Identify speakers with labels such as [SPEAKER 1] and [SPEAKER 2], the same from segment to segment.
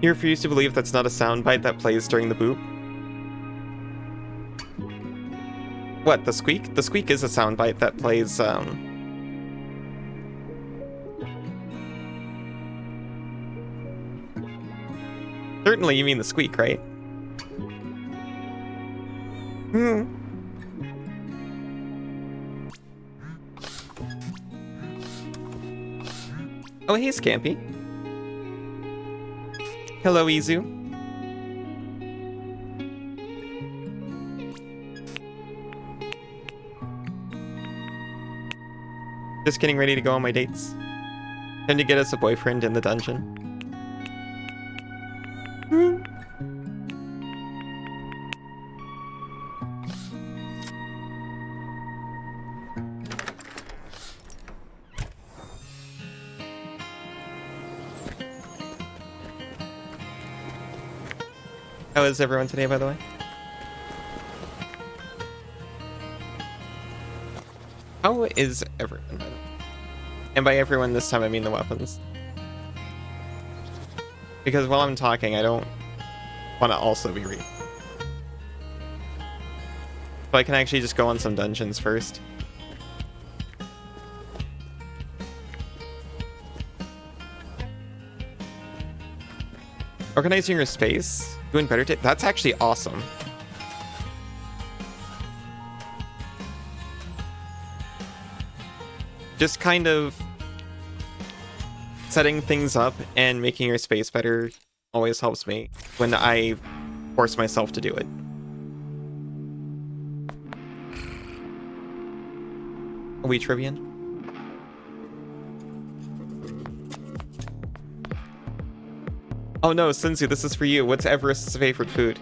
[SPEAKER 1] You refuse to believe that's not a soundbite that plays during the boop? What, the squeak? The squeak is a soundbite that plays, Certainly you mean the squeak, right? Hmm. Oh, hey, Scampy. Hello, Izu. Just getting ready to go on my dates. Time to get us a boyfriend in the dungeon. How is everyone today, by the way? How is everyone, by the way? And by everyone this time, I mean the weapons. Because while I'm talking, I don't want to also be reading. So I can actually just go on some dungeons first. Organizing your space, doing better. That's actually awesome. Just kind of setting things up and making your space better always helps me when I force myself to do it. Are we Trivian? Oh no, Sinzu, this is for you. What's Everest's favorite food?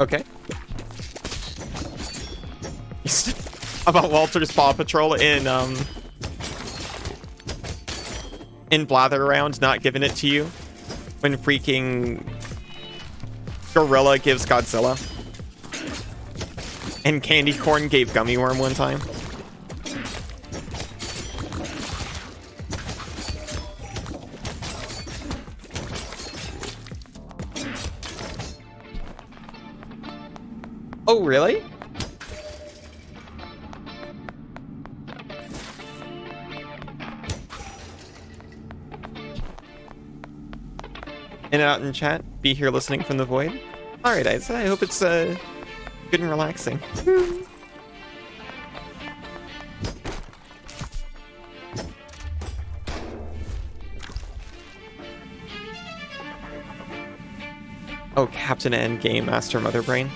[SPEAKER 1] Okay. About Walter's Paw Patrol in Blather Around not giving it to you when freaking Gorilla gives Godzilla. And Candy Corn gave Gummy Worm one time. Oh, really? In and out in chat, be here listening from the void. Alright, I hope it's good and relaxing. Oh, Captain N, Game Master Motherbrain.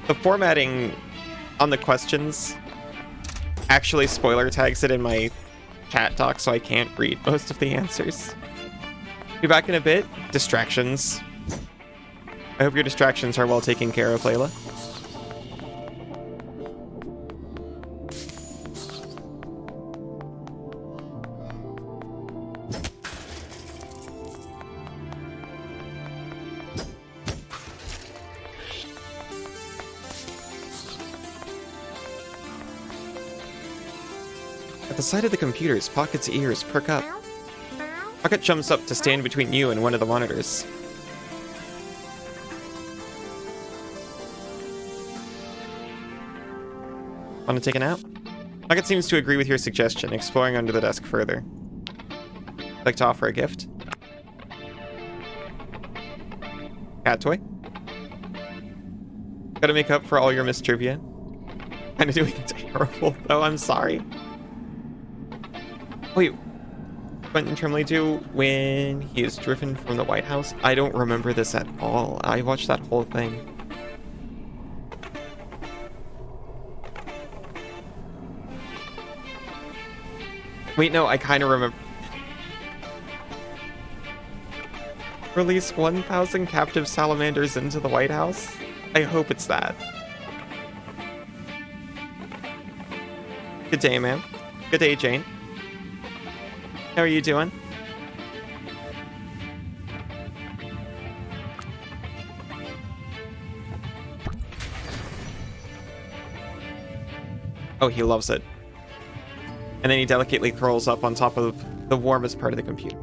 [SPEAKER 1] The formatting on the questions actually spoiler tags it in my chat doc, so I can't read most of the answers. Be back in a bit. Distractions. I hope your distractions are well taken care of, Layla. At the sight of the computers, Pocket's ears perk up. Pocket jumps up to stand between you and one of the monitors. Want to take a nap? Pocket seems to agree with your suggestion, exploring under the desk further. Like to offer a gift? Cat toy? Gotta make up for all your mistrivia. Kinda doing terrible, though, I'm sorry. Wait, Quentin Trimley do when he is driven from the White House? I don't remember this at all. I watched that whole thing. Wait, no, I kind of remember. Release 1,000 captive salamanders into the White House? I hope it's that. Good day, ma'am. Good day, Jane. How are you doing? Oh, he loves it. And then he delicately curls up on top of the warmest part of the computer.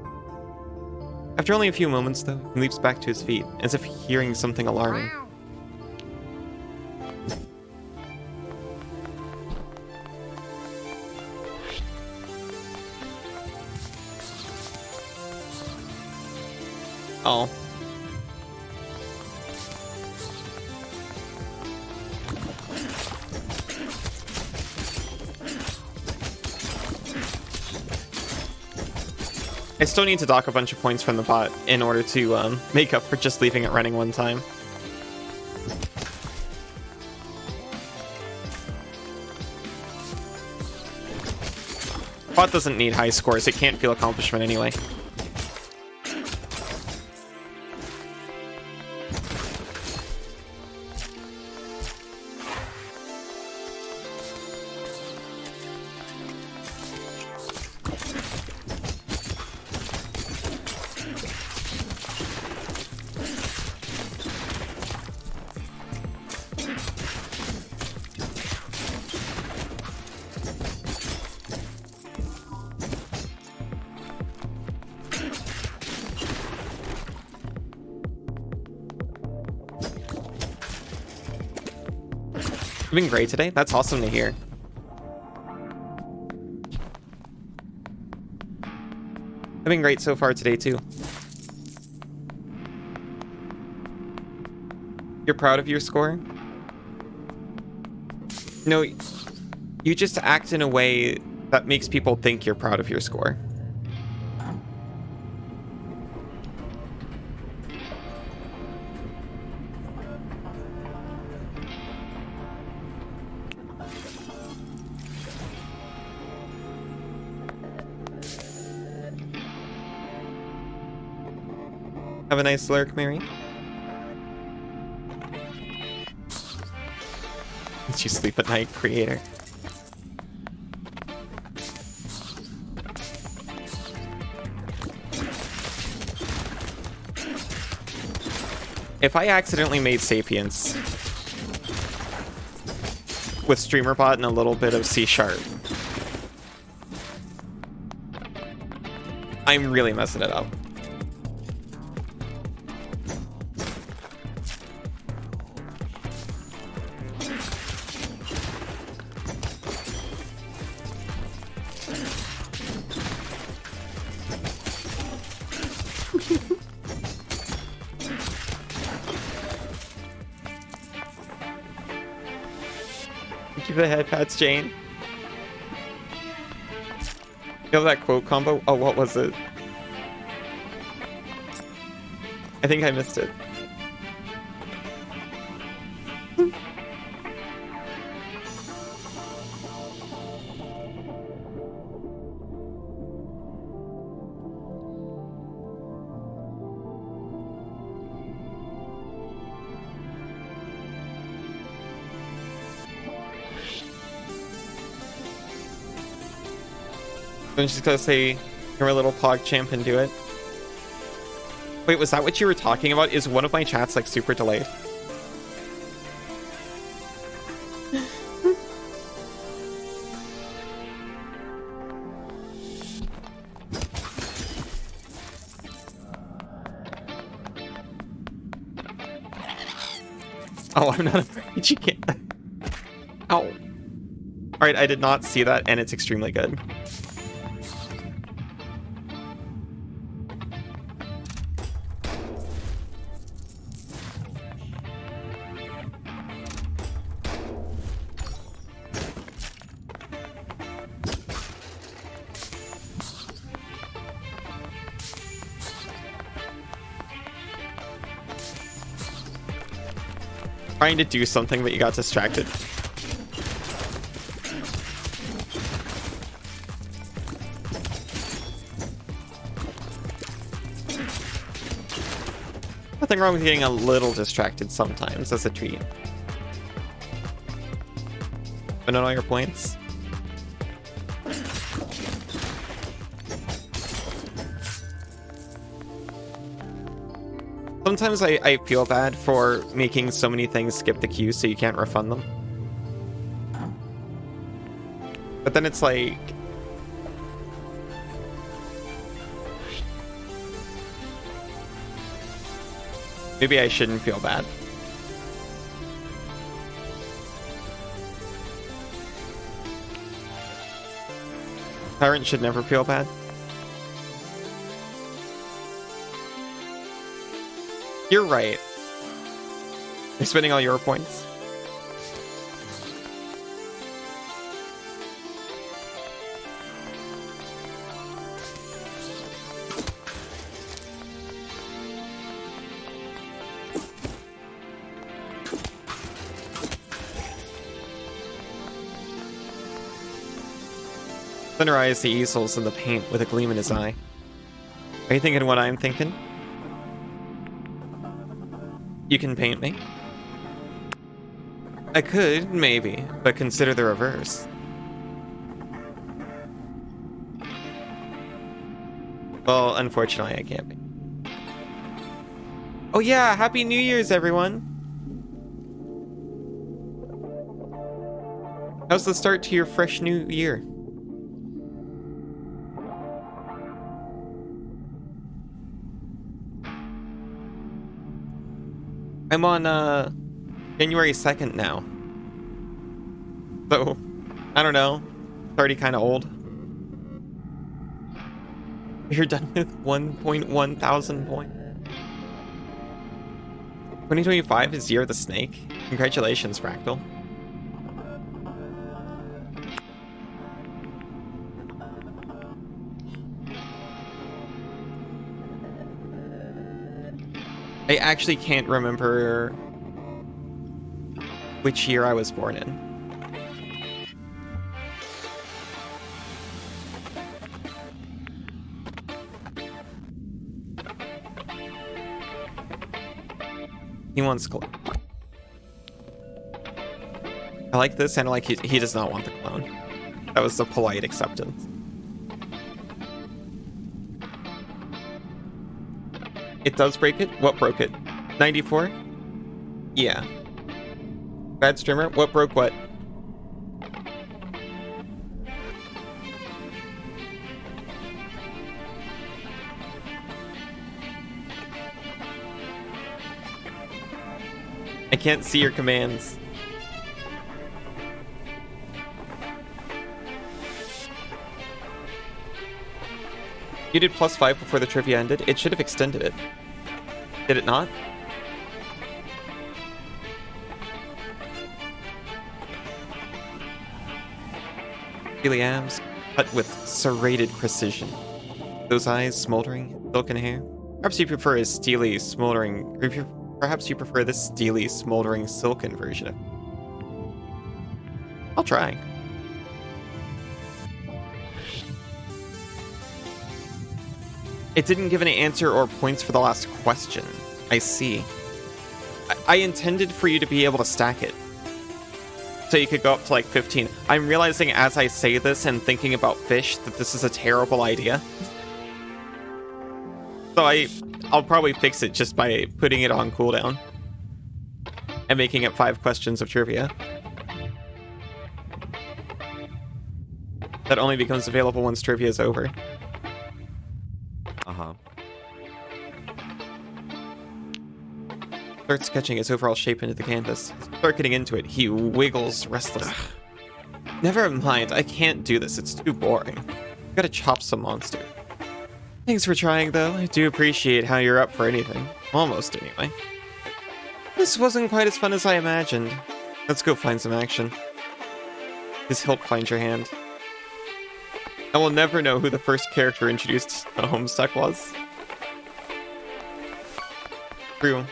[SPEAKER 1] After only a few moments, though, he leaps back to his feet, as if hearing something alarming. Oh. I still need to dock a bunch of points from the bot in order to make up for just leaving it running one time. Bot doesn't need high scores, it can't feel accomplishment anyway. Doing great today? That's awesome to hear. I've been great so far today, too. You're proud of your score? No, you just act in a way that makes people think you're proud of your score. Have a nice lurk, Mary. Did you sleep at night, creator? If I accidentally made Sapience with StreamerBot and a little bit of C#, I'm really messing it up. The head pats, Jane. You have that quote combo? Oh, what was it? I think I missed it. I'm just gonna say you're a little pog champ and do it. Wait, was that what you were talking about? Is one of my chats like super delayed? Oh, I'm not afraid you can't. Ow. Alright, I did not see that, and it's extremely good. Trying to do something, but you got distracted. Nothing wrong with getting a little distracted sometimes. That's a treat. But not all your points. Sometimes I feel bad for making so many things skip the queue so you can't refund them. But then it's like... maybe I shouldn't feel bad. Parents should never feel bad. You're right. You're spending all your points. Sunrise the easels and the paint with a gleam in his eye. Are you thinking what I'm thinking? You can paint me? I could, maybe, but consider the reverse. Well, unfortunately, I can't be. Oh yeah, Happy New Year's, everyone! How's the start to your fresh new year? I'm on January 2nd now. So, I don't know. It's already kind of old. You're done with 1.1 thousand points. 2025 is Year of the Snake. Congratulations, Fractal. I actually can't remember which year I was born in. He wants clone. I like this, and I like he does not want the clone. That was the polite acceptance. It does break it? What broke it? 94? Yeah. Bad streamer? What broke what? I can't see your commands. You did +5 before the trivia ended. It should have extended it. Did it not? Steely abs, cut with serrated precision. Those eyes smoldering, silken hair. Perhaps you prefer a steely, smoldering... Perhaps you prefer this steely, smoldering, silken version of it. I'll try. It didn't give any answer or points for the last question. I see. I intended for you to be able to stack it. So you could go up to like 15. I'm realizing as I say this and thinking about fish that this is a terrible idea. So I'll probably fix it just by putting it on cooldown. And making it 5 questions of trivia. That only becomes available once trivia is over. Uh-huh. Starts sketching his overall shape into the canvas. Start getting into it. He wiggles restlessly. Never mind, I can't do this. It's too boring. Gotta chop some monster. Thanks for trying, though. I do appreciate how you're up for anything. Almost, anyway. This wasn't quite as fun as I imagined. Let's go find some action. His hilt finds your hand. I will never know who the first character introduced to Homestuck was. True.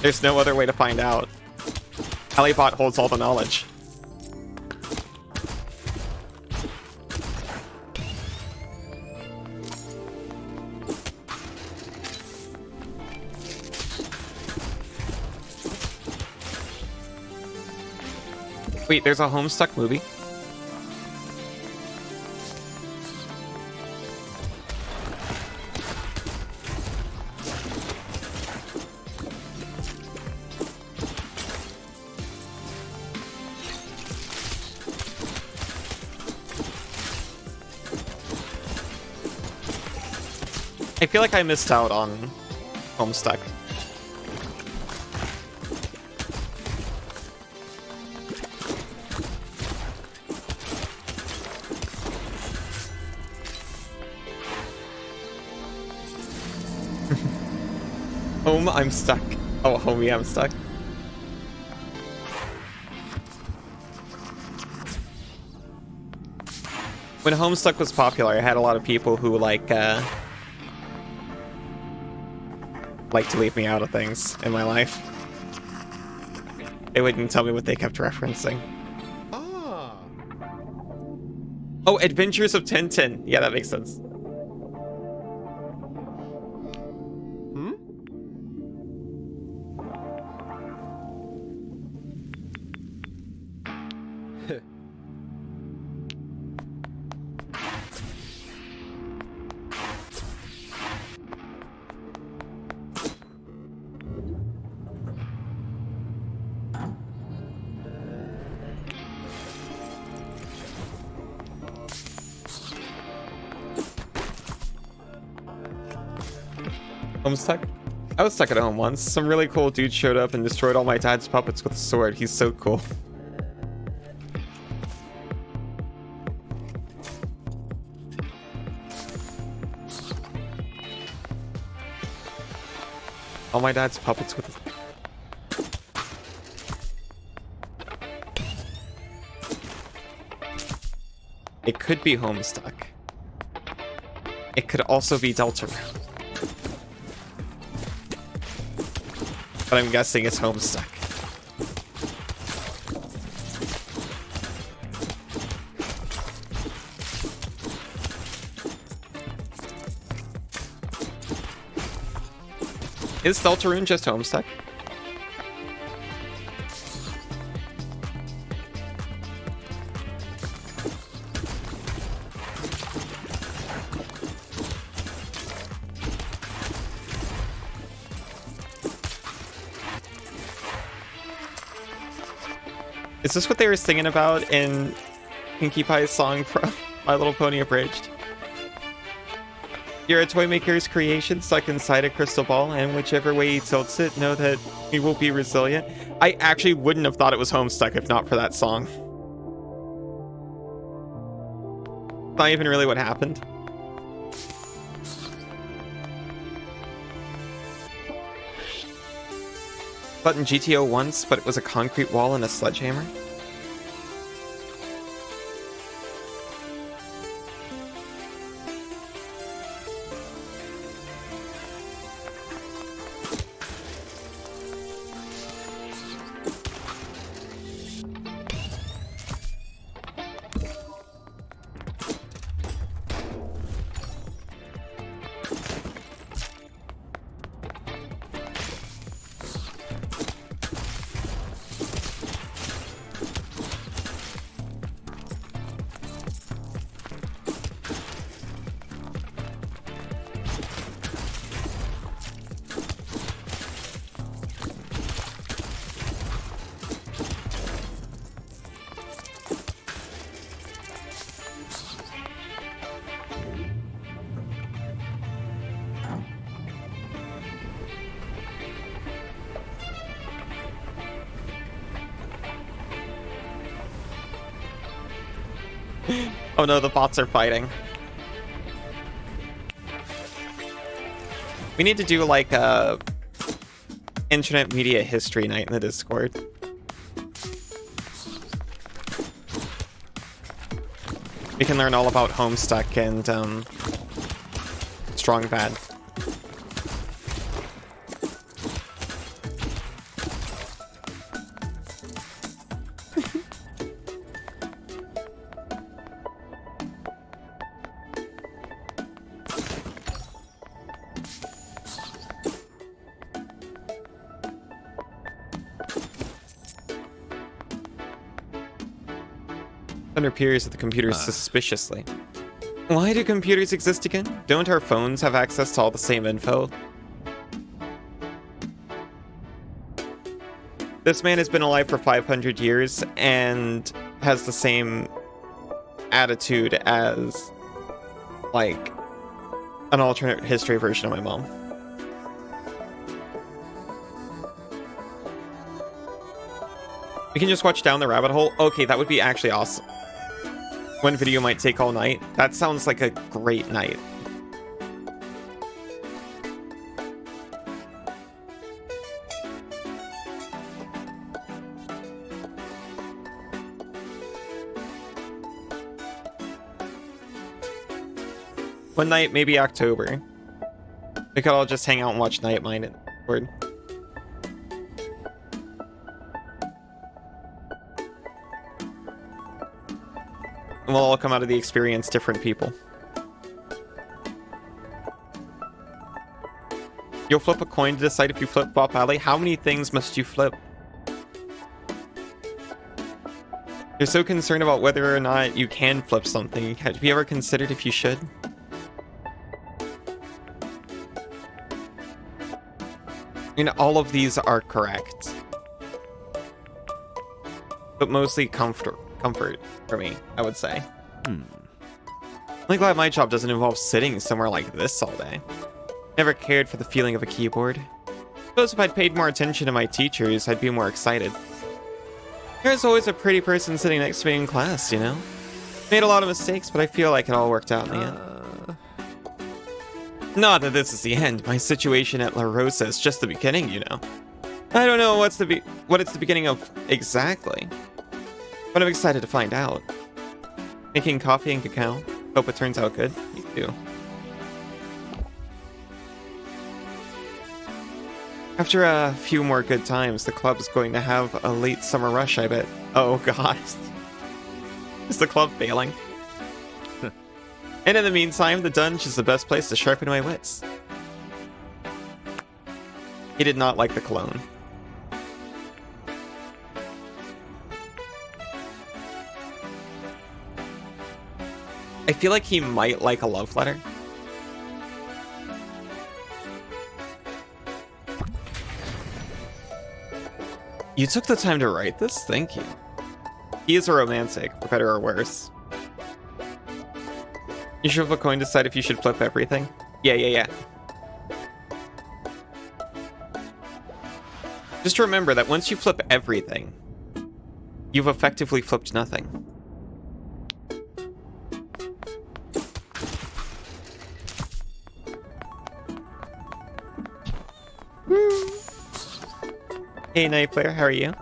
[SPEAKER 1] There's no other way to find out. Alibot holds all the knowledge. Wait, there's a Homestuck movie? I feel like I missed out on Homestuck. Home, I'm stuck. Oh, homie, I'm stuck. When Homestuck was popular, I had a lot of people who like to leave me out of things in my life. They wouldn't tell me what they kept referencing.
[SPEAKER 2] Ah.
[SPEAKER 1] Oh, Adventures of Tintin. Yeah, that makes sense.
[SPEAKER 2] Hmm?
[SPEAKER 1] Homestuck? I was stuck at home once. Some really cool dude showed up and destroyed all my dad's puppets with a sword. He's so cool. All my dad's puppets with a... It could be Homestuck. It could also be Deltarune. But I'm guessing it's Homestuck. Is Deltarune just Homestuck? Is this what they were singing about in Pinkie Pie's song from My Little Pony Abridged? You're a toy maker's creation stuck inside a crystal ball, and whichever way he tilts it, know that he will be resilient. I actually wouldn't have thought it was Homestuck if not for that song. Not even really what happened. But in GTO once, but it was a concrete wall and a sledgehammer. Oh no, the bots are fighting. We need to do like a internet media history night in the Discord. We can learn all about Homestuck and Strong Bad. Thunder peers at the computers suspiciously. Why do computers exist again? Don't our phones have access to all the same info? This man has been alive for 500 years and has the same attitude as, like, an alternate history version of my mom. We can just watch Down the Rabbit Hole. Okay, that would be actually awesome. One video might take all night. That sounds like a great night. One night, maybe October. We could all just hang out and watch Night Mine. Word. And we'll all come out of the experience different people. You'll flip a coin to decide if you flip Bop Alley. How many things must you flip? You're so concerned about whether or not you can flip something. Have you ever considered if you should? I mean, all of these are correct. But mostly comfort for me, I would say. I'm glad my job doesn't involve sitting somewhere like this all day. Never cared for the feeling of a keyboard. Suppose if I'd paid more attention to my teachers, I'd be more excited. There's always a pretty person sitting next to me in class, you know? Made a lot of mistakes, but I feel like it all worked out in the end. Not that this is the end. My situation at Maruseu is just the beginning, you know. I don't know what it's the beginning of exactly, but I'm excited to find out. Making coffee and cacao. Hope it turns out good. Me too. After a few more good times, the club's going to have a late summer rush, I bet. Oh god. Is the club failing? And in the meantime, the dungeon is the best place to sharpen my wits. He did not like the cologne. I feel like he might like a love letter. You took the time to write this? Thank you. He is a romantic, for better or worse. You should flip a coin to decide if you should flip everything. Yeah. Just remember that once you flip everything, you've effectively flipped nothing. Hey, Night Player, how are you?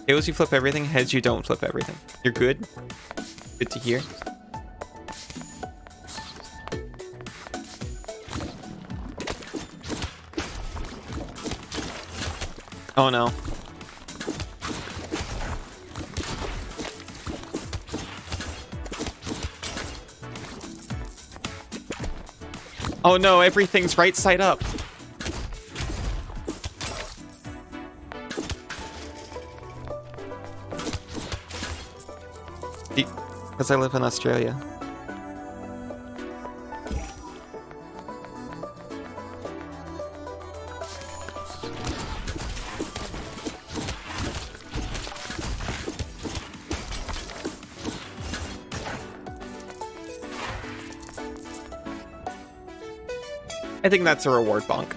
[SPEAKER 1] Tails, you flip everything. Heads, you don't flip everything. You're good? Good to hear. Oh no. Oh no, everything's right side up. Because I live in Australia. I think that's a reward bonk.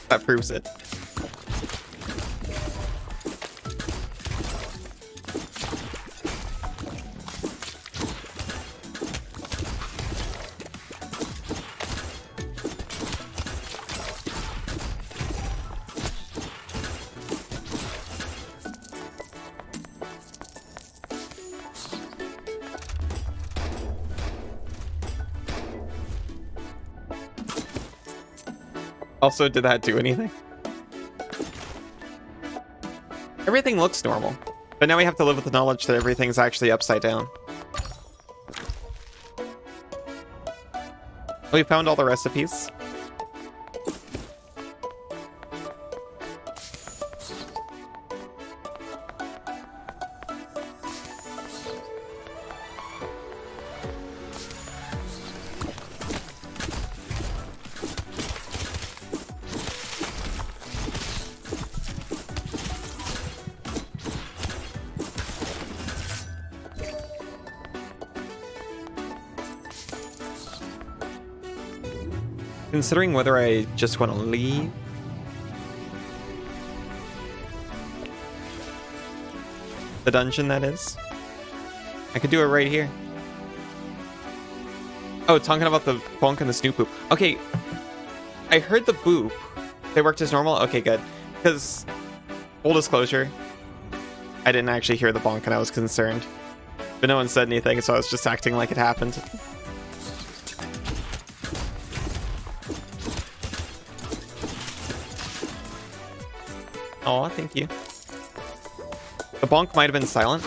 [SPEAKER 1] That proves it. Also, did that do anything? Everything looks normal, but now we have to live with the knowledge that everything's actually upside down. We found all the recipes. Considering whether I just want to leave. The dungeon, that is. I could do it right here. Oh, talking about the bonk and the snoop boop. Okay, I heard the boop. They worked as normal? Okay, good. Because, full disclosure, I didn't actually hear the bonk and I was concerned. But no one said anything, so I was just acting like it happened. Aw, thank you. The bonk might have been silent.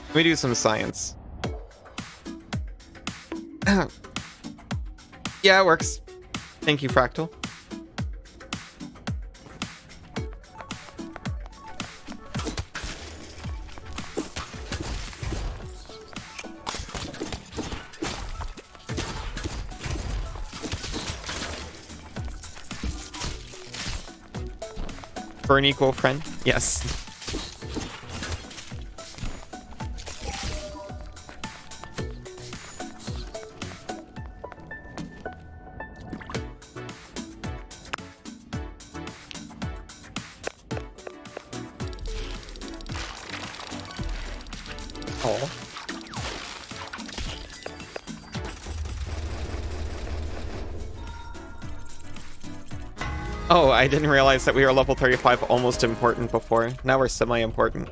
[SPEAKER 1] Let me do some science. Yeah, it works. Thank you, Fractal. For an equal friend? Yes. Oh, I didn't realize that we were level 35 almost important before. Now we're semi-important.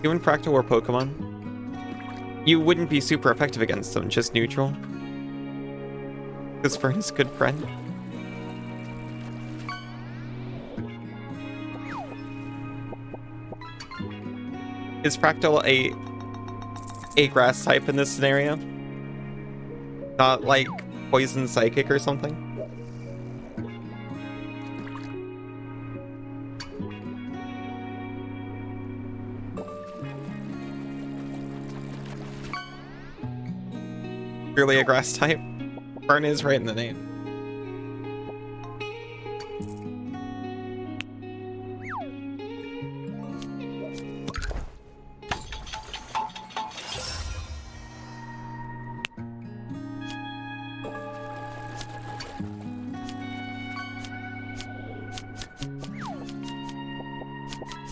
[SPEAKER 1] You and Fractal were Pokemon? You wouldn't be super effective against them, just neutral. Because Fern is a good friend. Is Fractal a grass type in this scenario? Not like Poison Psychic or something? Purely a grass type? Fern is right in the name.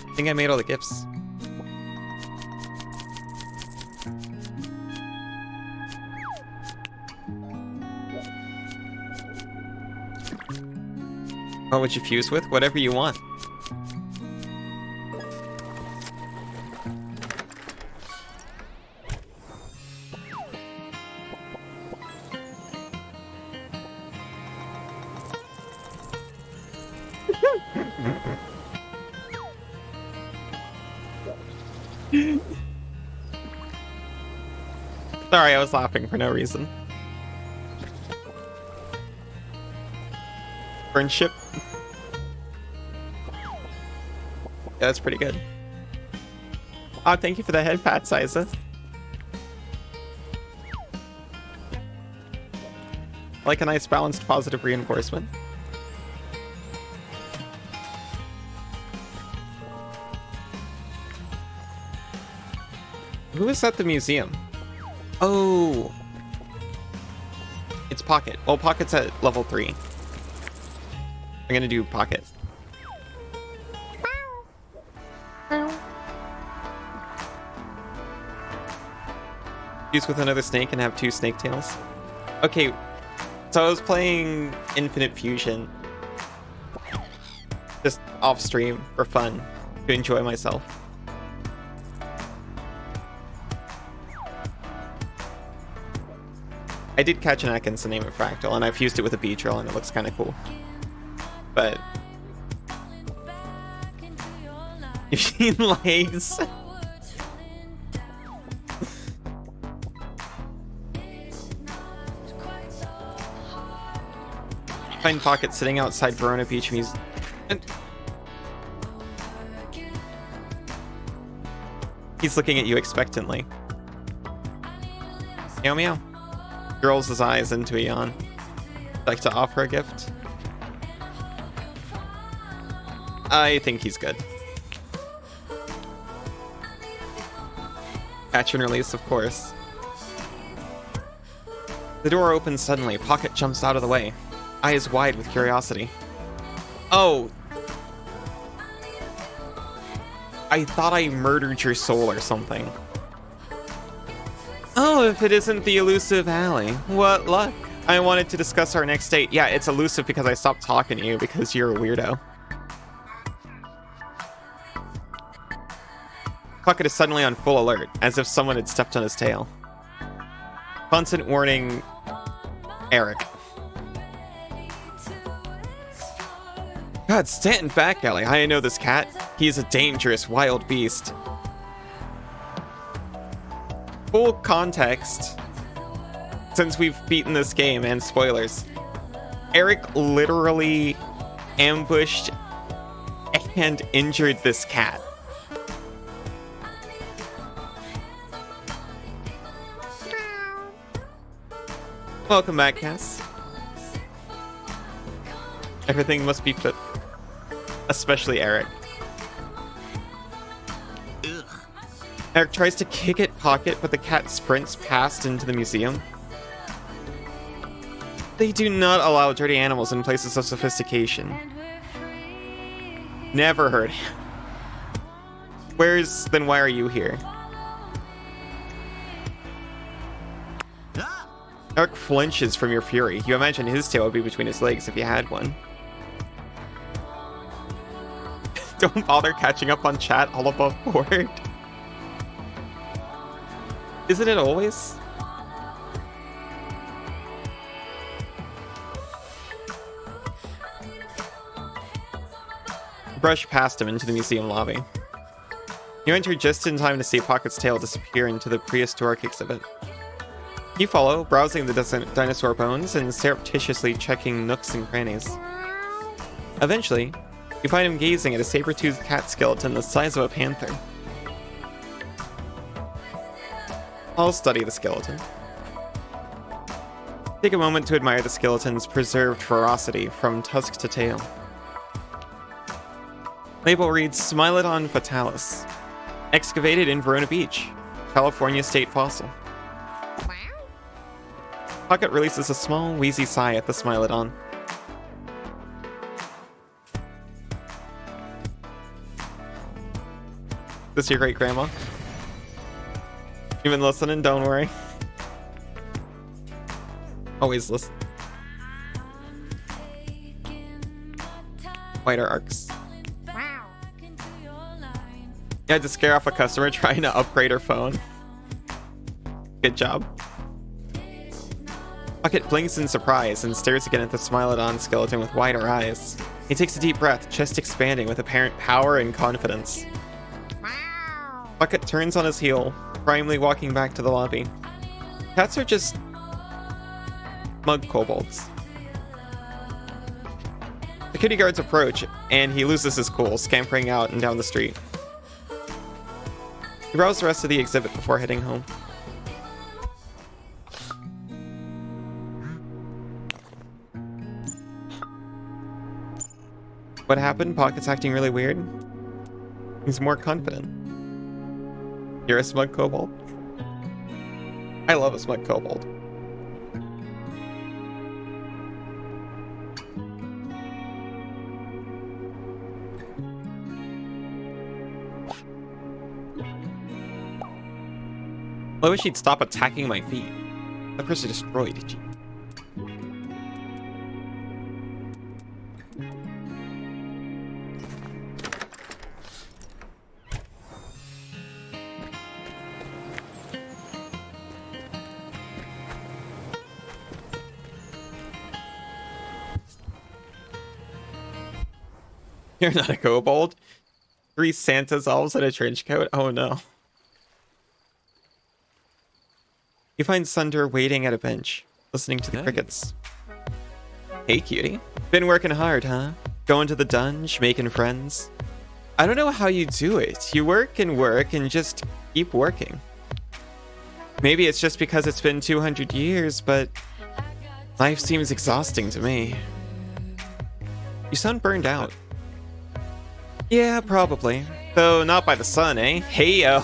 [SPEAKER 1] I think I made all the gifts. What would you fuse with? Whatever you want. Sorry, I was laughing for no reason. Friendship. Yeah, that's pretty good. Oh, thank you for the head pat, Siza. Like a nice balanced positive reinforcement. Who is at the museum? Oh. It's Pocket. Well, Pocket's at level 3. I'm gonna do Pocket. Fuse with another snake and have 2 snake tails. Okay, so I was playing Infinite Fusion. Just off stream for fun, to enjoy myself. I did catch an Ekans and name it Fractal, and I fused it with a Beedrill, and it looks kind of cool. But you've seen legs. Find Pocket sitting outside Verona Beach he's looking at you expectantly. Meow meow. He rolls his eyes into a yawn. Like to offer a gift? I think he's good. Catch and release, of course. The door opens suddenly. Pocket jumps out of the way, eyes wide with curiosity. Oh! I thought I murdered your soul or something. Oh, if it isn't the elusive Allie. What luck. I wanted to discuss our next date. Yeah, it's elusive because I stopped talking to you because you're a weirdo. Pocket is suddenly on full alert, as if someone had stepped on his tail. Constant warning, Eric. God, stand back, Ellie. I know this cat. He is a dangerous wild beast. Full context, since we've beaten this game and spoilers, Eric literally ambushed and injured this cat. Welcome back, Cass. Everything must be fit. Especially Eric. Ugh. Eric tries to kick at Pocket, but the cat sprints past into the museum. They do not allow dirty animals in places of sophistication. Never heard. Then why are you here? Eric flinches from your fury. You imagine his tail would be between his legs if he had one. Don't bother catching up on chat all above board. Isn't it always? Brush past him into the museum lobby. You enter just in time to see Pocket's tail disappear into the prehistoric exhibit. You follow, browsing the dinosaur bones and surreptitiously checking nooks and crannies. Eventually, you find him gazing at a saber-toothed cat skeleton the size of a panther. I'll study the skeleton. Take a moment to admire the skeleton's preserved ferocity from tusk to tail. Label reads Smilodon fatalis, excavated in Verona Beach, California state fossil. Pocket releases a small, wheezy sigh at the Smilodon. This your great grandma? You've been listening, don't worry. Always listen. Whiter arcs. You had to scare off a customer trying to upgrade her phone. Good job. Pocket blinks in surprise and stares again at the Smilodon skeleton with wider eyes. He takes a deep breath, chest expanding with apparent power and confidence. Pocket turns on his heel, primely walking back to the lobby. Cats are just mug kobolds. The kitty guards approach, and he loses his cool, scampering out and down the street. He browses the rest of the exhibit before heading home. What happened? Pocket's acting really weird. He's more confident. You're a smug kobold? I love a smug kobold. I wish he'd stop attacking my feet. That person destroyed it. You're not a kobold. 3 Santa's elves in a trench coat? Oh no. You find Sunder waiting at a bench, listening to the crickets. Hey, cutie. Been working hard, huh? Going to the dungeon, making friends. I don't know how you do it. You work and just keep working. Maybe it's just because it's been 200 years, but life seems exhausting to me. You sound burned out. Yeah, probably. Though not by the sun, eh? Hey, yo.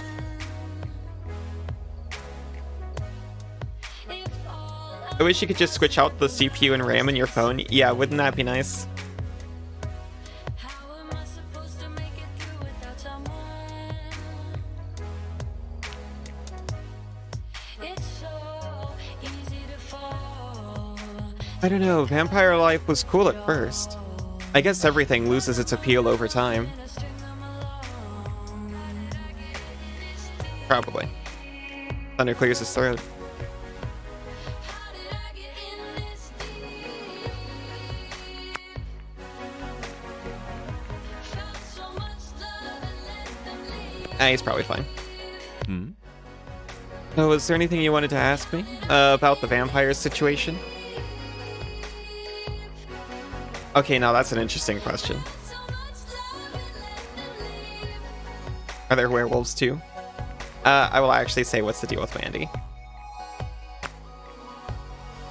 [SPEAKER 1] I wish you could just switch out the CPU and RAM in your phone. Yeah, wouldn't that be nice? I don't know, vampire life was cool at first. I guess everything loses its appeal over time. Probably. Thunder clears his throat. He's probably fine.
[SPEAKER 3] Hmm?
[SPEAKER 1] So, is there anything you wanted to ask me about the vampire situation? Okay, now that's an interesting question. Are there werewolves too? I will actually say, what's the deal with Mandy?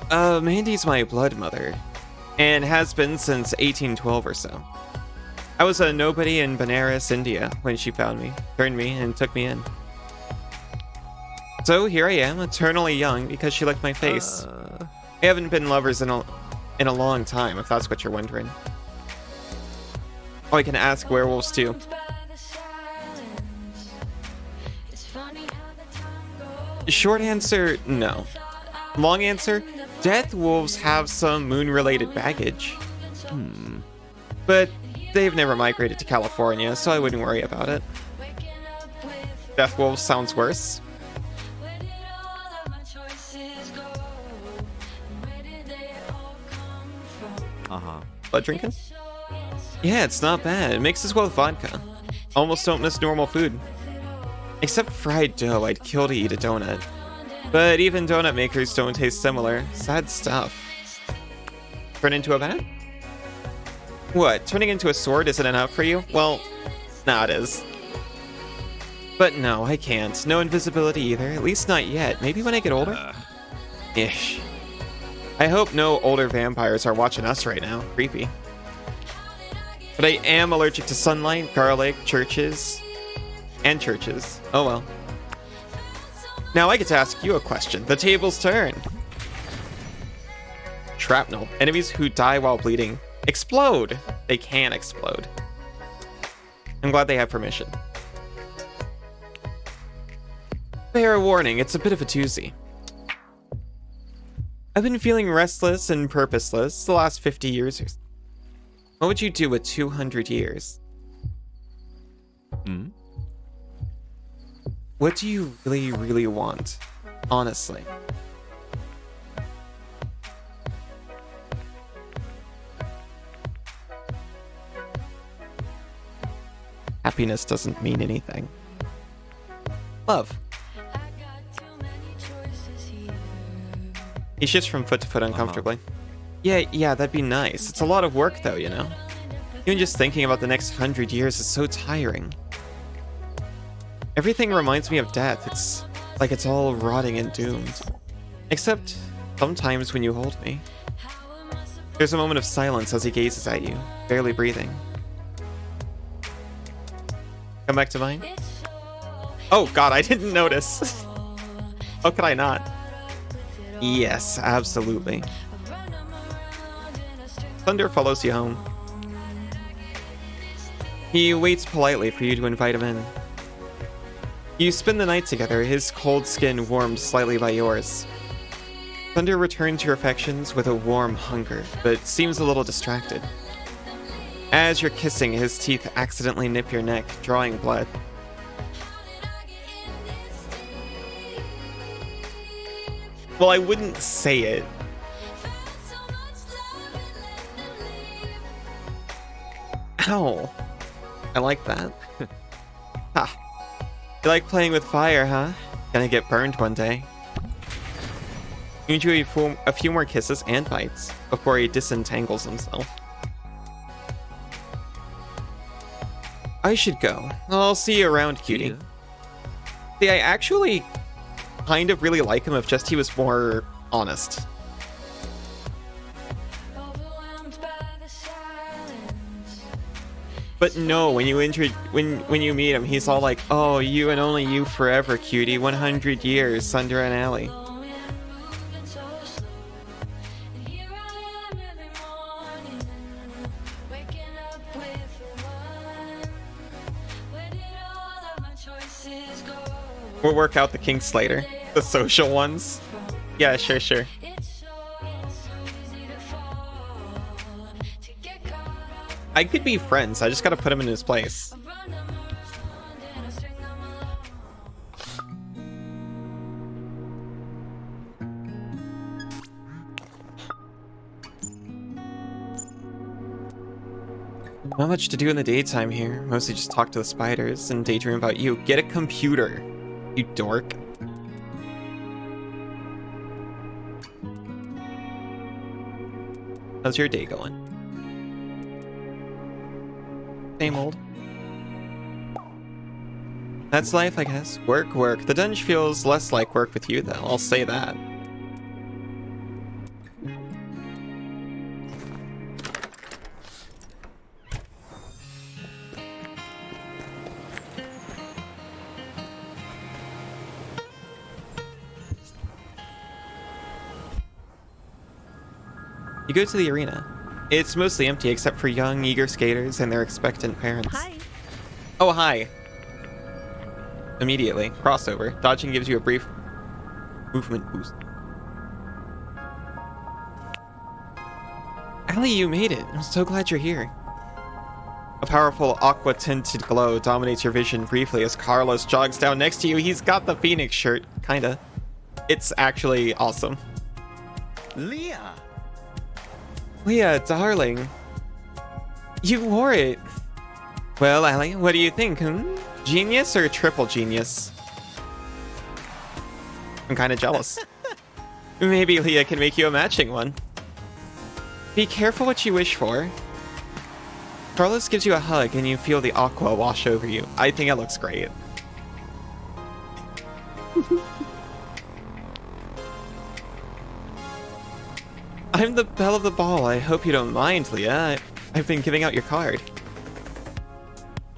[SPEAKER 1] Mandy's my blood mother, and has been since 1812 or so. I was a nobody in Benares, India, when she found me, turned me, and took me in. So here I am, eternally young, because she licked my face. We haven't been lovers in a long time, if that's what you're wondering. Oh, I can ask werewolves too. Short answer, no. Long answer, death wolves have some moon-related baggage. But they've never migrated to California, so I wouldn't worry about it. Death wolves sounds worse. Blood drinking? Yeah, it's not bad. It mixes well with vodka. Almost don't miss normal food. Except fried dough, I'd kill to eat a donut. But even donut makers don't taste similar. Sad stuff. Turn into a bat? What, turning into a sword isn't enough for you? Well, nah, it is. But no, I can't. No invisibility either, at least not yet. Maybe when I get older? Ish. I hope no older vampires are watching us right now. Creepy. But I am allergic to sunlight, garlic, churches, and churches. Oh well. Now I get to ask you a question. The tables turn. Shrapnel. Enemies who die while bleeding explode. They can explode. I'm glad they have permission. Fair warning, it's a bit of a doozy. I've been feeling restless and purposeless the last 50 years or so. What would you do with 200 years? What do you really, really want? Honestly. Happiness doesn't mean anything. Love. He shifts from foot to foot uncomfortably. Yeah, that'd be nice. It's a lot of work though, you know? Even just thinking about the next 100 years is so tiring. Everything reminds me of death. It's like it's all rotting and doomed. Except sometimes when you hold me. There's a moment of silence as he gazes at you, barely breathing. Come back to mine? Oh god, I didn't notice. How could I not? Yes, absolutely. Thunder follows you home. He waits politely for you to invite him in. You spend the night together, his cold skin warmed slightly by yours. Thunder returns your affections with a warm hunger, but seems a little distracted. As you're kissing, his teeth accidentally nip your neck, drawing blood. Well, I wouldn't say it. Ow. I like that. Ha. You like playing with fire, huh? Gonna get burned one day. You enjoy a few more kisses and bites before he disentangles himself. I should go. I'll see you around, cutie.
[SPEAKER 3] Yeah.
[SPEAKER 1] See, I actually kind of really like him if just he was more honest. But no, when you meet him, he's all like, "Oh, you and only you forever, cutie. 100 years under an alley." We'll work out the kinks later. The social ones. Yeah, sure. I could be friends. I just gotta put him in his place. Not much to do in the daytime here. Mostly just talk to the spiders and daydream about you. Get a computer, you dork. How's your day going? Same old. That's life, I guess. Work. The dungeon feels less like work with you, though. I'll say that. You go to the arena. It's mostly empty except for young, eager skaters and their expectant parents.
[SPEAKER 4] Hi.
[SPEAKER 1] Oh, hi. Immediately. Crossover. Dodging gives you a brief movement boost. Allie, you made it. I'm so glad you're here. A powerful aqua-tinted glow dominates your vision briefly as Carlos jogs down next to you. He's got the Phoenix shirt. Kinda. It's actually awesome.
[SPEAKER 3] Leah!
[SPEAKER 1] Leah, darling. You wore it. Well, Allie, what do you think, Genius or triple genius? I'm kind of jealous. Maybe Leah can make you a matching one. Be careful what you wish for. Carlos gives you a hug and you feel the aqua wash over you. I think it looks great. I'm the belle of the ball. I hope you don't mind, Leah. I've been giving out your card.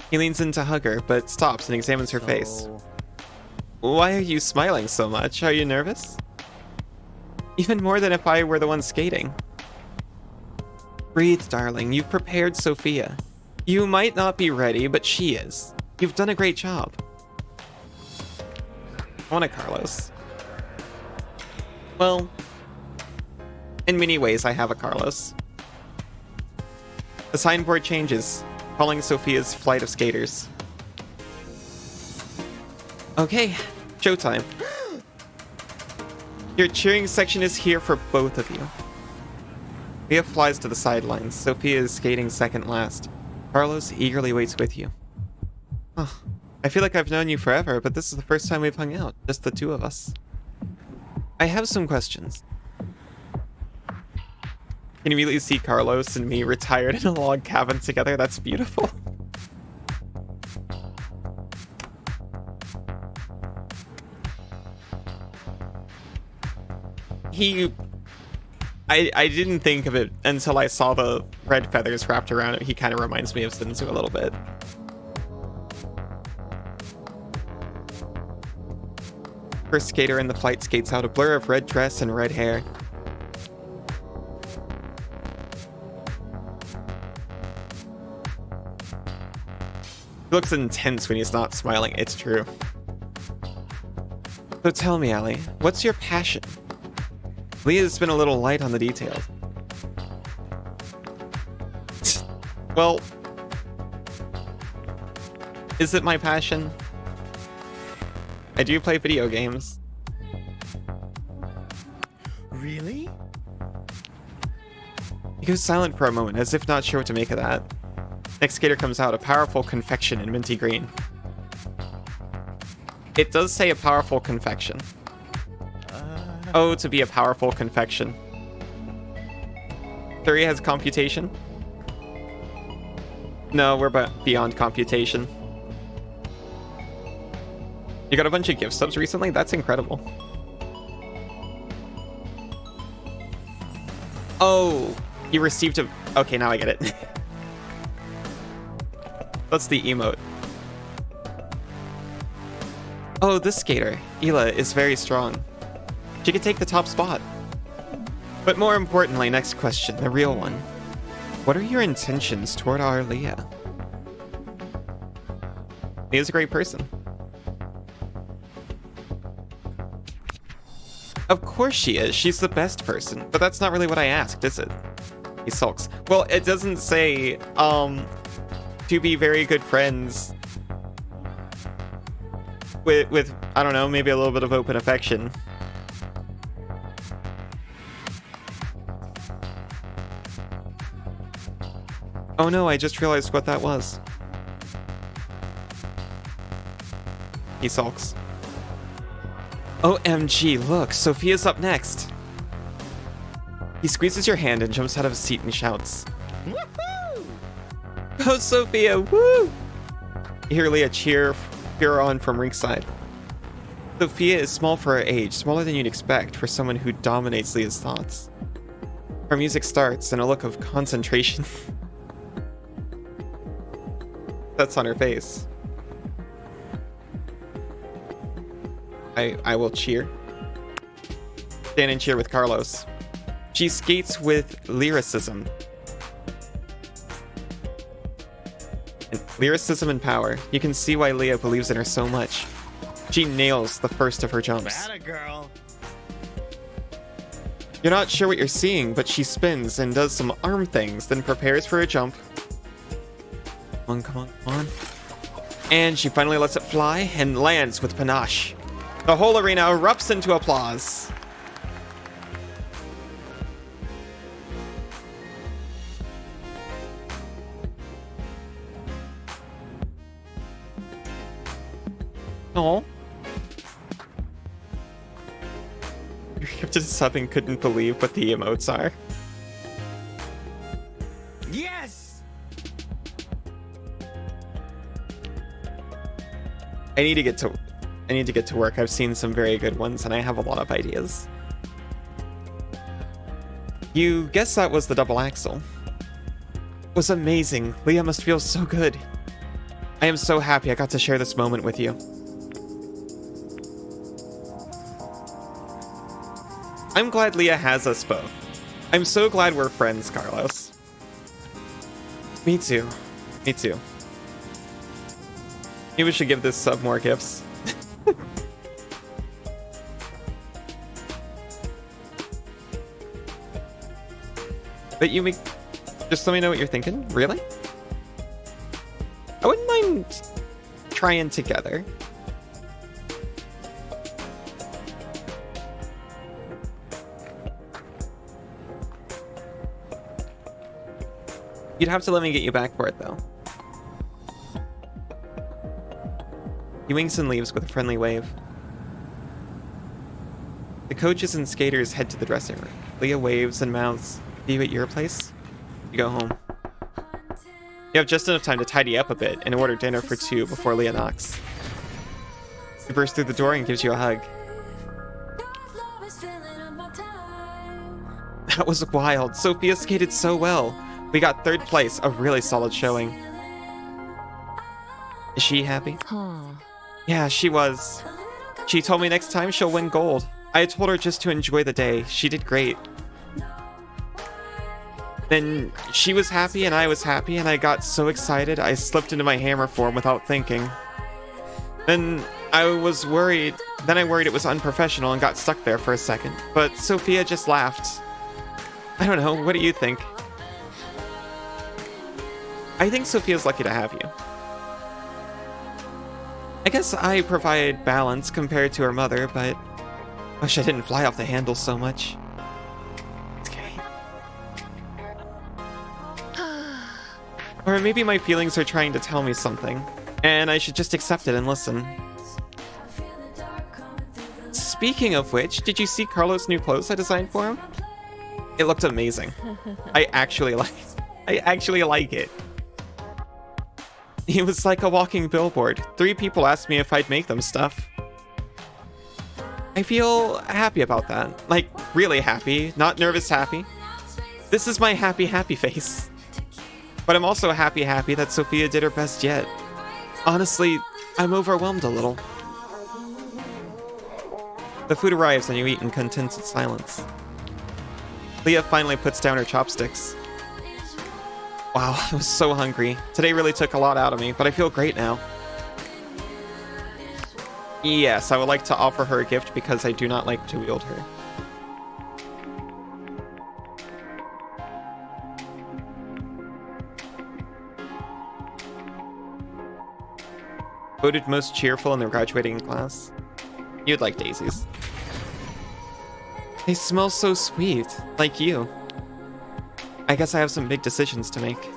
[SPEAKER 1] He leans in to hug her, but stops and examines her face. Why are you smiling so much? Are you nervous? Even more than if I were the one skating. Breathe, darling. You've prepared Sophia. You might not be ready, but she is. You've done a great job. I want a Carlos. Well, in many ways, I have a Carlos. The signboard changes, calling Sophia's flight of skaters. Okay, showtime. Your cheering section is here for both of you. Leah flies to the sidelines. Sophia is skating second last. Carlos eagerly waits with you. Oh, I feel like I've known you forever, but this is the first time we've hung out, just the two of us. I have some questions. Can you immediately see Carlos and me retired in a log cabin together? That's beautiful. I didn't think of it until I saw the red feathers wrapped around it. He kind of reminds me of Sinzu a little bit. First skater in the flight skates out, a blur of red dress and red hair. He looks intense when he's not smiling, it's true. So tell me, Allie, what's your passion? Leah's been a little light on the details. Well, is it my passion? I do play video games.
[SPEAKER 3] Really?
[SPEAKER 1] He goes silent for a moment, as if not sure what to make of that. Next skater comes out, a powerful confection in minty green. It does say a powerful confection. Oh, to be a powerful confection. Furry has computation? No, we're beyond computation. You got a bunch of gift subs recently? That's incredible. Oh, you received a... Okay, now I get it. That's the emote. Oh, this skater, Hila, is very strong. She could take the top spot. But more importantly, next question, the real one. What are your intentions toward our Leah? Leah's a great person. Of course she is. She's the best person. But that's not really what I asked, is it? He sulks. Well, it doesn't say, to be very good friends with I don't know, maybe a little bit of open affection. Oh no, I just realized what that was. He sulks. OMG, look, Sophia's up next. He squeezes your hand and jumps out of his seat and shouts. Woohoo! Go Sophia, woo! You hear Leah cheer on from ringside. Sophia is small for her age, smaller than you'd expect for someone who dominates Leah's thoughts. Her music starts in a look of concentration. That's on her face. I will cheer. Stand and cheer with Carlos. She skates with lyricism. Lyricism and power. You can see why Leah believes in her so much. She nails the first of her jumps.
[SPEAKER 3] Atta girl.
[SPEAKER 1] You're not sure what you're seeing, but she spins and does some arm things, then prepares for a jump. Come on, come on, come on. And she finally lets it fly and lands with panache. The whole arena erupts into applause. Oh. Your gifted sub and couldn't believe what the emotes are.
[SPEAKER 3] Yes.
[SPEAKER 1] I need to get to work. I've seen some very good ones and I have a lot of ideas. You guess that was the double axel. It was amazing. Leah must feel so good. I am so happy I got to share this moment with you. I'm glad Leah has us both. I'm so glad we're friends, Carlos. Me too. Me too. Maybe we should give this sub more gifts. But you make... Just let me know what you're thinking. Really? I wouldn't mind trying together. You'd have to let me get you back for it, though. He winks and leaves with a friendly wave. The coaches and skaters head to the dressing room. Leah waves and mouths. "See you at your place?" You go home. You have just enough time to tidy up a bit and order dinner for two before Leah knocks. He bursts through the door and gives you a hug. That was wild. Sophia skated so well. We got third place, a really solid showing. Is she happy? Yeah, she was. She told me next time she'll win gold. I told her just to enjoy the day. She did great. Then she was happy and I was happy and I got so excited I slipped into my hammer form without thinking. Then I worried it was unprofessional and got stuck there for a second. But Sophia just laughed. I don't know, what do you think? I think Sophia's lucky to have you. I guess I provide balance compared to her mother, but wish I didn't fly off the handle so much. Okay. Or maybe my feelings are trying to tell me something, and I should just accept it and listen. Speaking of which, did you see Carlos' new clothes I designed for him? It looked amazing. I actually like it. He was like a walking billboard. 3 people asked me if I'd make them stuff. I feel happy about that. Like, really happy, not nervous happy. This is my happy face. But I'm also happy that Sophia did her best yet. Honestly, I'm overwhelmed a little. The food arrives and you eat in contented silence. Leah finally puts down her chopsticks. Wow, I was so hungry. Today really took a lot out of me, but I feel great now. Yes, I would like to offer her a gift because I do not like to wield her. Voted most cheerful in their graduating class. You'd like daisies. They smell so sweet, like you. I guess I have some big decisions to make.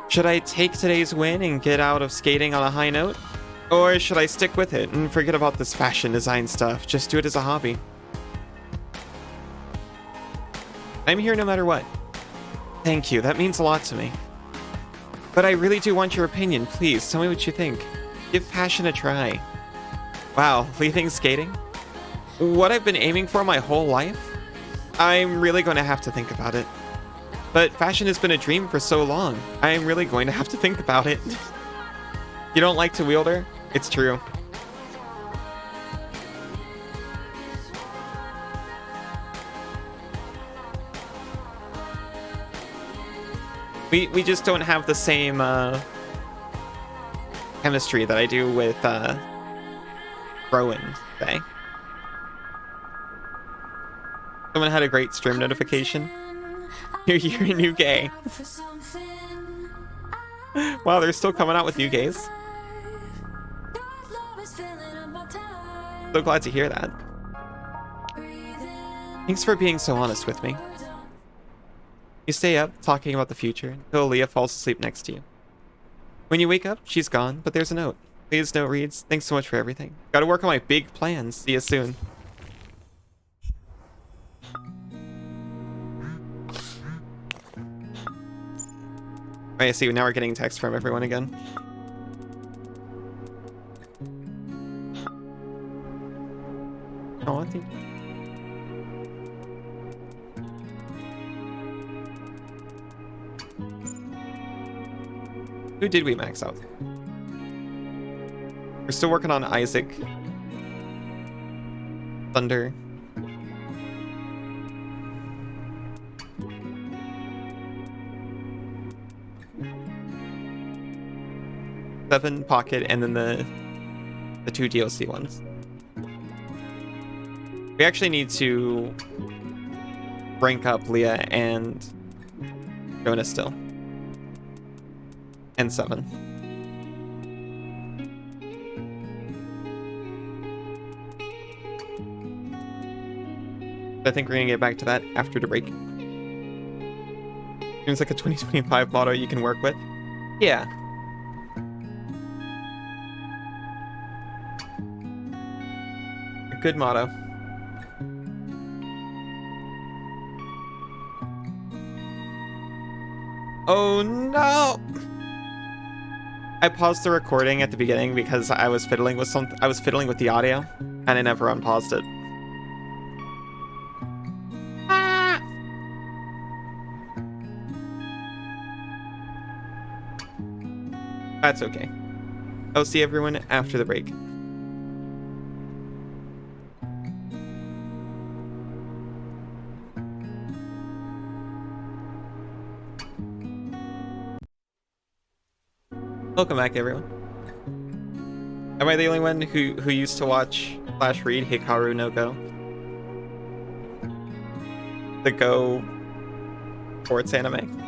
[SPEAKER 1] Should I take today's win and get out of skating on a high note? Or should I stick with it and forget about this fashion design stuff, just do it as a hobby? I'm here no matter what. Thank you, that means a lot to me. But I really do want your opinion, please, tell me what you think. Give fashion a try. Wow, leaving skating? What I've been aiming for my whole life? I'm really going to have to think about it. But fashion has been a dream for so long, I'm really going to have to think about it. You don't like to wield her? It's true. We just don't have the same chemistry that I do with Rowan today. Someone had a great stream notification. You're a new gay. Wow, they're still coming out with new gays. So glad to hear that. Thanks for being so honest with me. You stay up talking about the future until Leah falls asleep next to you. When you wake up, she's gone, but there's a note. Leah's note reads, "Thanks so much for everything. Gotta work on my big plans. See you soon." I see, now we're getting text from everyone again. Oh, I think... Who did we max out? We're still working on Isaac. Thunder. Seven, Pocket, and then the 2 DLC ones. We actually need to rank up Leah and Jonah still. And 7. I think we're gonna get back to that after the break. Seems like a 2025 motto you can work with. Yeah. A good motto. Oh no! I paused the recording at the beginning because I was fiddling with something. I was fiddling with the audio, and I never unpaused it. Ah! That's okay. I'll see everyone after the break. Welcome back, everyone. Am I the only one who used to watch / read Hikaru no Go? The Go sports anime.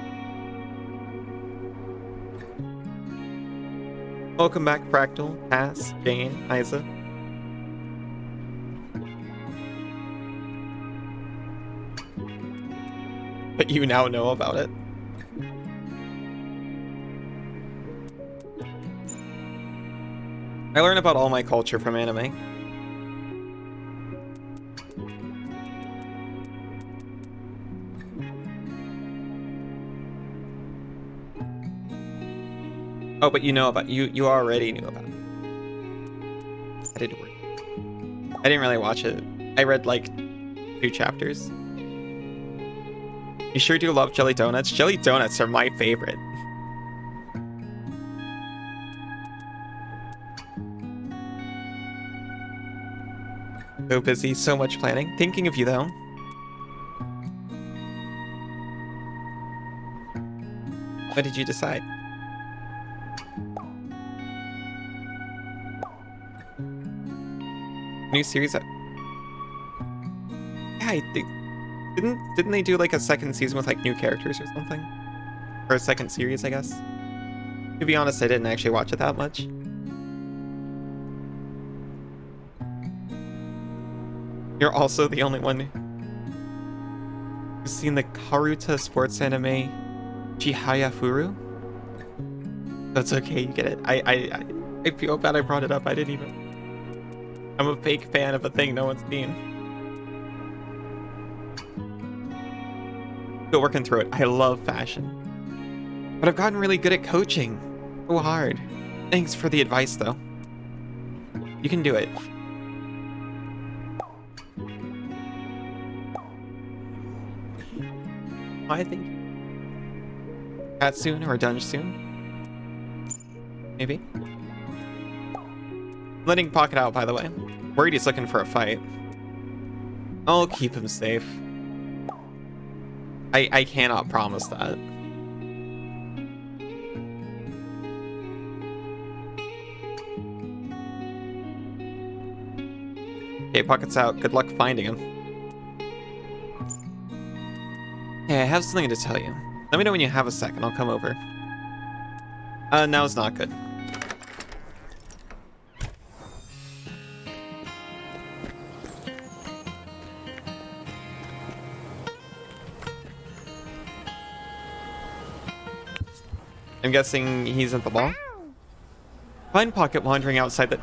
[SPEAKER 1] Welcome back, Fractal, Cass, Jane, Isa. But you now know about it. I learn about all my culture from anime. Oh, but you know about you already knew about it. I didn't work. I didn't really watch it. I read like 2 chapters. You sure do love jelly donuts? Jelly donuts are my favorite. So busy, so much planning. Thinking of you though. What did you decide? New series. Yeah, I think didn't they do like a second season with like new characters or something? Or a second series, I guess. To be honest, I didn't actually watch it that much. You're also the only one who's seen the Karuta sports anime Chihaya Furu. That's okay, you get it. I feel bad I brought it up. I didn't even. I'm a fake fan of a thing no one's seen. Still working through it. I love fashion. But I've gotten really good at coaching. So hard. Thanks for the advice though. You can do it. I think Cat soon or Dunge soon. Maybe. Letting Pocket out, by the way. Worried he's looking for a fight. I'll keep him safe. I cannot promise that. Okay, Pocket's out. Good luck finding him. Hey, I have something to tell you. Let me know when you have a second. I'll come over. Now's not good. I'm guessing he's at the mall. Find Pocket wandering outside the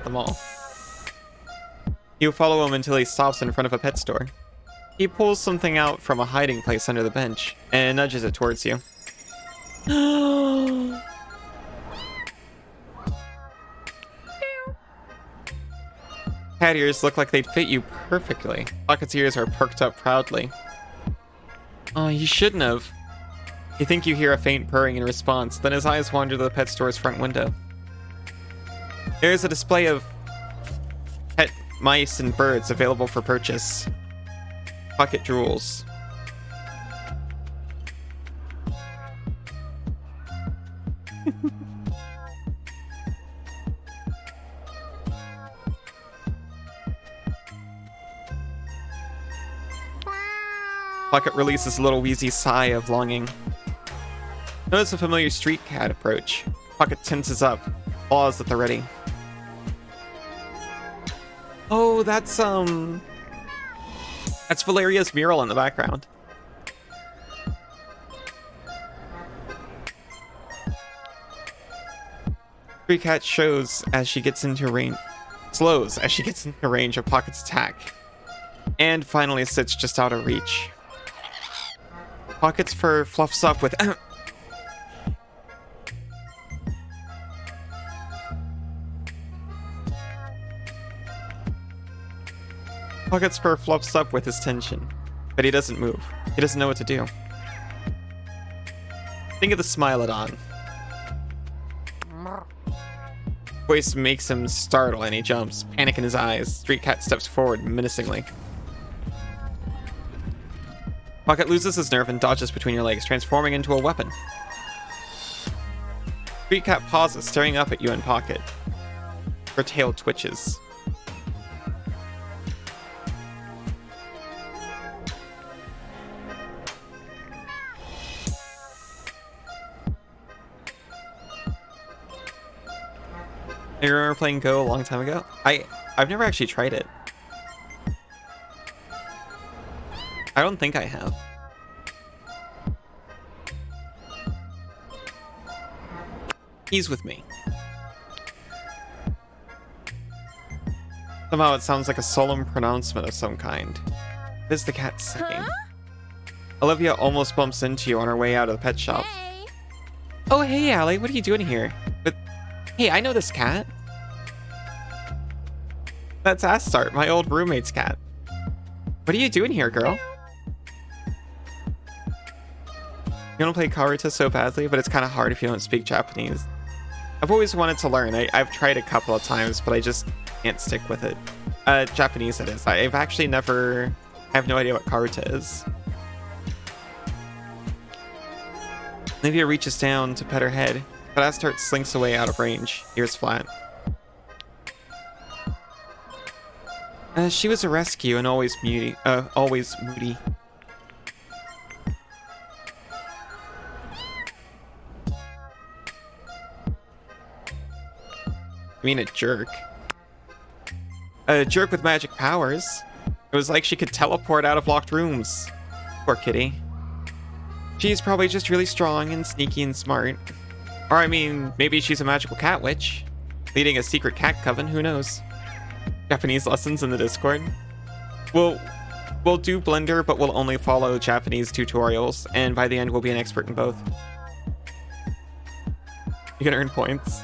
[SPEAKER 1] mall. You follow him until he stops in front of a pet store. He pulls something out from a hiding place under the bench and nudges it towards you. Cat ears look like they'd fit you perfectly. Pocket's ears are perked up proudly. Oh, you shouldn't have. You think you hear a faint purring in response, then his eyes wander to the pet store's front window. There's a display of pet mice and birds available for purchase. Pocket drools. Pocket releases a little wheezy sigh of longing. Notice a familiar street cat approach. Pocket tenses up, paws at the ready. Oh, that's Valeria's mural in the background. Street cat slows as she gets into range of Pocket's attack. And finally sits just out of reach. Pocket's fur fluffs up with Pocket's fur fluffs up with his tension, but he doesn't move. He doesn't know what to do. Think of the smile it on. Voice makes him startle and he jumps, panic in his eyes. Street cat steps forward menacingly. Pocket loses his nerve and dodges between your legs, transforming into a weapon. Street cat pauses, staring up at you and Pocket. Her tail twitches. I remember playing Go a long time ago. I've never actually tried it. I don't think I have. He's with me. Somehow it sounds like a solemn pronouncement of some kind. What is the cat saying? Olivia almost bumps into you on her way out of the pet shop.
[SPEAKER 4] Hey.
[SPEAKER 1] Oh, hey, Allie, what are you doing here? But, hey, I know this cat. That's Astart, my old roommate's cat. What are you doing here, girl? You want to play Karuta so badly, but it's kind of hard if you don't speak Japanese. I've always wanted to learn. I've tried a couple of times, but I just can't stick with it. Japanese it is. I've actually never... I have no idea what Karuta is. Olivia reaches down to pet her head, but Astart slinks away out of range, ears flat. She was a rescue and always moody. I mean a jerk. A jerk with magic powers. It was like she could teleport out of locked rooms. Poor kitty. She's probably just really strong and sneaky and smart. Or I mean, maybe she's a magical cat witch. Leading a secret cat coven, who knows? Japanese lessons in the Discord. We'll do Blender, but we'll only follow Japanese tutorials, and by the end we'll be an expert in both. You can earn points.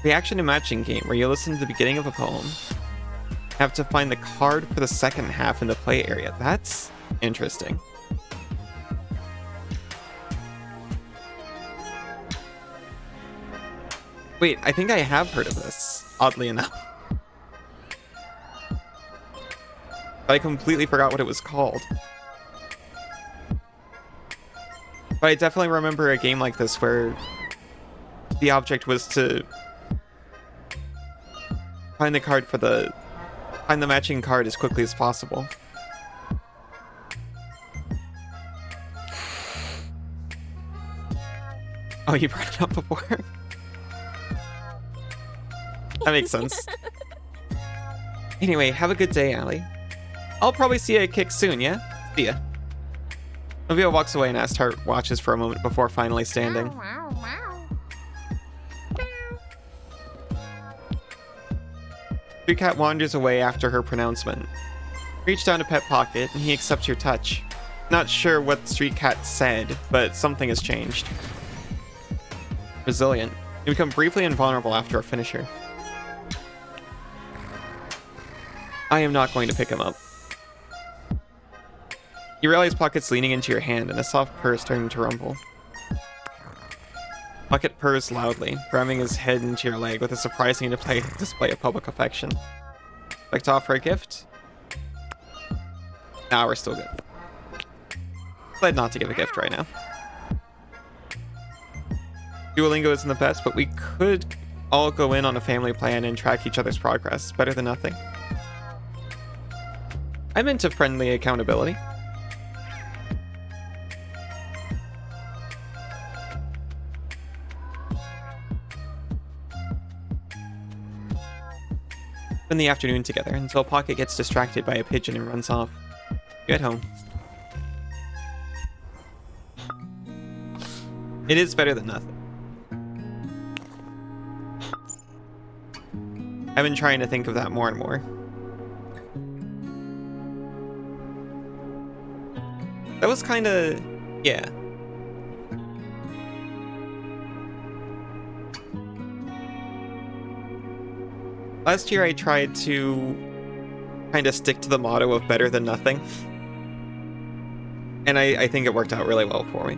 [SPEAKER 1] Reaction to matching game, where you listen to the beginning of a poem. Have to find the card for the second half in the play area. That's interesting. Wait, I think I have heard of this, oddly enough. But I completely forgot what it was called. But I definitely remember a game like this where the object was to find the matching card as quickly as possible. Oh, you brought it up before? That makes sense. Anyway, have a good day, Allie. I'll probably see you at Kick soon, yeah? See ya. Olivia walks away and Astart watches for a moment before finally standing. Street Cat wanders away after her pronouncement. Reach down to pet Pocket, and he accepts your touch. Not sure what Street Cat said, but something has changed. Resilient. You become briefly invulnerable after a finisher. I am not going to pick him up. You realize Pocket's leaning into your hand, and a soft purr is starting to rumble. Pocket purrs loudly, ramming his head into your leg with a surprising display of public affection. Like to offer a gift? Nah, we're still good. Glad not to give a gift right now. Duolingo isn't the best, but we could all go in on a family plan and track each other's progress. Better than nothing. I'm into friendly accountability. Spend the afternoon together until Pocket gets distracted by a pigeon and runs off. Get home. It is better than nothing. I've been trying to think of that more and more. That was kind of... yeah. Last year I tried to kind of stick to the motto of better than nothing. And I think it worked out really well for me.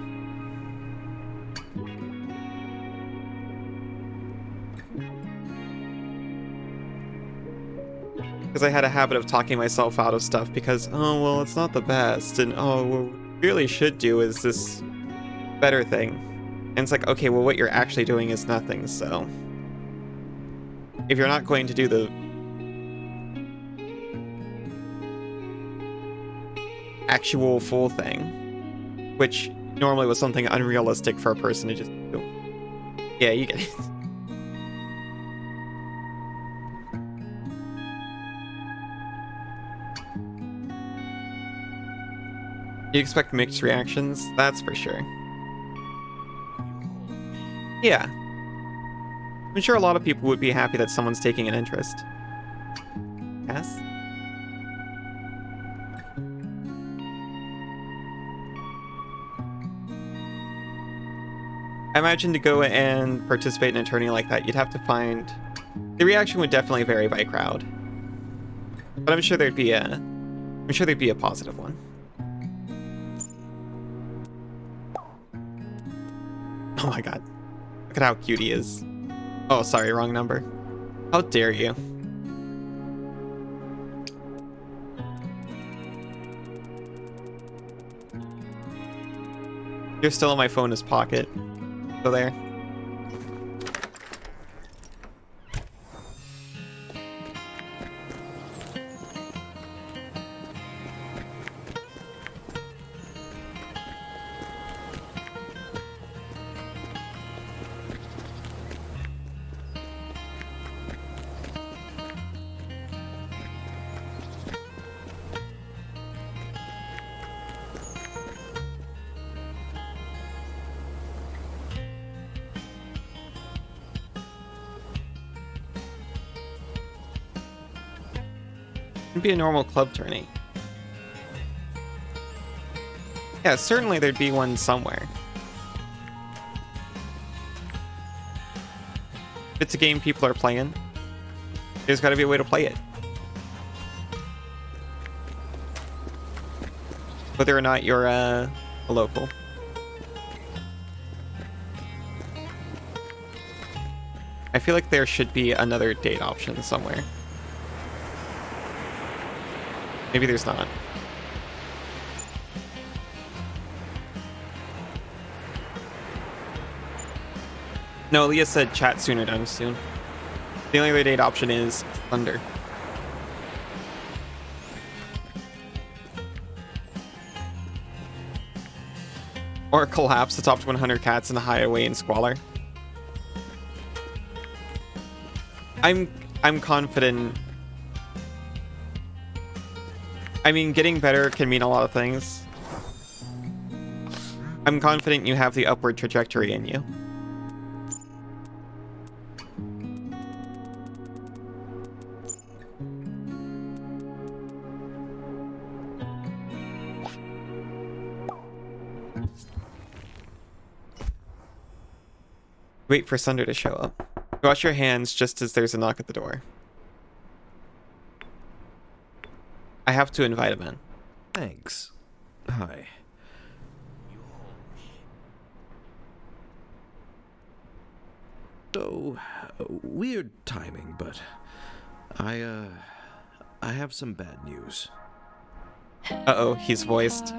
[SPEAKER 1] Because I had a habit of talking myself out of stuff because, oh, well, it's not the best. And, oh, what we really should do is this better thing. And it's like, okay, well, what you're actually doing is nothing, so... if you're not going to do the actual full thing, which normally was something unrealistic for a person to just do. Yeah, you get it. You expect mixed reactions, that's for sure. Yeah. I'm sure a lot of people would be happy that someone's taking an interest. Yes? I imagine to go and participate in a tourney like that, you'd have to find... The reaction would definitely vary by crowd. But I'm sure there'd be a positive one. Oh my god. Look at how cute he is. Oh, sorry, wrong number. How dare you? You're still in my phone as pocket. So there. It'd be a normal club tourney. Yeah, certainly there'd be one somewhere. If it's a game people are playing, there's gotta be a way to play it. Whether or not you're a local. I feel like there should be another date option somewhere. Maybe there's not. No, Leah said chat sooner done soon. The only other date option is Thunder. Or collapse the top 100 cats in the hideaway in Squalor. I'm confident. I mean, getting better can mean a lot of things. I'm confident you have the upward trajectory in you. Wait for Sunder to show up. Wash your hands just as there's a knock at the door. I have to invite him in.
[SPEAKER 4] Thanks. Hi. So, weird timing, but I have some bad news.
[SPEAKER 1] Uh-oh, he's voiced.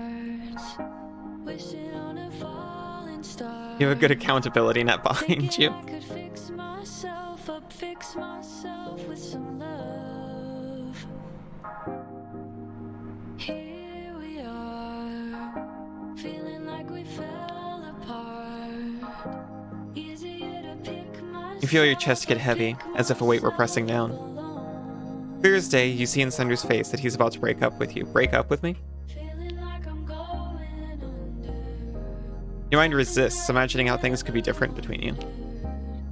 [SPEAKER 1] You have a good accountability net behind you. You feel your chest get heavy, as if a weight were pressing down. Clear as day, you see in Sunder's face that he's about to break up with you. Break up with me? Your mind resists, imagining how things could be different between you.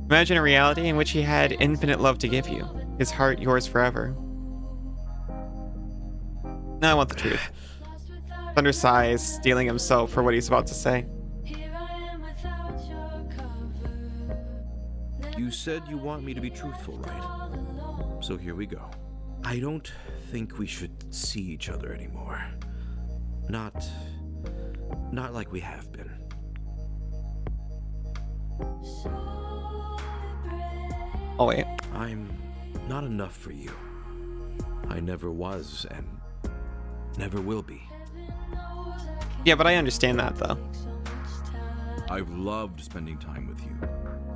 [SPEAKER 1] Imagine a reality in which he had infinite love to give you, his heart yours forever. Now I want the truth. Thunder sighs, steeling himself for what he's about to say.
[SPEAKER 4] You said you want me to be truthful, right? So here we go. I don't think we should see each other anymore. Not like we have been.
[SPEAKER 1] Oh wait.
[SPEAKER 4] I'm not enough for you. I never was and never will be.
[SPEAKER 1] Yeah, but I understand that though.
[SPEAKER 5] I've loved spending time with you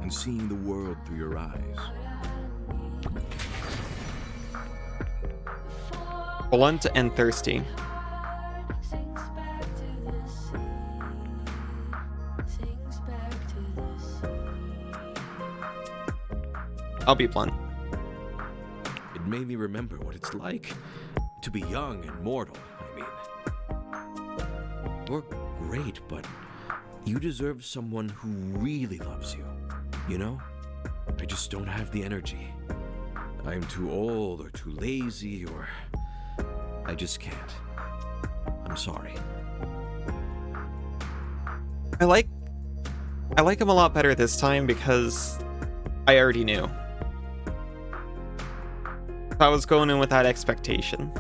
[SPEAKER 5] and seeing the world through your eyes.
[SPEAKER 1] Blunt and thirsty. I'll be blunt.
[SPEAKER 4] It made me remember what it's like to be young and mortal, I mean. You're great, but you deserve someone who really loves you, you know? I just don't have the energy. I'm too old or too lazy or... I just can't. I'm sorry.
[SPEAKER 1] I I like him a lot better this time because I already knew. I was going in with that expectation.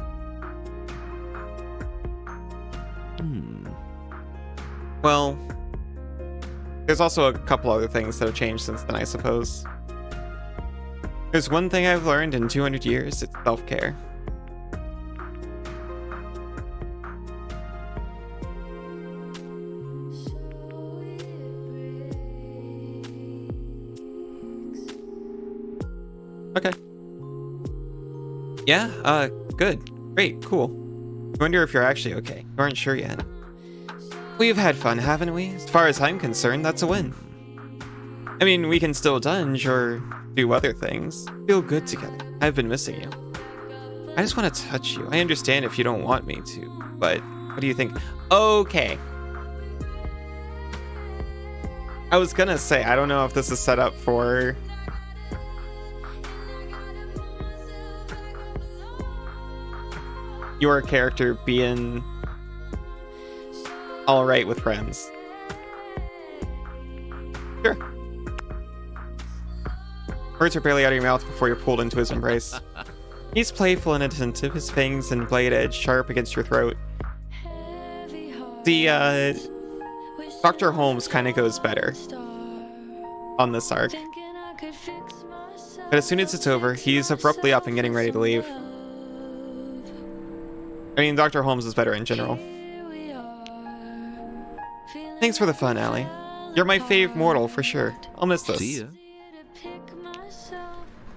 [SPEAKER 1] Well, there's also a couple other things that have changed since then, I suppose. There's one thing I've learned in 200 years, it's self-care. Okay. Yeah, good. Great, cool. I wonder if you're actually okay. You aren't sure yet. We've had fun, haven't we? As far as I'm concerned, that's a win. I mean, we can still dunge or do other things. Feel good together. I've been missing you. I just want to touch you. I understand if you don't want me to, but what do you think? Okay. I was gonna say, I don't know if this is set up for... your character being alright with friends. Sure. Words are barely out of your mouth before you're pulled into his embrace. He's playful and attentive, his fangs and blade edge sharp against your throat. The, Dr. Holmes kind of goes better on this arc. But as soon as it's over, he's abruptly up and getting ready to leave. I mean, Dr. Holmes is better in general. Thanks for the fun, Allie. You're my fave mortal, for sure. I'll miss this.
[SPEAKER 4] See ya.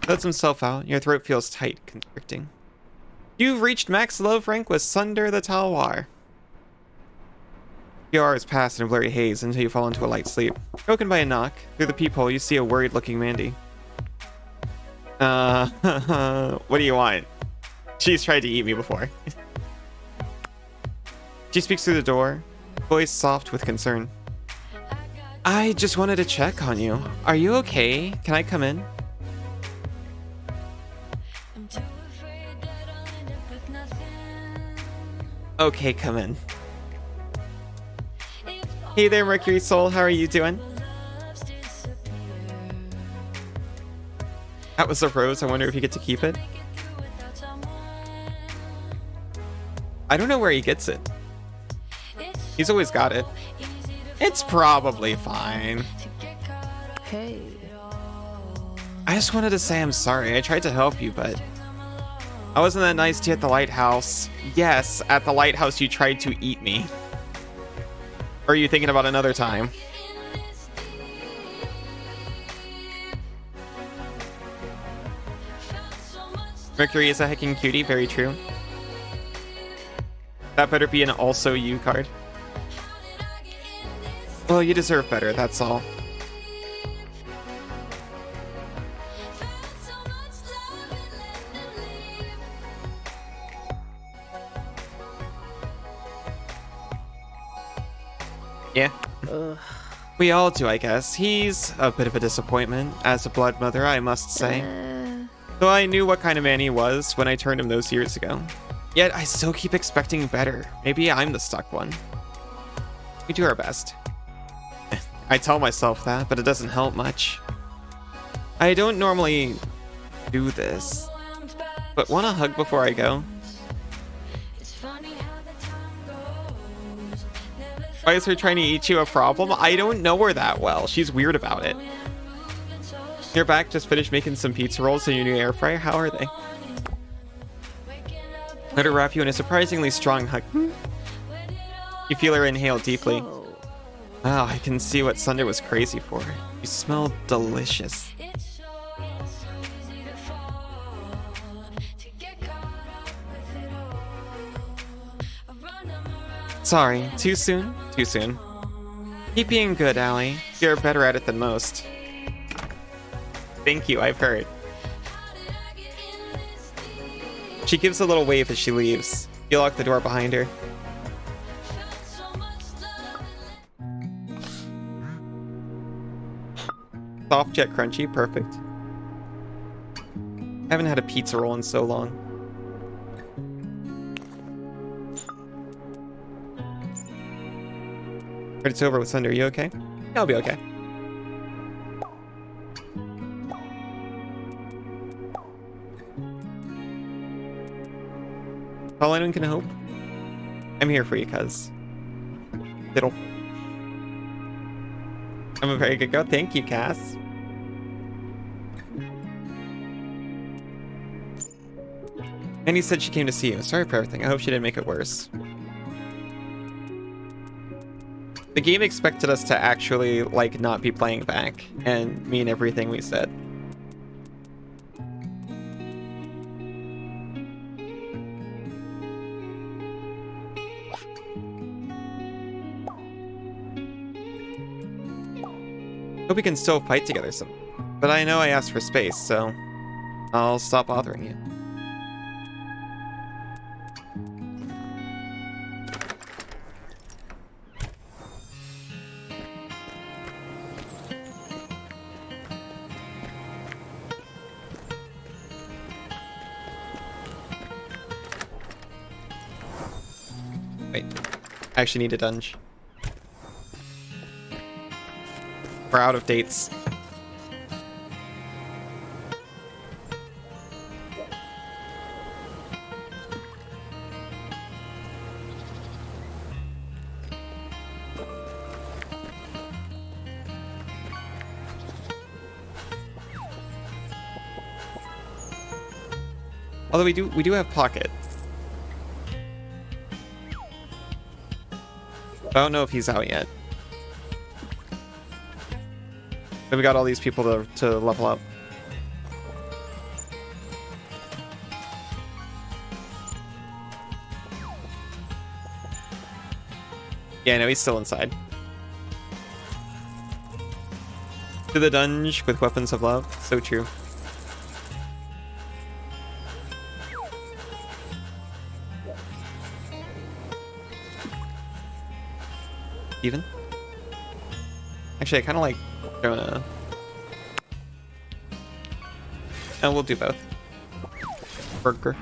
[SPEAKER 1] Lets himself out. Your throat feels tight, constricting. You've reached max love rank with Sunder the Talwar. A few hours pass in a blurry haze until you fall into a light sleep. Broken by a knock. Through the peephole, you see a worried-looking Mandy. What do you want? She's tried to eat me before. She speaks through the door, voice soft with concern. I just wanted to check on you. Are you okay? Can I come in? Okay, come in. Hey there, Mercury Soul. How are you doing? That was a rose. I wonder if you get to keep it. I don't know where he gets it. He's always got it. It's probably fine.
[SPEAKER 6] Hey.
[SPEAKER 1] I just wanted to say I'm sorry. I tried to help you, but I wasn't that nice to you at the lighthouse. Yes, at the lighthouse you tried to eat me. Or are you thinking about another time? Mercury is a hecking cutie, very true. That better be an also you card. Well, you deserve better, that's all. Yeah. We all do, I guess. He's a bit of a disappointment. As a blood mother, I must say. Though I knew what kind of man he was when I turned him those years ago. Yet, I still keep expecting better. Maybe I'm the stuck one. We do our best. I tell myself that, but it doesn't help much. I don't normally do this. But want a hug before I go? Why is her trying to eat you a problem? I don't know her that well. She's weird about it. You're back, just finished making some pizza rolls in your new air fryer. How are they? Let her wrap you in a surprisingly strong hug. You feel her inhale deeply. Wow, I can see what Sunder was crazy for. You smell delicious. Sorry, too soon? Too soon. Keep being good, Allie. You're better at it than most. Thank you, I've heard. She gives a little wave as she leaves. You lock the door behind her. Soft yet crunchy, perfect. Haven't had a pizza roll in so long. But it's over with Thunder. You okay? I'll be okay. All anyone can hope. I'm here for you, cuz. Diddle. I'm a very good girl. Thank you, Cass. And he said she came to see you. Sorry for everything. I hope she didn't make it worse. The game expected us to actually, like, not be playing back and mean everything we said. Hope we can still fight together some. But I know I asked for space, so I'll stop bothering you. Wait, I actually need a dungeon. We're out of dates. Although we do have Pocket. I don't know if he's out yet. But we got all these people to level up. Yeah, no, he's still inside. To the dungeon with weapons of love. So true. Even? Actually, I kind of like Jonah. And we'll do both. Burger.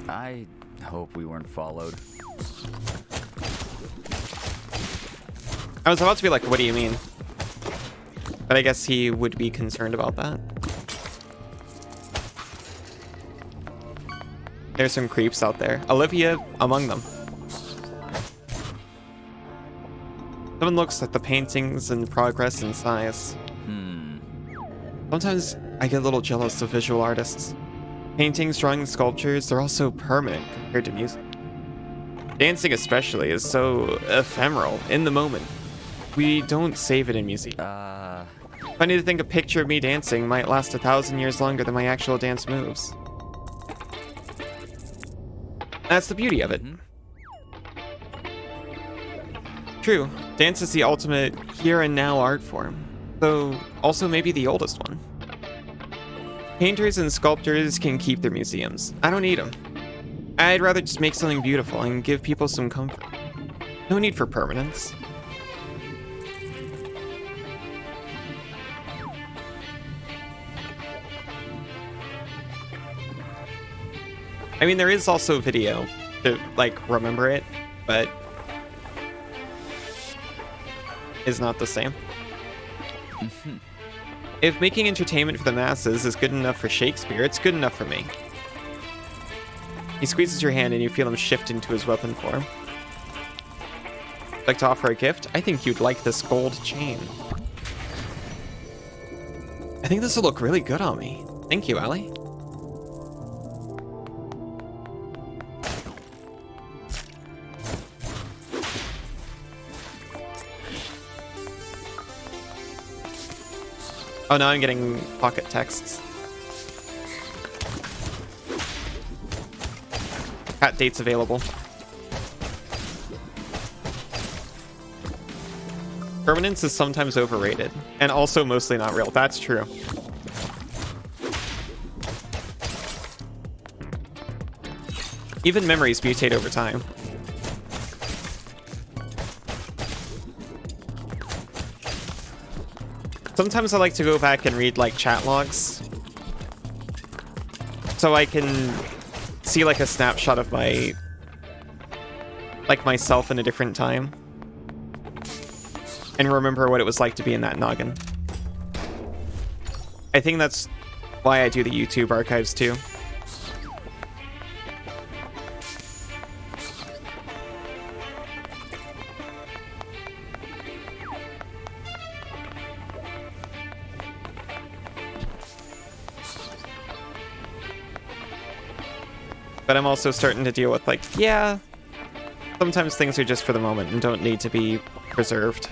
[SPEAKER 7] I hope we weren't followed.
[SPEAKER 1] I was about to be like, what do you mean? But I guess he would be concerned about that. There's some creeps out there. Olivia among them. Someone looks at the paintings and progress and size. Sometimes I get a little jealous of visual artists. Paintings, drawings, sculptures, they're all so permanent compared to music. Dancing especially is so ephemeral, in the moment. We don't save it in music. Funny to think a picture of me dancing might last 1,000 years longer than my actual dance moves. That's the beauty of it. True, dance is the ultimate here and now art form, though also maybe the oldest one. Painters and sculptors can keep their museums. I don't need them. I'd rather just make something beautiful and give people some comfort. No need for permanence. I mean, there is also video to, like, remember it, but is not the same. If making entertainment for the masses is good enough for Shakespeare, it's good enough for me. He squeezes your hand and you feel him shift into his weapon form. Like to offer a gift? I think you'd like this gold chain. I think this will look really good on me. Thank you, Allie. Oh, now I'm getting pocket texts. Cat dates available. Permanence is sometimes overrated, and also mostly not real. That's true. Even memories mutate over time. Sometimes I like to go back and read, like, chat logs, so I can see, like, a snapshot of my, like, myself in a different time, and remember what it was like to be in that noggin. I think that's why I do the YouTube archives too. But I'm also starting to deal with, like, yeah, sometimes things are just for the moment and don't need to be preserved.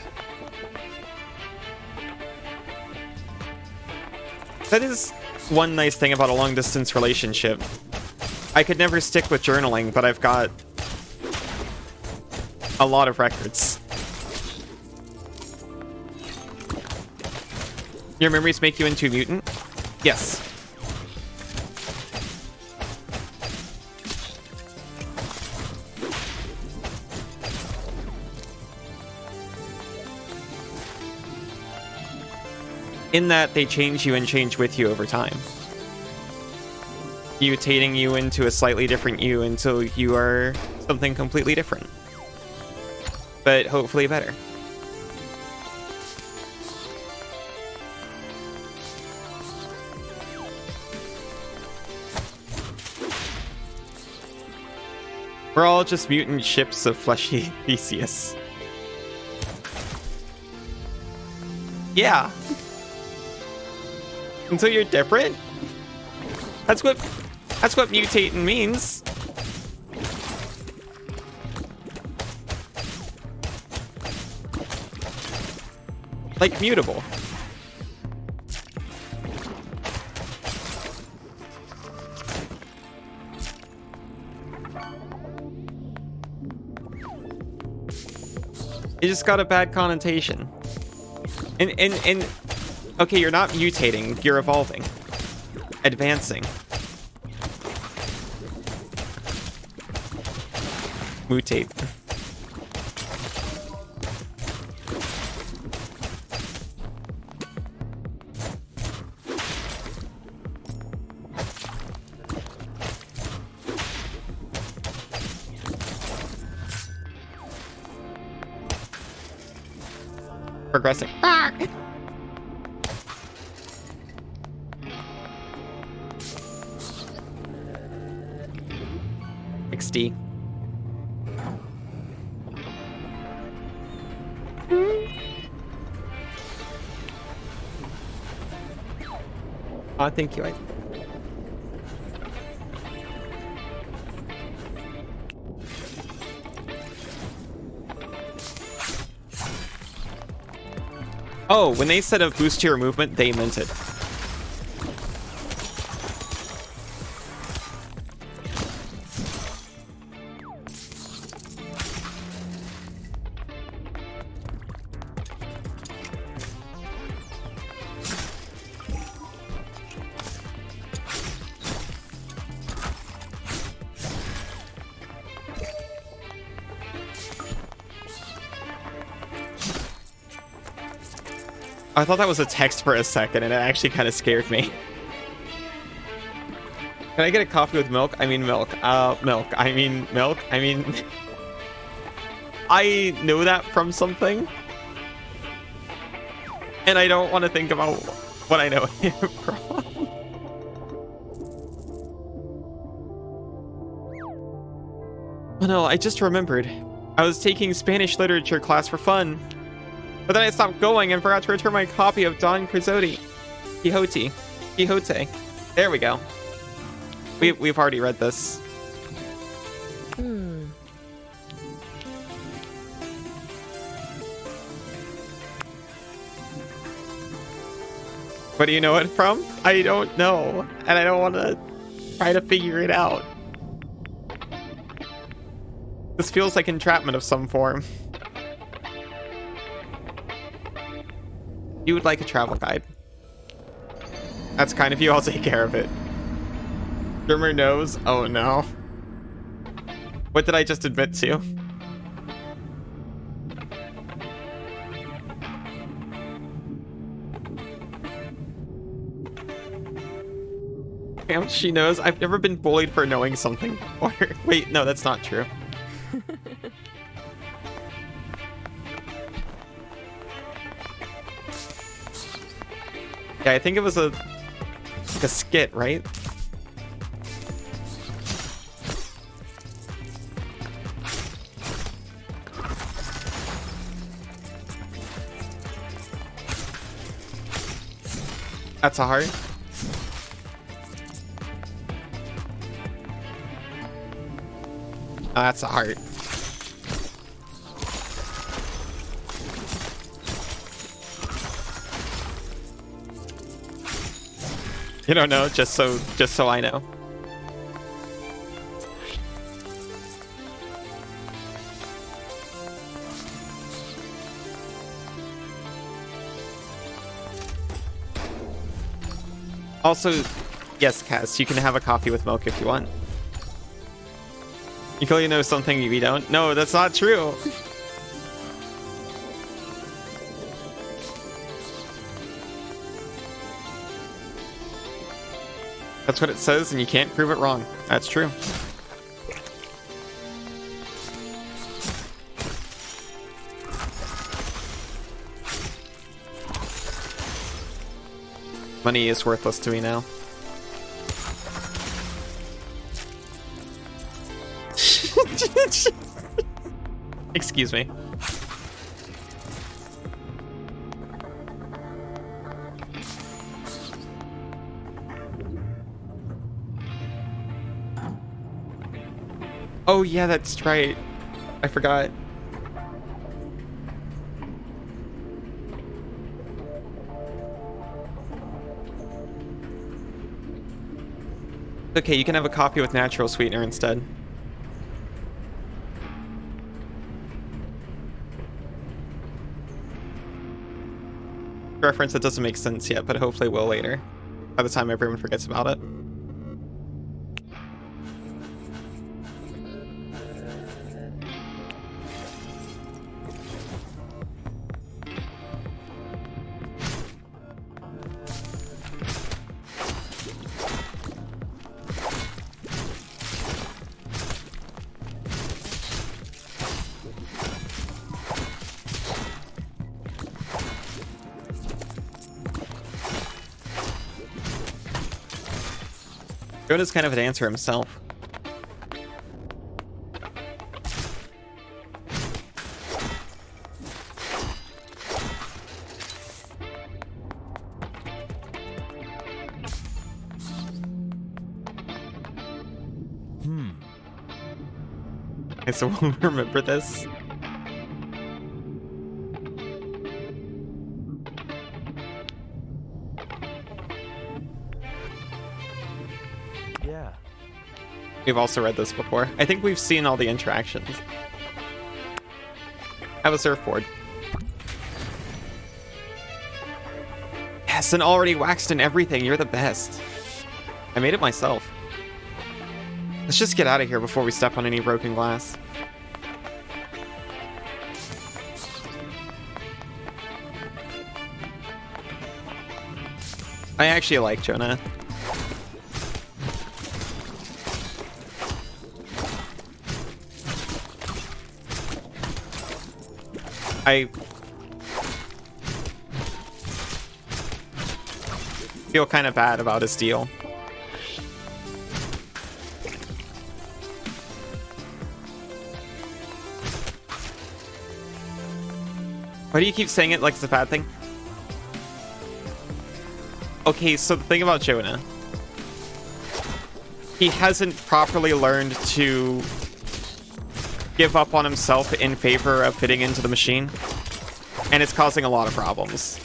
[SPEAKER 1] That is one nice thing about a long-distance relationship. I could never stick with journaling, but I've got a lot of records. Your memories make you into a mutant? Yes. In that they change you and change with you over time. Mutating you into a slightly different you until you are something completely different. But hopefully better. We're all just mutant ships of fleshy Theseus. Yeah. Until you're different? That's what mutating means. Like mutable. It just got a bad connotation. And okay, you're not mutating, you're evolving. Advancing. Mutate. Progressing. XD. Oh, thank you. Oh, when they said a boost to your movement, they meant it. I thought that was a text for a second, and it actually kind of scared me. Can I get a coffee with milk? I mean milk. Milk. I mean milk. I mean... I know that from something. And I don't want to think about what I know it from. Oh no, I just remembered. I was taking Spanish literature class for fun. But then I stopped going and forgot to return my copy of Don Quixote. Quixote. There we go. We've already read this. What do you know it from? I don't know. And I don't want to try to figure it out. This feels like entrapment of some form. You would like a travel guide. That's kind of you. I'll take care of it. Drummer knows. Oh no. What did I just admit to? Damn, she knows. I've never been bullied for knowing something before. Wait, no, that's not true. Yeah, I think it was a a skit, right? That's a heart. Oh, that's a heart. You don't know, just so I know. Also, yes, Cass, you can have a coffee with milk if you want. You clearly know something we don't. No, that's not true. That's what it says, and you can't prove it wrong. That's true. Money is worthless to me now. Excuse me. Oh yeah, that's right. I forgot. Okay, you can have a coffee with natural sweetener instead. Reference that doesn't make sense yet, but hopefully will later, by the time everyone forgets about it. Jonah's kind of a dancer himself. Okay, so we'll remember this.
[SPEAKER 3] Yeah.
[SPEAKER 1] We've also read this before. I think we've seen all the interactions. Have a surfboard. Yes, and already waxed and everything. You're the best. I made it myself. Let's just get out of here before we step on any broken glass. I actually like Jonah. I feel kind of bad about his deal. Why do you keep saying it like it's a bad thing? Okay, so the thing about Jonah, he hasn't properly learned to give up on himself in favor of fitting into the machine, and it's causing a lot of problems.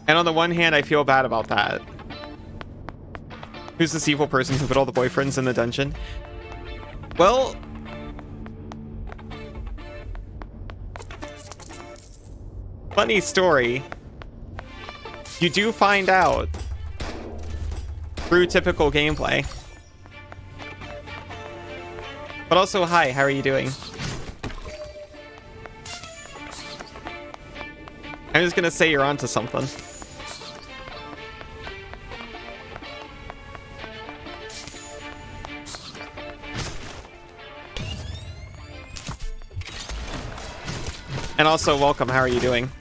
[SPEAKER 1] And on the one hand, I feel bad about that. Who's this evil person who put all the boyfriends in the dungeon? Well, funny story. You do find out through typical gameplay. But also, hi, how are you doing? I'm just gonna say you're onto something. And also, welcome. How are you doing?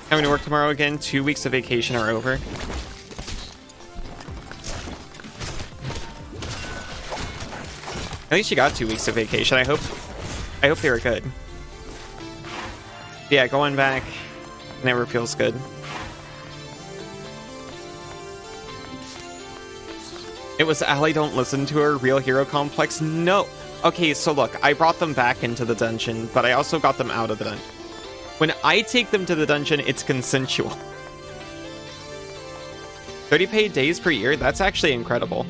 [SPEAKER 1] Having to work tomorrow again. 2 weeks of vacation are over. At least you got 2 weeks of vacation. I hope they were good. Yeah, going back never feels good. It was Allie don't listen to her, Real Hero Complex. No. Okay, so look, I brought them back into the dungeon, but I also got them out of the dungeon. When I take them to the dungeon, it's consensual. 30 paid days per year? That's actually incredible.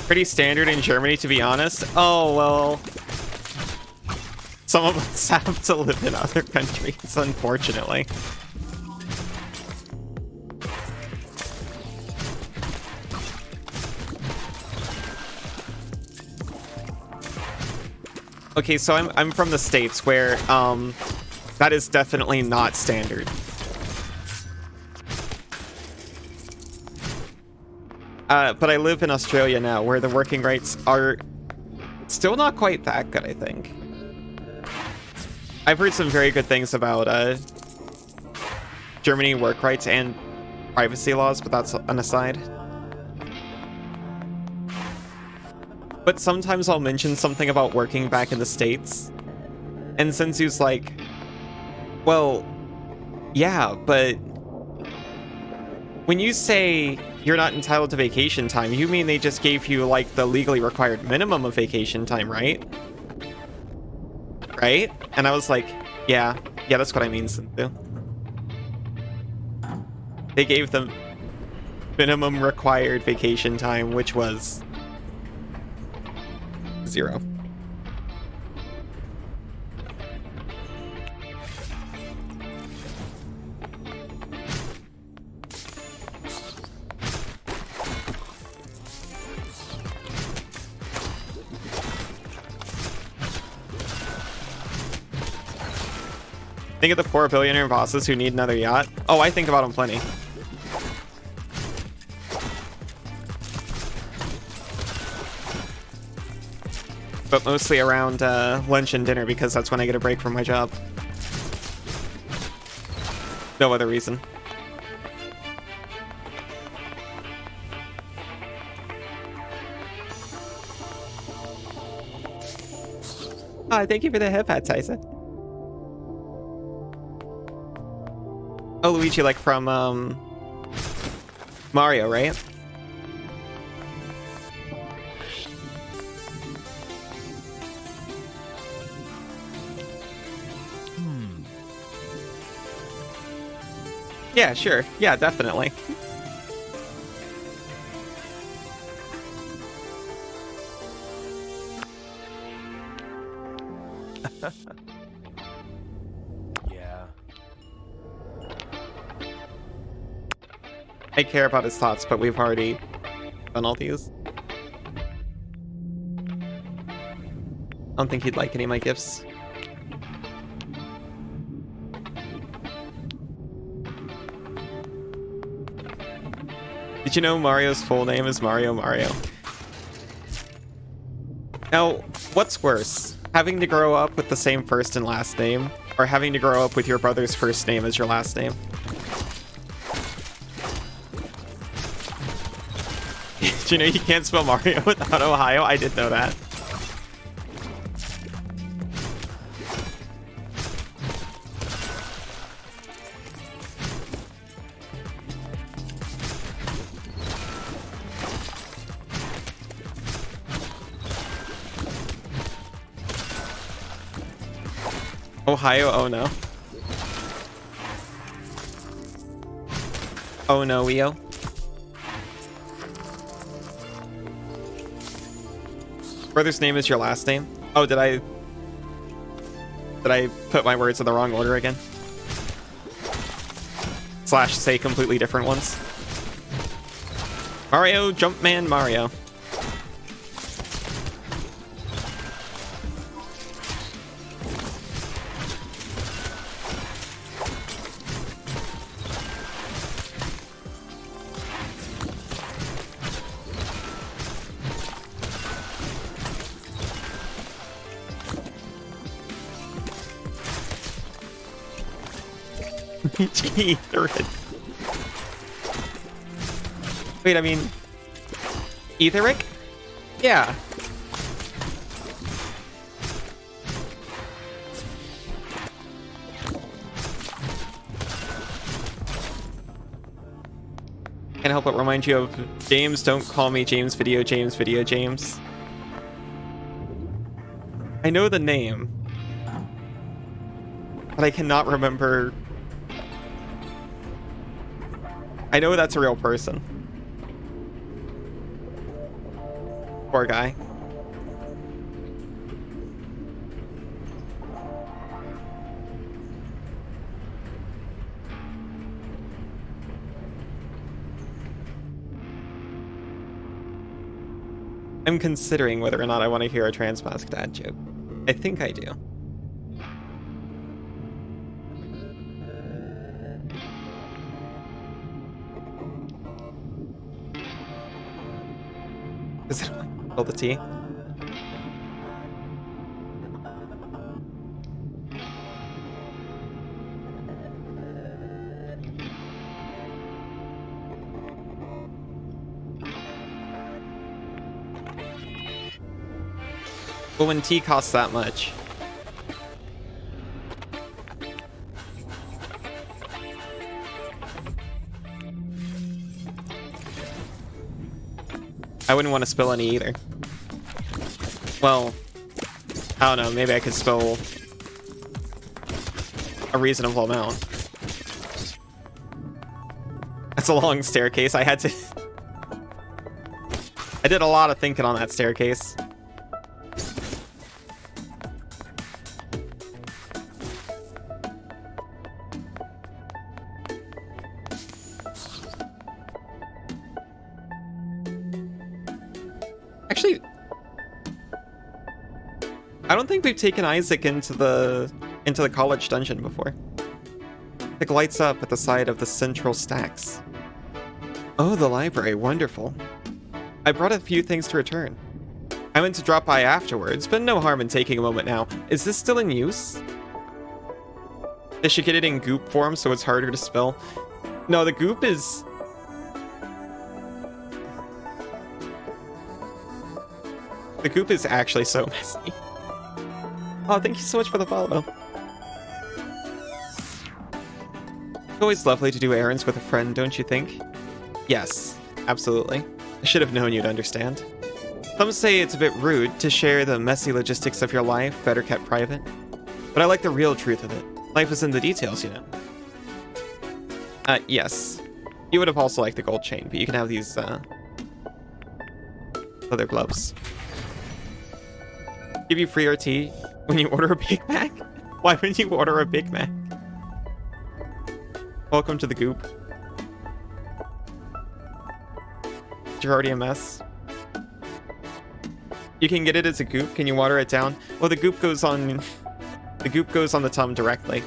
[SPEAKER 1] Pretty standard in Germany, to be honest. Oh, well. Some of us have to live in other countries, unfortunately. Okay, so I'm from the States where that is definitely not standard. But I live in Australia now, where the working rights are still not quite that good, I think. I've heard some very good things about Germany work rights and privacy laws, but that's an aside. But sometimes I'll mention something about working back in the States, and Sensu's like, well, yeah, but when you say you're not entitled to vacation time, you mean they just gave you, like, the legally required minimum of vacation time, right? Right? And I was like, yeah, that's what I mean, Sensu. They gave them minimum required vacation time, which was 0. Think of the poor billionaire bosses who need another yacht. Oh, I think about them plenty. But mostly around lunch and dinner, because that's when I get a break from my job. No other reason. Ah, thank you for the hip hat, Tyson. Oh, Luigi, like from Mario, right? Yeah, sure. Yeah, definitely.
[SPEAKER 7] Yeah.
[SPEAKER 1] I care about his thoughts, but we've already done all these. I don't think he'd like any of my gifts. Did you know Mario's full name is Mario Mario? Now, what's worse? Having to grow up with the same first and last name, or having to grow up with your brother's first name as your last name? Did you know you can't spell Mario without Ohio? I did know that. Ohio, oh no. Oh no, Weo. Brother's name is your last name? Oh, did I put my words in the wrong order again? / say completely different ones. Mario, Jumpman Mario. Etheric. Wait, I mean... Etheric? Yeah. Can't help but remind you of James. Don't call me James Video James Video James. I know the name, but I cannot remember. I know that's a real person. Poor guy. I'm considering whether or not I want to hear a trans-masked dad joke. I think I do. Is it all the tea? But when tea costs that much. I wouldn't want to spill any either. Well, I don't know, maybe I could spill a reasonable amount. That's a long staircase. I had to... I did a lot of thinking on that staircase. Actually, I don't think we've taken Isaac into the college dungeon before. It lights up at the side of the central stacks. Oh, the library, wonderful. I brought a few things to return. I meant to drop by afterwards, but no harm in taking a moment now. Is this still in use? They should get it in goop form so it's harder to spill. No, the goop is... The goop is actually so messy. Oh, thank you so much for the follow. It's always lovely to do errands with a friend, don't you think? Yes, absolutely. I should have known you'd understand. Some say it's a bit rude to share the messy logistics of your life, better kept private. But I like the real truth of it. Life is in the details, you know. Yes. You would have also liked the gold chain, but you can have these, leather gloves. Give you free RT when you order a Big Mac? Why would you order a Big Mac? Welcome to the goop. You're already a mess. You can get it as a goop. Can you water it down? Well, the goop goes on the tum directly.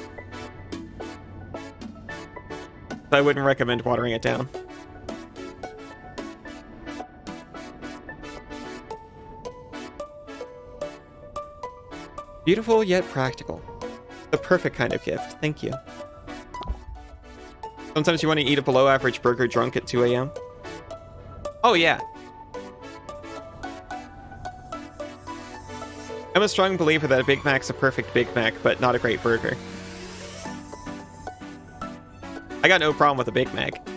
[SPEAKER 1] So I wouldn't recommend watering it down. Beautiful yet practical. The perfect kind of gift. Thank you. Sometimes you want to eat a below average burger drunk at 2 a.m. Oh yeah. I'm a strong believer that a Big Mac's a perfect Big Mac, but not a great burger. I got no problem with a Big Mac.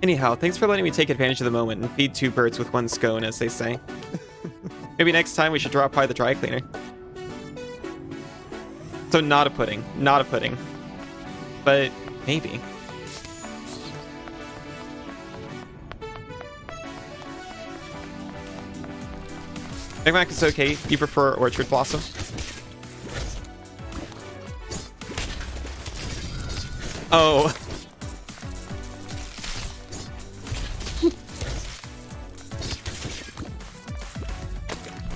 [SPEAKER 1] Anyhow, thanks for letting me take advantage of the moment and feed two birds with one scone, as they say. Maybe next time we should drop by the dry cleaner. So not a pudding. Not a pudding. But maybe. Big Mac is okay. You prefer Orchard Blossom? Oh.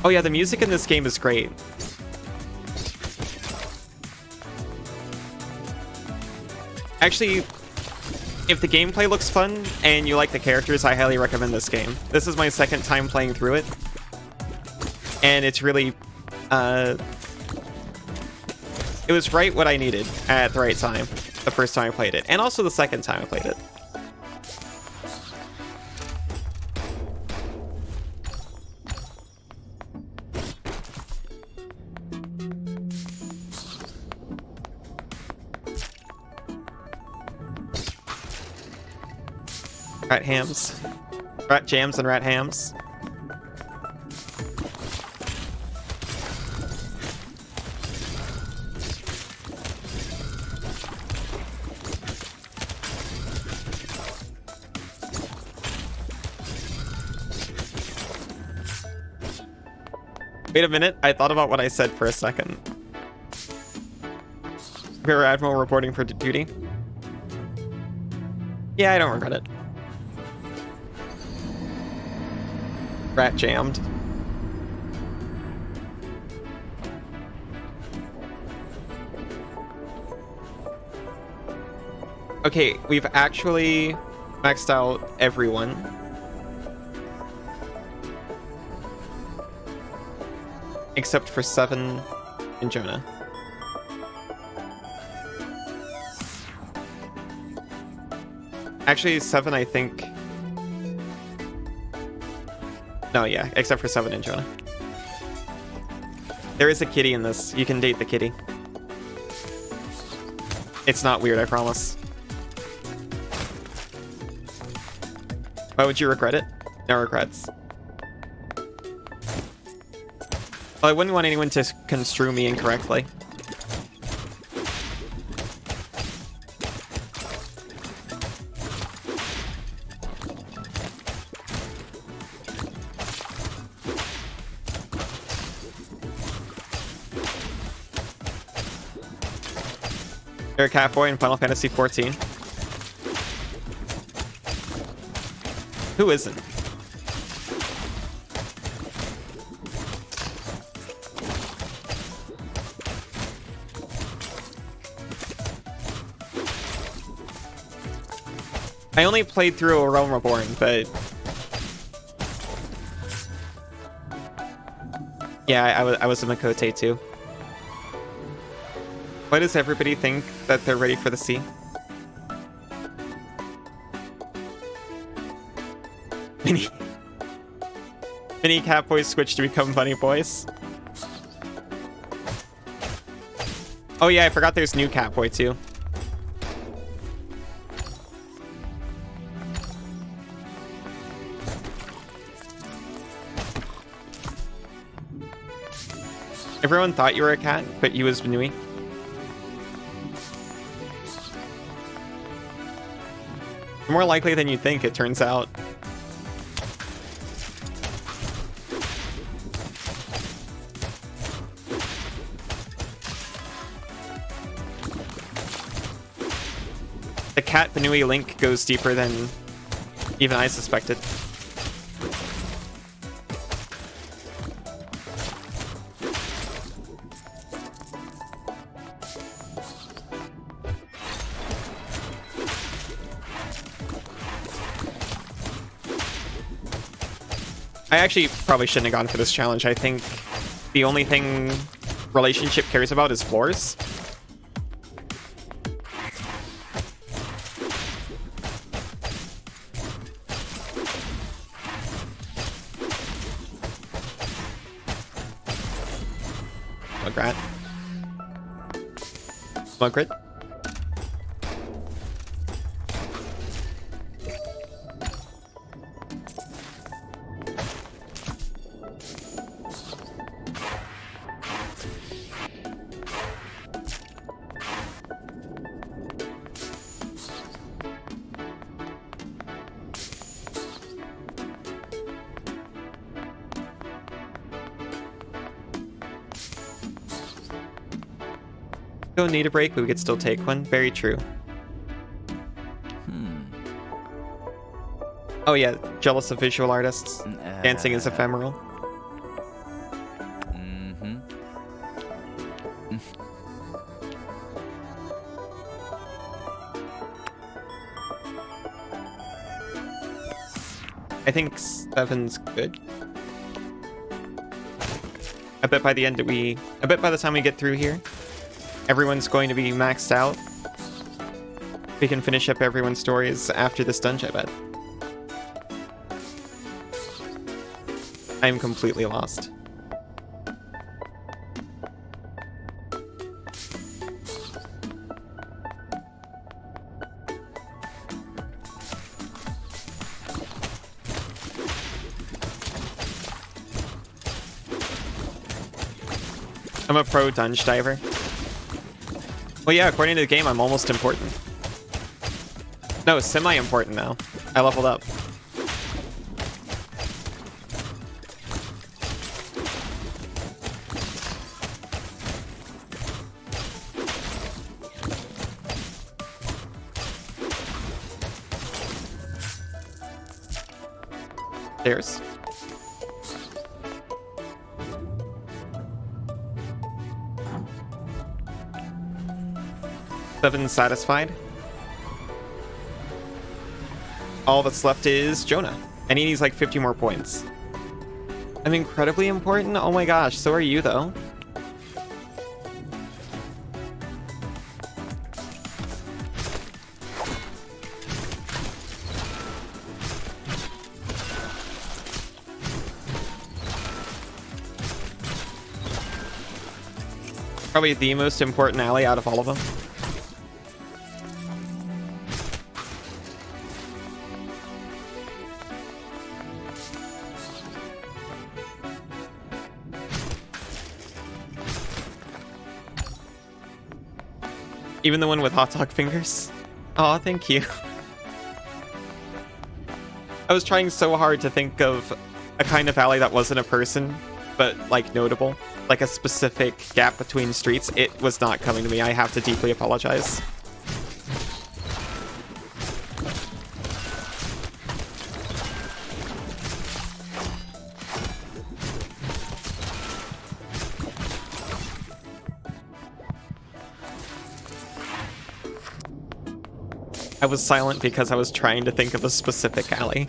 [SPEAKER 1] Oh yeah, the music in this game is great. Actually, if the gameplay looks fun and you like the characters, I highly recommend this game. This is my second time playing through it. And it's really, it was right what I needed at the right time. The first time I played it. And also the second time I played it. Rat hams. Rat jams and rat hams. Wait a minute, I thought about what I said for a second. Rear Admiral reporting for duty. Yeah, I don't regret it. Rat jammed. Okay, we've actually maxed out everyone. Except for 7 and Jonah. Actually, 7, I think. No, yeah, except for 7 and Jonah. There is a kitty in this. You can date the kitty. It's not weird, I promise. Why would you regret it? No regrets. Well, I wouldn't want anyone to construe me incorrectly. You're a catboy in Final Fantasy XIV. Who isn't? I only played through A Realm Reborn, but yeah, I was a Makote too. Why does everybody think that they're ready for the sea? Mini Catboys switch to become Bunny Boys. Oh yeah, I forgot there's new Catboy too. Everyone thought you were a cat, but you was Nui. More likely than you think, it turns out. The cat Benui link goes deeper than even I suspected. I actually probably shouldn't have gone for this challenge. I think the only thing relationship cares about is floors. Mugrat. Mugrat. Don't need a break, but we could still take one. Very true. Oh yeah, jealous of visual artists. Dancing is ephemeral. I think 7's good. I bet by the time we get through here, everyone's going to be maxed out. We can finish up everyone's stories after this dungeon, I bet. I am completely lost. I'm a pro dungeon diver. Well, yeah, according to the game, I'm almost important. No, semi-important now. I leveled up. There's. Seven satisfied. All that's left is Jonah, and he needs like 50 more points. I'm incredibly important? Oh my gosh, so are you though. Probably the most important ally out of all of them. Even the one with hot dog fingers? Aw, thank you. I was trying so hard to think of a kind of alley that wasn't a person, but like notable. Like a specific gap between streets. It was not coming to me. I have to deeply apologize. I was silent because I was trying to think of a specific alley.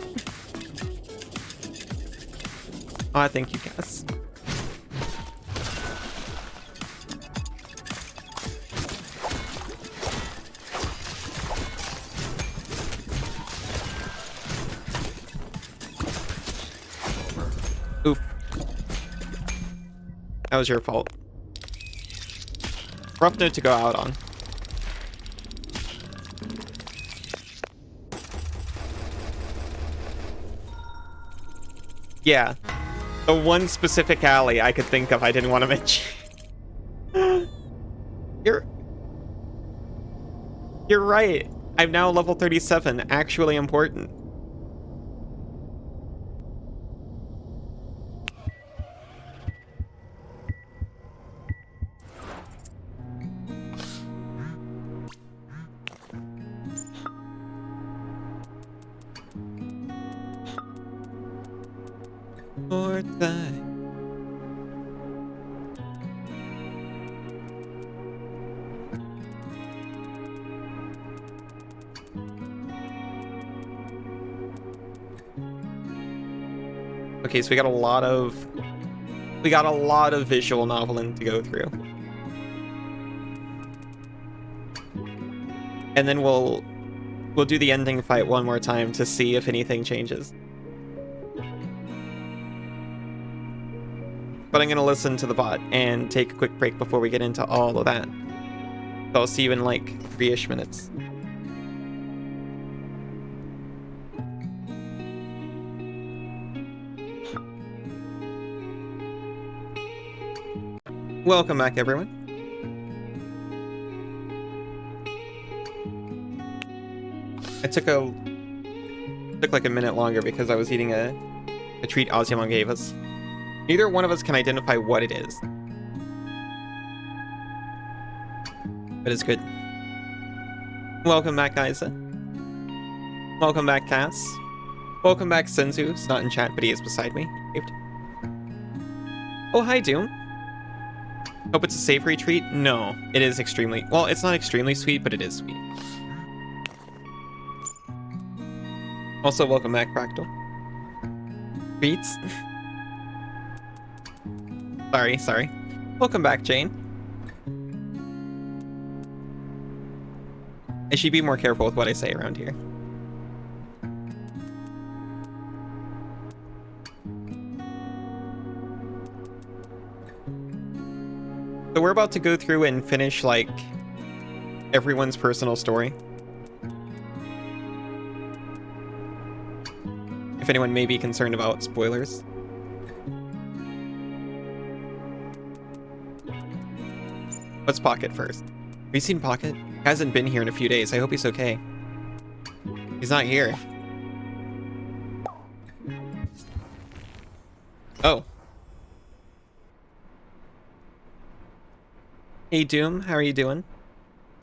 [SPEAKER 1] Oh, thank you, Cass. Oop. That was your fault. Rough note to go out on. Yeah, the one specific alley I could think of I didn't want to mention. You're right. I'm now level 37, actually important. Or die. Okay, so we got a lot of visual noveling to go through. And then we'll do the ending fight one more time to see if anything changes. But I'm gonna listen to the bot and take a quick break before we get into all of that. So I'll see you in like 3-ish minutes. Welcome back, everyone. I took like a minute longer because I was eating a treat Ozyamon gave us. Neither one of us can identify what it is. But it's good. Welcome back, Isa. Welcome back, Cass. Welcome back, Senzu. He's not in chat, but he is beside me. Oh, hi, Doom. Hope it's a safe retreat. No, it is extremely... Well, it's not extremely sweet, but it is sweet. Also, welcome back, Fractal. Beats. Sorry. Welcome back, Jane. I should be more careful with what I say around here. So we're about to go through and finish, like, everyone's personal story. If anyone may be concerned about spoilers. Let's Pocket first. Have you seen Pocket? He hasn't been here in a few days. I hope he's okay. He's not here. Oh. Hey Doom, how are you doing?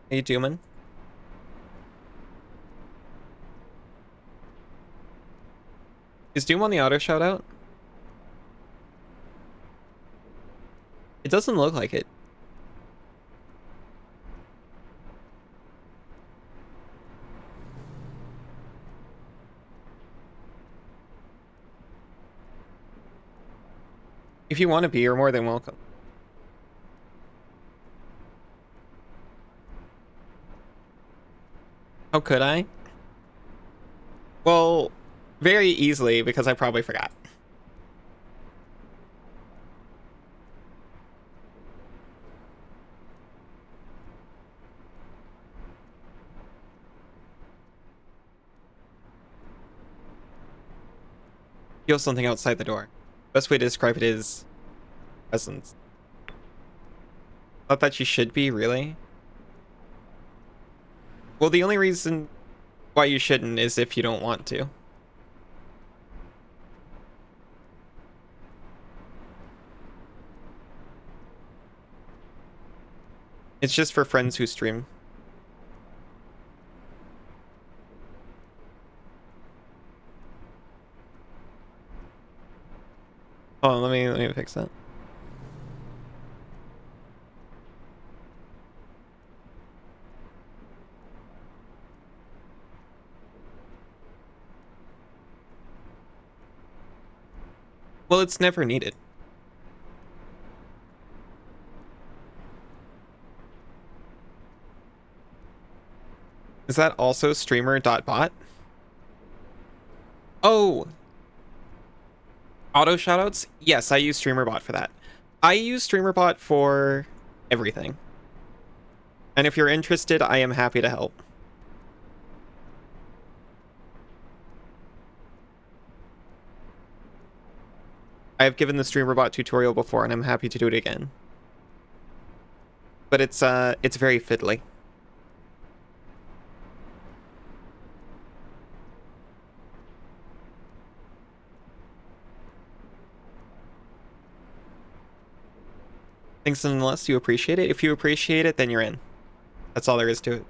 [SPEAKER 1] How you doing? Is Doom on the auto shoutout? It doesn't look like it. If you want to be, you're more than welcome. How could I? Well, very easily, because I probably forgot. Feel something outside the door. Best way to describe it is presence. Not that you should be, really. Well, the only reason why you shouldn't is if you don't want to. It's just for friends who stream. Hold on, let me fix that. Well, it's never needed. Is that also streamer.bot? Oh! Auto shoutouts? Yes, I use StreamerBot for that. I use StreamerBot for everything. And if you're interested, I am happy to help. I have given the StreamerBot tutorial before, and I'm happy to do it again. But it's very fiddly. Thanks nonetheless, you appreciate it. If you appreciate it, then you're in. That's all there is to it.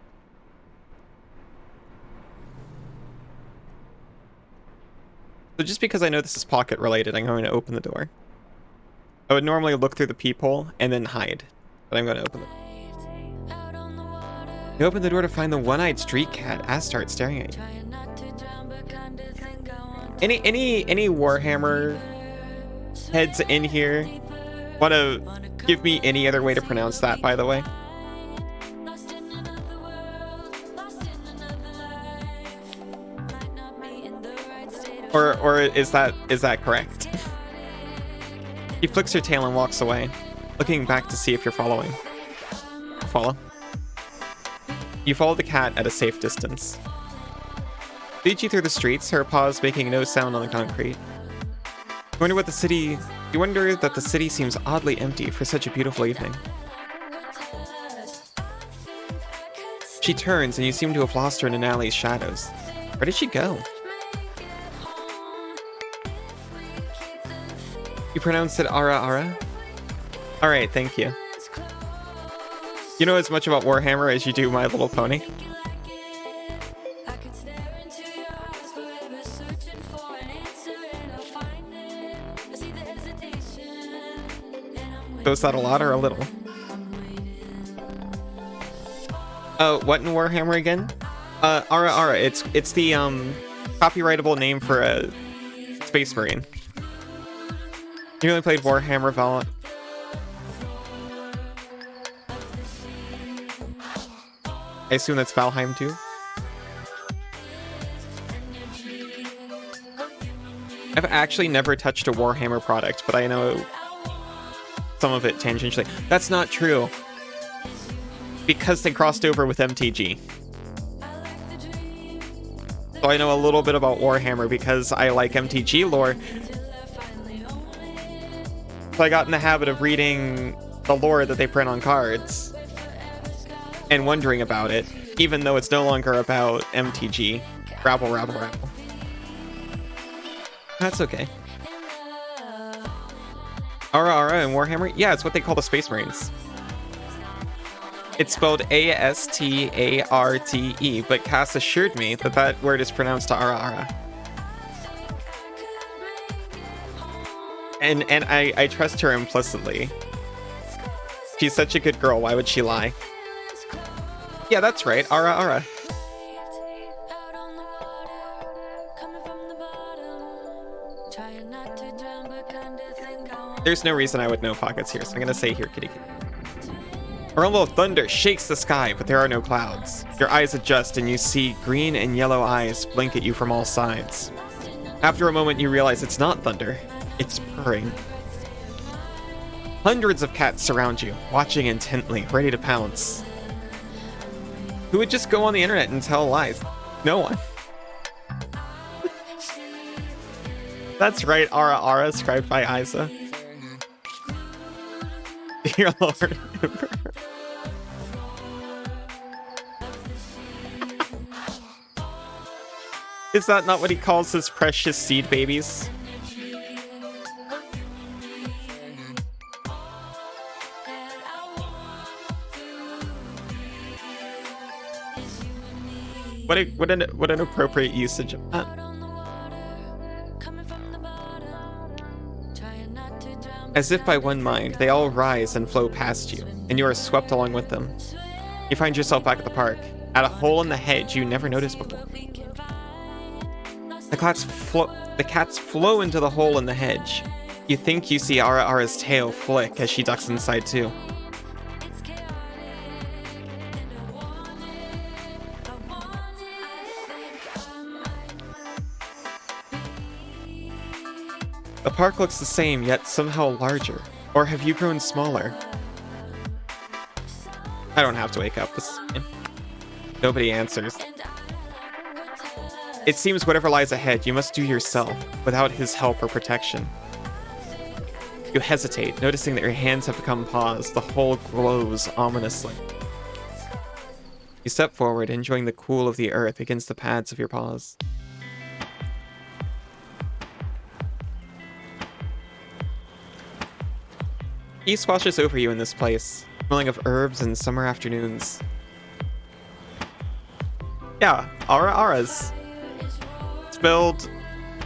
[SPEAKER 1] So just because I know this is Pocket related, I'm going to open the door. I would normally look through the peephole and then hide, but I'm going to open it. You open the door to find the one-eyed street cat. Astart staring at you. Any Warhammer heads in here want to give me any other way to pronounce that, by the way? Or is that correct? He flicks her tail and walks away, looking back to see if you're following. Follow. You follow the cat at a safe distance. Leads you through the streets, her paws making no sound on the concrete. You wonder that the city seems oddly empty for such a beautiful evening. She turns and you seem to have lost her in an alley's shadows. Where did she go? You pronounced it Ara Ara? Alright, thank you. You know as much about Warhammer as you do My Little Pony. So is that a lot or a little? What in Warhammer again? Ara Ara. It's the copyrightable name for a Space Marine. You only played Warhammer Valhalla. I assume that's Valheim too. I've actually never touched a Warhammer product, but I know some of it tangentially. That's not true. Because they crossed over with MTG. So I know a little bit about Warhammer because I like MTG lore. So I got in the habit of reading the lore that they print on cards and wondering about it, even though it's no longer about MTG. Rabble, rabble, rabble. That's okay. Ara Ara and Warhammer? Yeah, it's what they call the Space Marines. It's spelled A-S-T-A-R-T-E, but Cass assured me that that word is pronounced Ara Ara. And I trust her implicitly. She's such a good girl, why would she lie? Yeah, that's right, Ara Ara. There's no reason I would know Pocket's here, so I'm gonna say here, kitty kitty. A rumble of thunder shakes the sky, but there are no clouds. Your eyes adjust and you see green and yellow eyes blink at you from all sides. After a moment, you realize it's not thunder, it's purring. Hundreds of cats surround you, watching intently, ready to pounce. Who would just go on the internet and tell lies? No one. That's right, Ara Ara, scribed by Isa. Dear Lord. Is that not what he calls his precious seed babies? What an appropriate usage of that. As if by one mind, they all rise and flow past you, and you are swept along with them. You find yourself back at the park, at a hole in the hedge you never noticed before. The cats flow into the hole in the hedge. You think you see Ara Ara's tail flick as she ducks inside too. The park looks the same, yet somehow larger. Or have you grown smaller? I don't have to wake up. This is fine. Nobody answers. It seems whatever lies ahead, you must do yourself, without his help or protection. You hesitate, noticing that your hands have become paws. The hole glows ominously. You step forward, enjoying the cool of the earth against the pads of your paws. Peace washes over you in this place, smelling of herbs and summer afternoons. Yeah, Ara Ara's. Spelled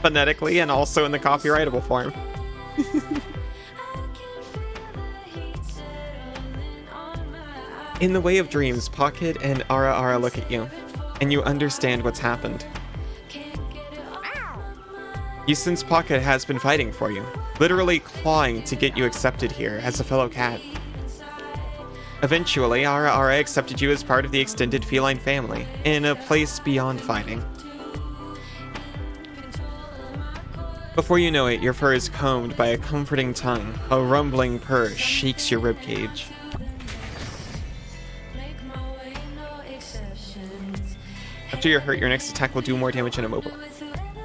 [SPEAKER 1] phonetically and also in the copyrightable form. In the way of dreams, Pocket and Ara Ara look at you, and you understand what's happened. You sense Pocket has been fighting for you, literally clawing to get you accepted here as a fellow cat. Eventually, Ara Ara accepted you as part of the extended feline family, in a place beyond fighting. Before you know it, your fur is combed by a comforting tongue. A rumbling purr shakes your ribcage. After you're hurt, your next attack will do more damage in a mobile.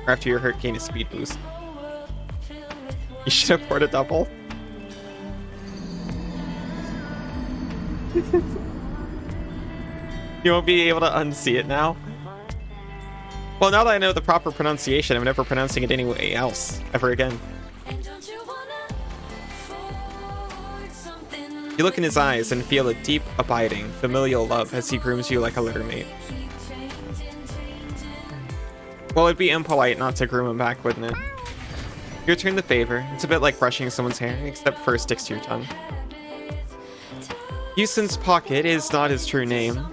[SPEAKER 1] Or after you're hurt, gain a speed boost. You should have poured a double. You won't be able to unsee it now. Well, now that I know the proper pronunciation, I'm never pronouncing it any way else ever again. You look in his eyes and feel a deep, abiding, familial love as he grooms you like a litter mate. Well, it'd be impolite not to groom him back, wouldn't it? You return the favor. It's a bit like brushing someone's hair, except fur sticks to your tongue. Houston's Pocket is not his true name,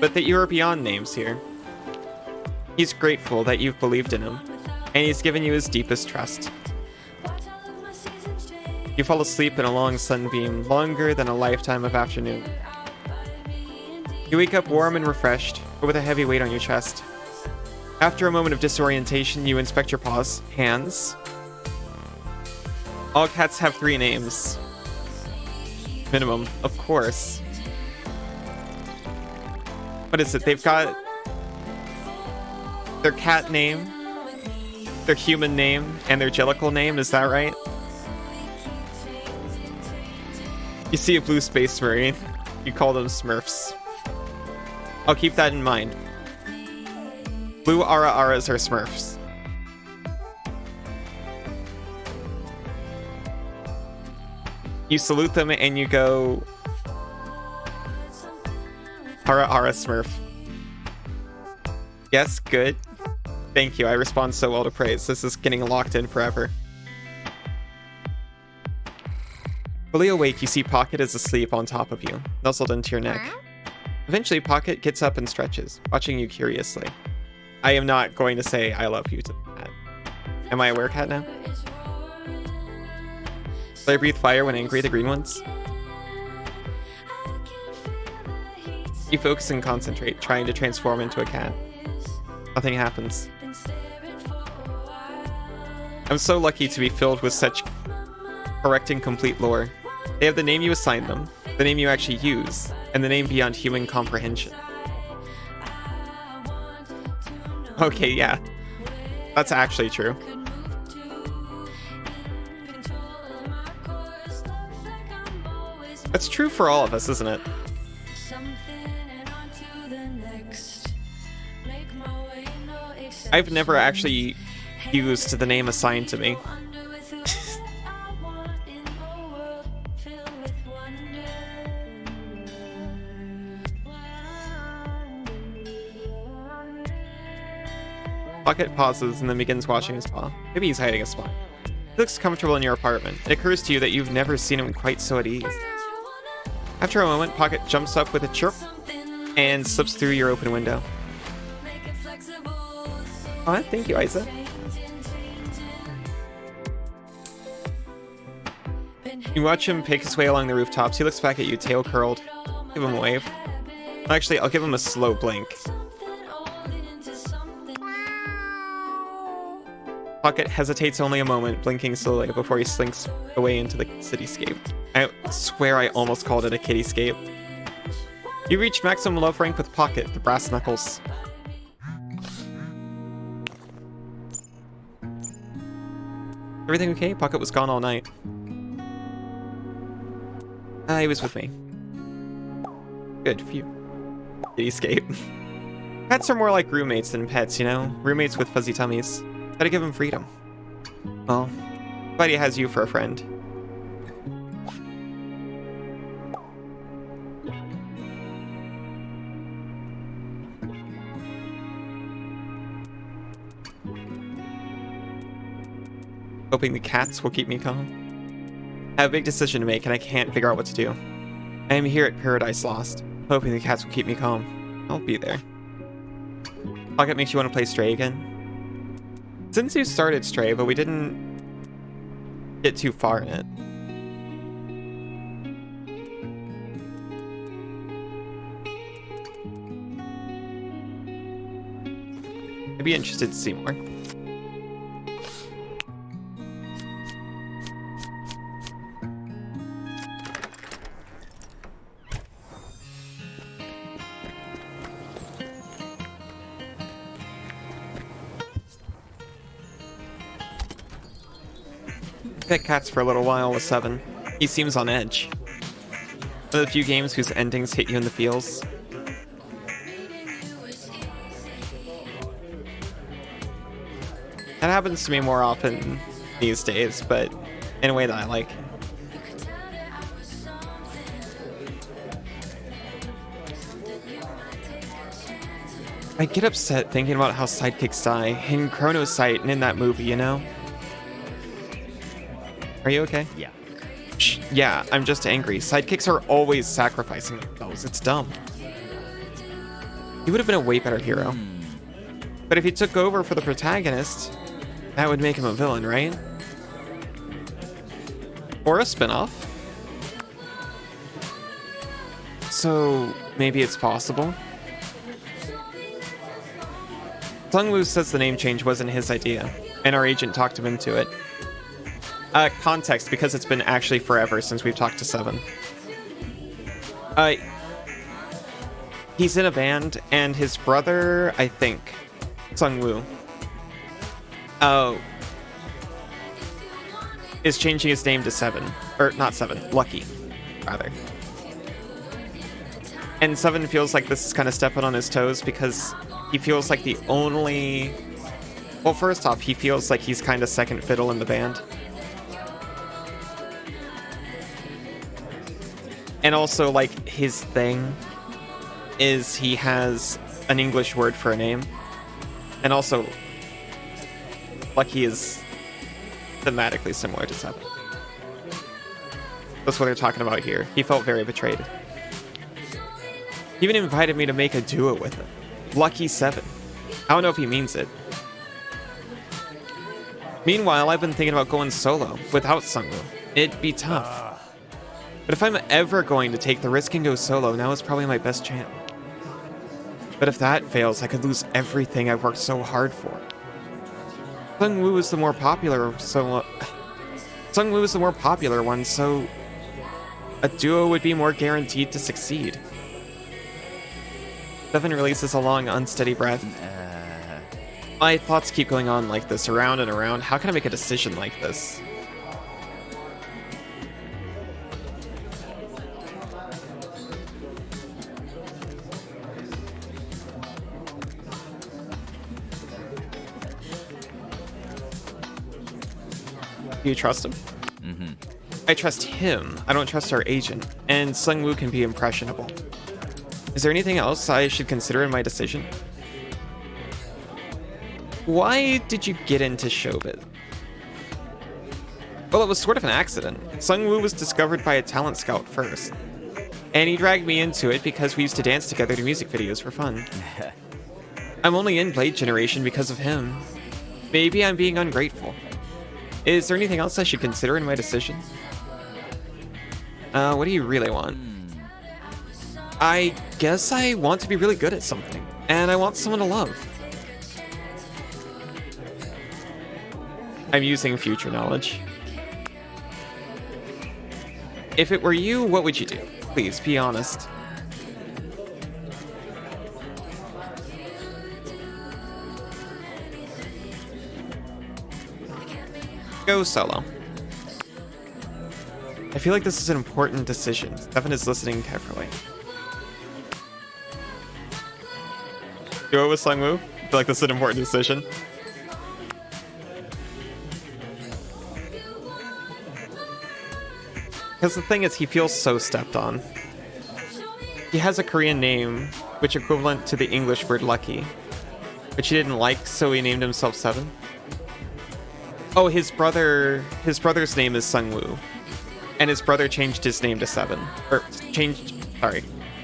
[SPEAKER 1] but that you are beyond names here. He's grateful that you've believed in him, and he's given you his deepest trust. You fall asleep in a long sunbeam, longer than a lifetime of afternoon. You wake up warm and refreshed, but with a heavy weight on your chest. After a moment of disorientation, you inspect your paws. Hands. All cats have 3 names. Minimum, of course. What is it? They've got their cat name, their human name, and their jellicle name, is that right? You see a blue space marine, you call them Smurfs. I'll keep that in mind. Blue Ara-Aras are Smurfs. You salute them and you go... Ara-Ara Smurf. Yes, good. Thank you, I respond so well to praise. This is getting locked in forever. Fully awake, you see Pocket is asleep on top of you, nuzzled into your neck. Eventually, Pocket gets up and stretches, watching you curiously. I am not going to say I love you to the cat. Am I a werecat now? Do I breathe fire when angry, the green ones? You focus and concentrate, trying to transform into a cat. Nothing happens. I'm so lucky to be filled with such correct and complete lore. They have the name you assign them, the name you actually use, and the name beyond human comprehension. Okay, yeah. That's actually true. That's true for all of us, isn't it? I've never actually used the name assigned to me. Pocket pauses and then begins washing his paw. Maybe he's hiding a spot. He looks comfortable in your apartment. It occurs to you that you've never seen him quite so at ease. After a moment, Pocket jumps up with a chirp and slips through your open window. Oh, thank you, Isa. You watch him pick his way along the rooftops. He looks back at you, tail curled. Give him a wave. Actually, I'll give him a slow blink. Pocket hesitates only a moment, blinking slowly before he slinks away into the cityscape. I swear I almost called it a kittyscape. You reach maximum love rank with Pocket, the brass knuckles. Everything okay? Pocket was gone all night. He was with me. Good, phew. Kittyscape. Pets are more like roommates than pets, you know? Roommates with fuzzy tummies. Gotta give him freedom. Well, glad he has you for a friend. Hoping the cats will keep me calm. I have a big decision to make and I can't figure out what to do. I am here at Paradise Lost, hoping the cats will keep me calm. I'll be there. Pocket makes you want to play Stray again? Since you started Stray, but we didn't get too far in it. I'd be interested to see more. Pet cats for a little while with 7. He seems on edge. One of the few games whose endings hit you in the feels. That happens to me more often these days, but in a way that I like. I get upset thinking about how sidekicks die in Chrono's Sight and in that movie, you know? Are you okay?
[SPEAKER 7] Yeah.
[SPEAKER 1] Shh, yeah, I'm just angry. Sidekicks are always sacrificing themselves. It's dumb. He would have been a way better hero. But if he took over for the protagonist, that would make him a villain, right? Or a spinoff. So maybe it's possible. Sungwoo says the name change wasn't his idea, and our agent talked him into it. Context, because it's been actually forever since we've talked to Seven. He's in a band, and his brother, I think, Sungwoo, is changing his name to Seven. Or, not Seven, Lucky, rather. And Seven feels like this is kind of stepping on his toes because he feels like the only... Well, first off, he feels like he's kind of second fiddle in the band. And also, like, his thing is he has an English word for a name. And also, Lucky is thematically similar to Seven. That's what they're talking about here. He felt very betrayed. He even invited me to make a duo with him. Lucky 7. I don't know if he means it. Meanwhile, I've been thinking about going solo without Sungwoo. It'd be tough. But if I'm ever going to take the risk and go solo, now is probably my best chance. But if that fails, I could lose everything I've worked so hard for. Sungwoo is the more popular, Sungwoo is the more popular one, so a duo would be more guaranteed to succeed. Seven releases a long, unsteady breath. My thoughts keep going on like this, around and around. How can I make a decision like this? Do you trust him?
[SPEAKER 7] Mm-hmm.
[SPEAKER 1] I trust him. I don't trust our agent. And Sungwoo can be impressionable. Is there anything else I should consider in my decision? Why did you get into showbiz? Well, it was sort of an accident. Sungwoo was discovered by a talent scout first. And he dragged me into it because we used to dance together to music videos for fun. I'm only in Blade Generation because of him. Maybe I'm being ungrateful. Is there anything else I should consider in my decision? What do you really want? I guess I want to be really good at something, and I want someone to love. I'm using future knowledge. If it were you, what would you do? Please, be honest. Go solo. I feel like this is an important decision. Stefan is listening carefully. Duo with Sungwoo? I feel like this is an important decision. Because the thing is, he feels so stepped on. He has a Korean name, which equivalent to the English word lucky, which he didn't like, so he named himself Seven. Oh, his brother's name is Sungwoo, and his brother changed his name to Seven.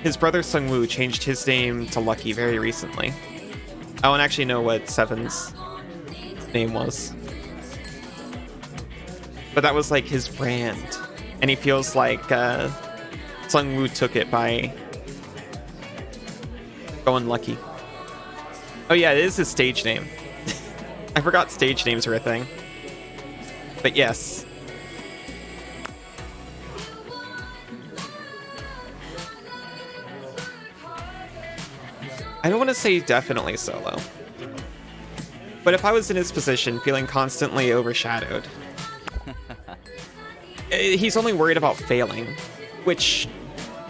[SPEAKER 1] His brother Sungwoo changed his name to Lucky very recently. I don't actually know what Seven's name was. But that was like his brand. And he feels like Sungwoo took it by going Lucky. Oh yeah, it is his stage name. I forgot stage names are a thing. But yes. I don't want to say definitely solo. But if I was in his position, feeling constantly overshadowed, he's only worried about failing, which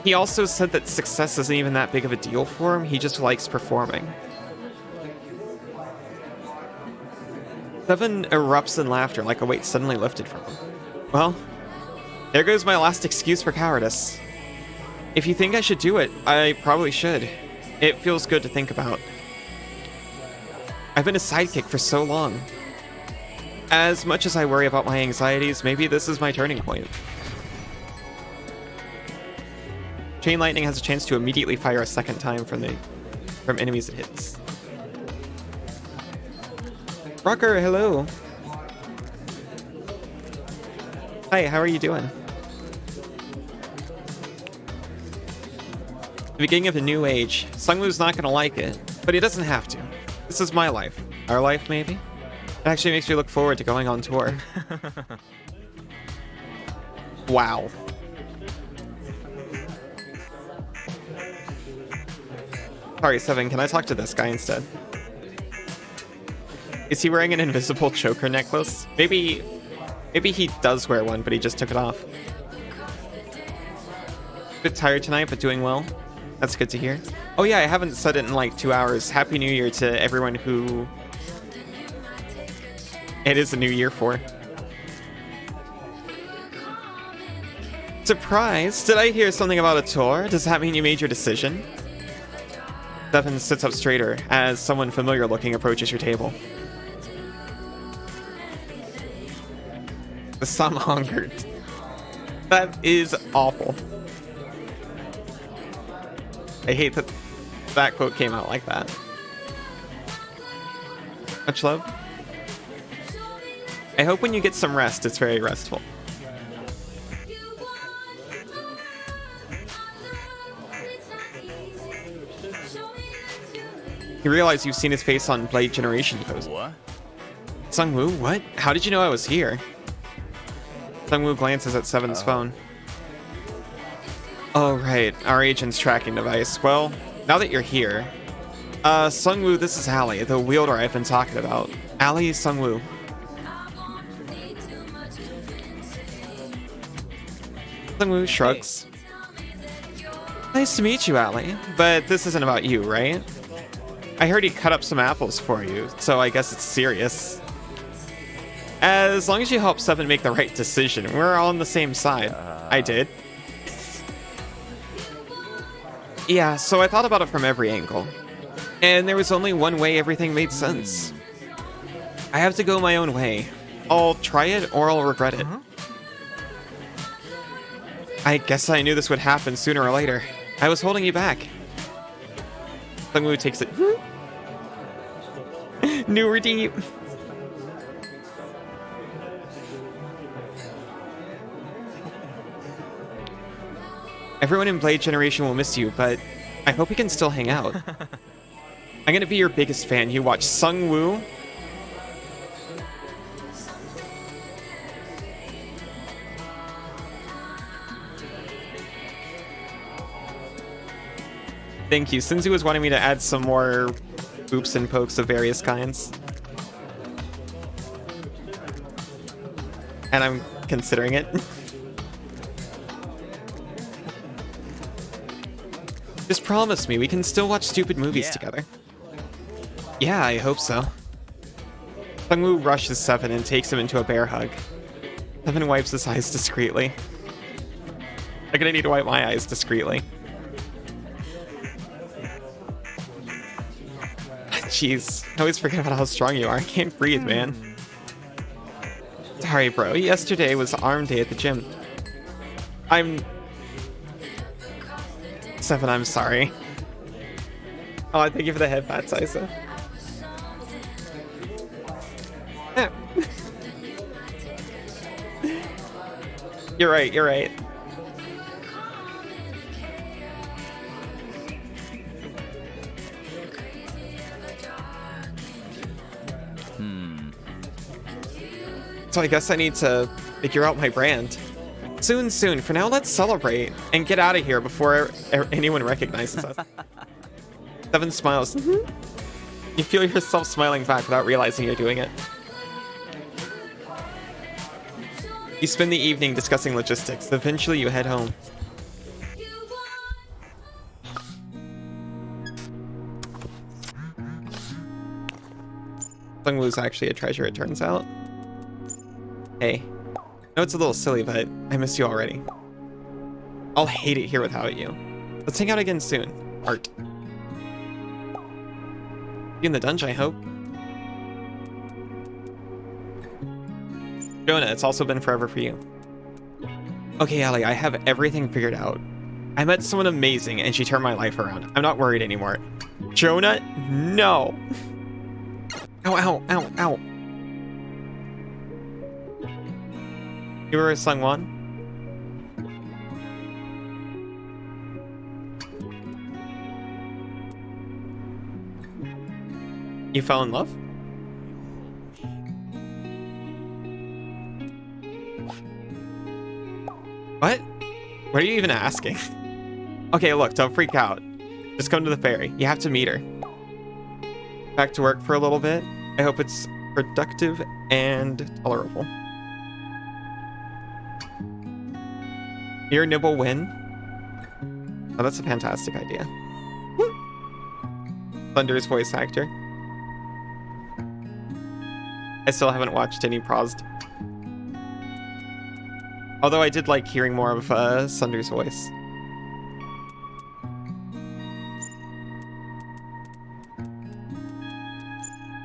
[SPEAKER 1] he also said that success isn't even that big of a deal for him. He just likes performing. Seven erupts in laughter like a weight suddenly lifted from him. Well, there goes my last excuse for cowardice. If you think I should do it, I probably should. It feels good to think about. I've been a sidekick for so long. As much as I worry about my anxieties, maybe this is my turning point. Chain lightning has a chance to immediately fire a second time from enemies it hits. Rocker, hello. Hi, how are you doing? The beginning of a new age. Sungwoo's not gonna like it, but he doesn't have to. This is my life. Our life, maybe? It actually makes me look forward to going on tour. Wow. Sorry, Seven, can I talk to this guy instead? Is he wearing an invisible choker necklace? Maybe he does wear one, but he just took it off. A bit tired tonight, but doing well. That's good to hear. Oh yeah, I haven't said it in like 2 hours. Happy New Year to everyone who it is a new year for. Surprise! Did I hear something about a tour? Does that mean you made your decision? Devin sits up straighter as someone familiar looking approaches your table. The sun hungered. That is awful. I hate that that quote came out like that. Much love. I hope when you get some rest, it's very restful. You realize you've seen his face on Blade Generation post.
[SPEAKER 7] What?
[SPEAKER 1] Sungwoo, what? How did you know I was here? Sungwoo glances at Seven's phone. Oh, right. Our agent's tracking device. Well, now that you're here... Sungwoo, this is Allie, the wielder I've been talking about. Allie Sungwoo. Sungwoo shrugs. Nice to meet you, Allie. But this isn't about you, right? I heard he cut up some apples for you, so I guess it's serious. As long as you help Seven make the right decision, we're all on the same side. I did. Yeah, so I thought about it from every angle. And there was only one way everything made sense. I have to go my own way. I'll try it or I'll regret it. I guess I knew this would happen sooner or later. I was holding you back. Sungwoo takes it. New redeem. Everyone in Blade Generation will miss you, but I hope we can still hang out. I'm gonna be your biggest fan. You watch Sungwoo. Thank you. Sinzu was wanting me to add some more oops and pokes of various kinds. And I'm considering it. Just promise me we can still watch stupid movies together. Yeah, I hope so. Sungwoo rushes Seven and takes him into a bear hug. Seven wipes his eyes discreetly. I'm gonna need to wipe my eyes discreetly. Jeez, I always forget about how strong you are. I can't breathe, man. Sorry, bro. Yesterday was arm day at the gym. Seven, I'm sorry. Oh, thank you for the head pats, Isa. Yeah. You're right, you're right. So I guess I need to figure out my brand. Soon. For now, let's celebrate and get out of here before anyone recognizes us. Seven smiles. You feel yourself smiling back without realizing you're doing it. You spend the evening discussing logistics. Eventually, you head home. Sungwoo's actually a treasure, it turns out. Hey. I know it's a little silly, but I miss you already. I'll hate it here without you. Let's hang out again soon. Art. You in the dungeon, I hope. Jonah, it's also been forever for you. Okay, Allie, I have everything figured out. I met someone amazing and she turned my life around. I'm not worried anymore. Jonah, no. Ow, ow, ow, ow. You were Sungwon? You fell in love? What? What are you even asking? Okay, look, don't freak out. Just come to the ferry. You have to meet her. Back to work for a little bit. I hope it's productive and tolerable. Your nibble win? Oh, that's a fantastic idea. Thunder's voice actor. I still haven't watched any prosed. Although I did like hearing more of Sunder's voice.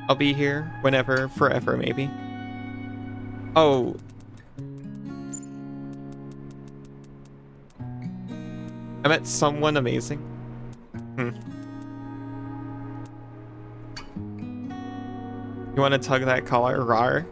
[SPEAKER 1] I'll be here whenever, forever, maybe. Oh. I met someone amazing. You want to tug that collar, rar?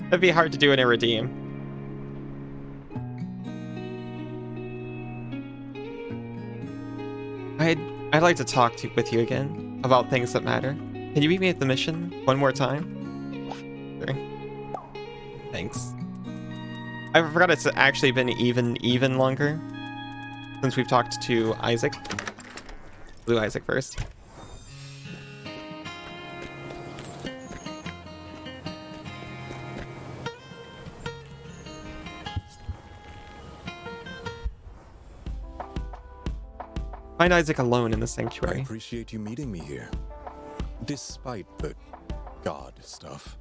[SPEAKER 1] That'd be hard to do in a redeem. I'd like to talk with you again about things that matter. Can you meet me at the mission one more time? Sure. Thanks. I forgot it's actually been even longer since we've talked to Isaac. Blue Isaac first. Find Isaac alone in the
[SPEAKER 8] I
[SPEAKER 1] sanctuary.
[SPEAKER 8] appreciate you meeting me here, despite the god stuff.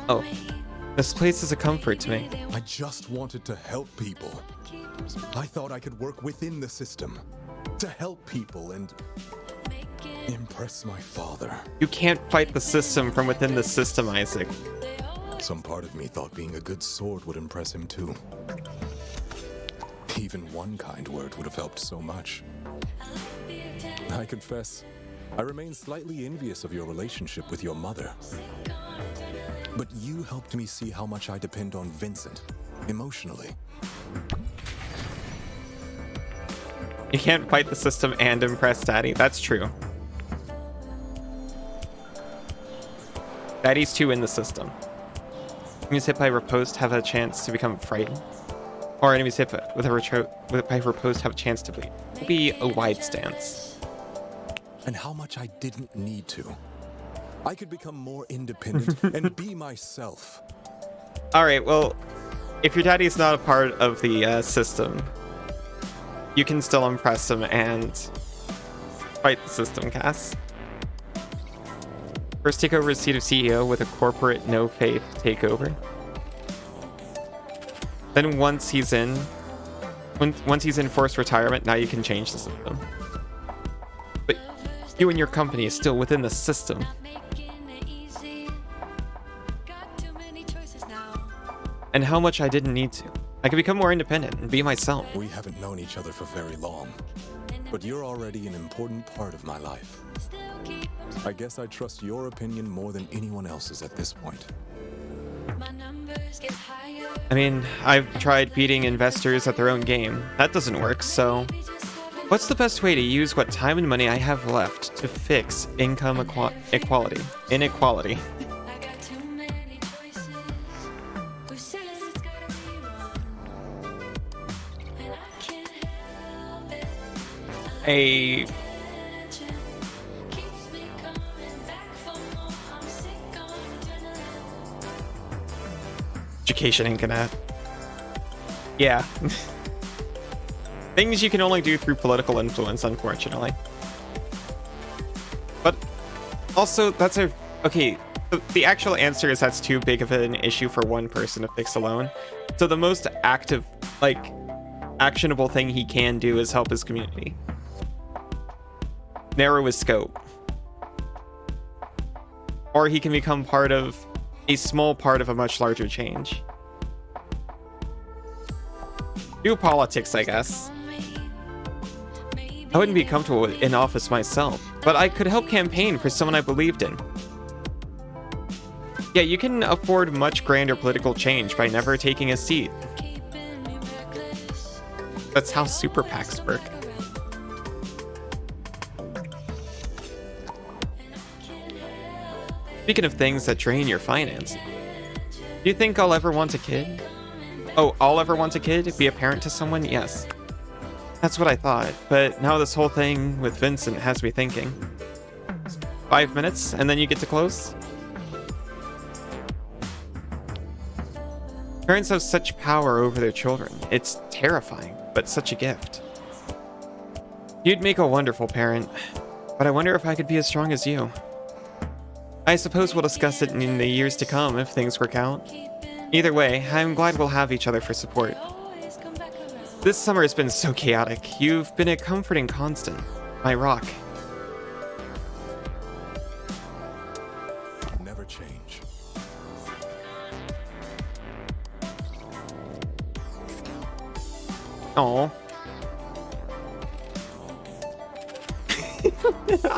[SPEAKER 1] Oh, this place is a comfort to me.
[SPEAKER 8] I just wanted to help people. I thought I could work within the system to help people and impress my father.
[SPEAKER 1] You can't fight the system from within the system, Isaac.
[SPEAKER 8] Some part of me thought being a good sword would impress him too. Even one kind word would have helped so much. I confess, I remain slightly envious of your relationship with your mother. But you helped me see how much I depend on Vincent, emotionally.
[SPEAKER 1] You can't fight the system and impress Daddy. That's true. Daddy's too in the system. Enemies hit by riposte have a chance to become frightened. Or enemies hit by riposte have a chance to bleed. It will be a wide stance.
[SPEAKER 8] And how much I didn't need to. I could become more independent and be myself.
[SPEAKER 1] Alright, well, if your daddy's not a part of the system, you can still impress him and fight the system, Cass. First take over a seat of CEO with a corporate no-faith takeover. Then once he's in forced retirement, now you can change the system. But you and your company is still within the system. And how much I didn't need to. I could become more independent and be myself.
[SPEAKER 8] We haven't known each other for very long, but you're already an important part of my life. I guess I trust your opinion more than anyone else's at this point.
[SPEAKER 1] I mean, I've tried beating investors at their own game. That doesn't work, so... What's the best way to use what time and money I have left to fix income inequality? a education ain't gonna. Yeah. Things you can only do through political influence, unfortunately. But also, that's a... Okay, the actual answer is that's too big of an issue for one person to fix alone. So the most active, like, actionable thing he can do is help his community. Narrow his scope. Or he can become part of... a small part of a much larger change. Do politics, I guess. I wouldn't be comfortable in office myself, but I could help campaign for someone I believed in. Yeah, you can afford much grander political change by never taking a seat. That's how super PACs work. Speaking of things that drain your finances, do you think I'll ever want a kid? Oh, I'll ever want a kid? Be a parent to someone? Yes. That's what I thought, but now this whole thing with Vincent has me thinking. 5 minutes, and then you get to close? Parents have such power over their children. It's terrifying, but such a gift. You'd make a wonderful parent, but I wonder if I could be as strong as you. I suppose we'll discuss it in the years to come if things work out. Either way, I'm glad we'll have each other for support. This summer has been so chaotic. You've been a comforting constant. My rock.
[SPEAKER 8] Never change.
[SPEAKER 1] Oh.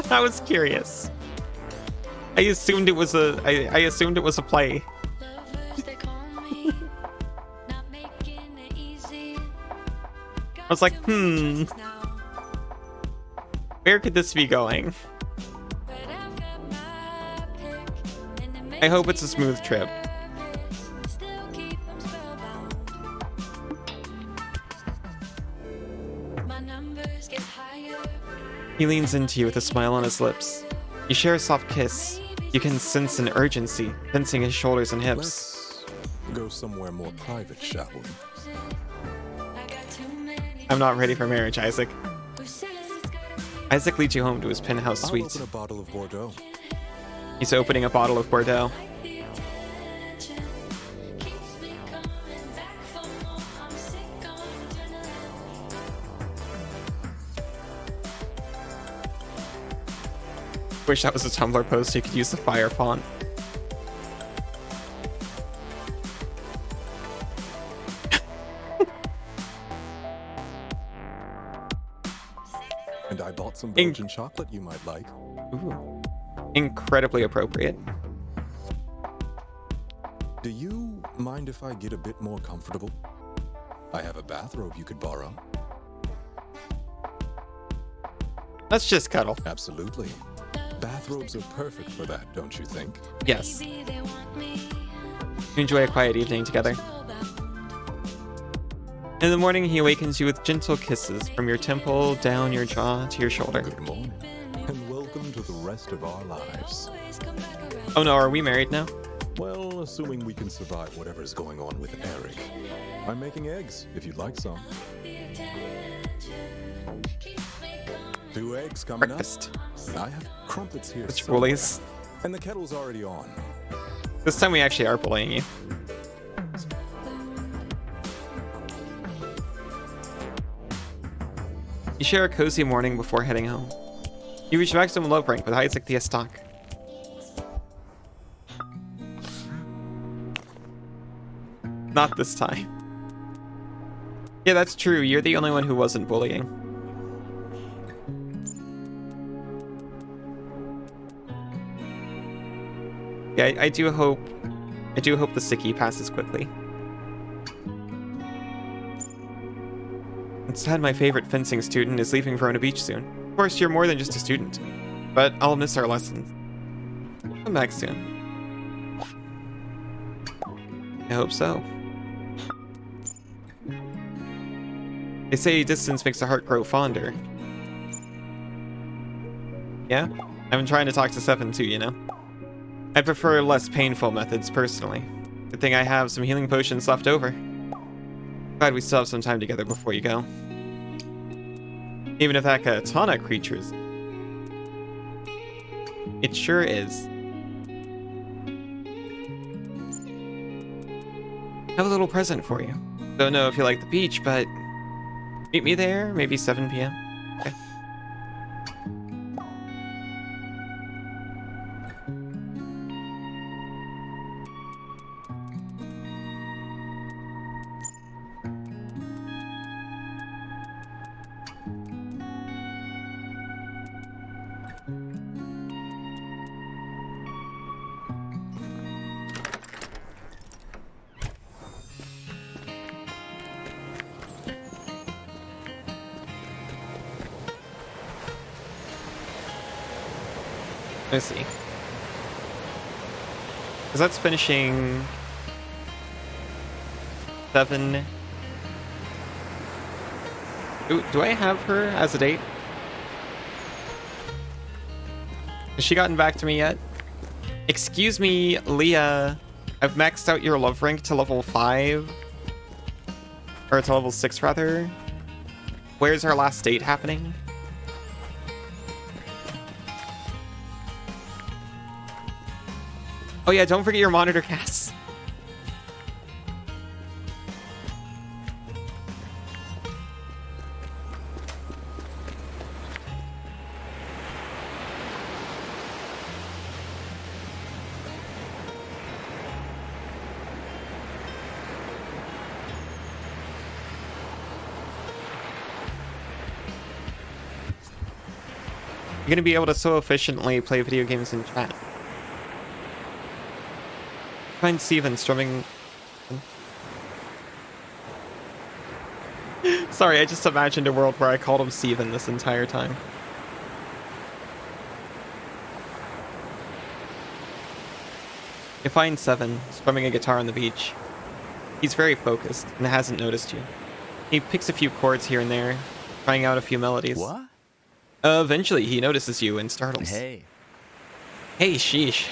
[SPEAKER 1] I was curious. I assumed it was a I assumed it was a play. I was like, where could this be going? I hope it's a smooth trip. He leans into you with a smile on his lips. You share a soft kiss. You can sense an urgency, tensing his shoulders and hips.
[SPEAKER 8] Let's go somewhere more private, shall we?
[SPEAKER 1] I'm not ready for marriage, Isaac. Isaac leads you home to his penthouse
[SPEAKER 8] I'll
[SPEAKER 1] suite.
[SPEAKER 8] open a bottle of Bordeaux.
[SPEAKER 1] He's opening a bottle of Bordeaux. Wish that was a Tumblr post so you could use the fire font.
[SPEAKER 8] And I bought some Belgian chocolate you might like.
[SPEAKER 1] Ooh. Incredibly appropriate.
[SPEAKER 8] Do you mind if I get a bit more comfortable? I have a bathrobe you could borrow.
[SPEAKER 1] Let's just cuddle.
[SPEAKER 8] Absolutely. Bathrobes are perfect for that, don't you think?
[SPEAKER 1] Yes. Enjoy a quiet evening together. In the morning, he awakens you with gentle kisses from your temple down your jaw to your shoulder.
[SPEAKER 8] Good morning, and welcome to the rest of our lives.
[SPEAKER 1] Oh no, are we married now?
[SPEAKER 8] Well, assuming we can survive whatever's going on with Eric. I'm making eggs, if you'd like some. 2 eggs coming
[SPEAKER 1] Breakfast.
[SPEAKER 8] up. I have crumpets here.
[SPEAKER 1] It's
[SPEAKER 8] somewhere.
[SPEAKER 1] bullies.
[SPEAKER 8] And the kettle's already on.
[SPEAKER 1] This time we actually are bullying you. You share a cozy morning before heading home. You reach maximum love rank with Isaac the Estoc. Not this time. Yeah, that's true. You're the only one who wasn't bullying. Yeah, I do hope the sickie passes quickly. Instead, my favorite fencing student is leaving Verona Beach soon. Of course, you're more than just a student to me, but I'll miss our lessons. Come back soon. I hope so. They say distance makes the heart grow fonder. Yeah? I've been trying to talk to Seven too, you know? I prefer less painful methods, personally. Good thing I have some healing potions left over. Glad we still have some time together before you go. Even if that katana creature's... It sure is. I have a little present for you. Don't know if you like the beach, but... Meet me there, maybe 7 p.m. Okay. Let's see. Because that's finishing 7. Ooh, do I have her as a date? Has she gotten back to me yet? Excuse me, Leah. I've maxed out your love rank to level 5. Or to level 6, rather. Where's our last date happening? Oh yeah, don't forget your monitor casts. You're gonna be able to so efficiently play video games in chat. Find Steven strumming. Sorry, I just imagined a world where I called him Steven this entire time. You find 7 strumming a guitar on the beach. He's very focused and hasn't noticed you. He picks a few chords here and there, trying out a few melodies.
[SPEAKER 7] What?
[SPEAKER 1] Eventually, he notices you and startles.
[SPEAKER 7] Hey.
[SPEAKER 1] Hey, sheesh.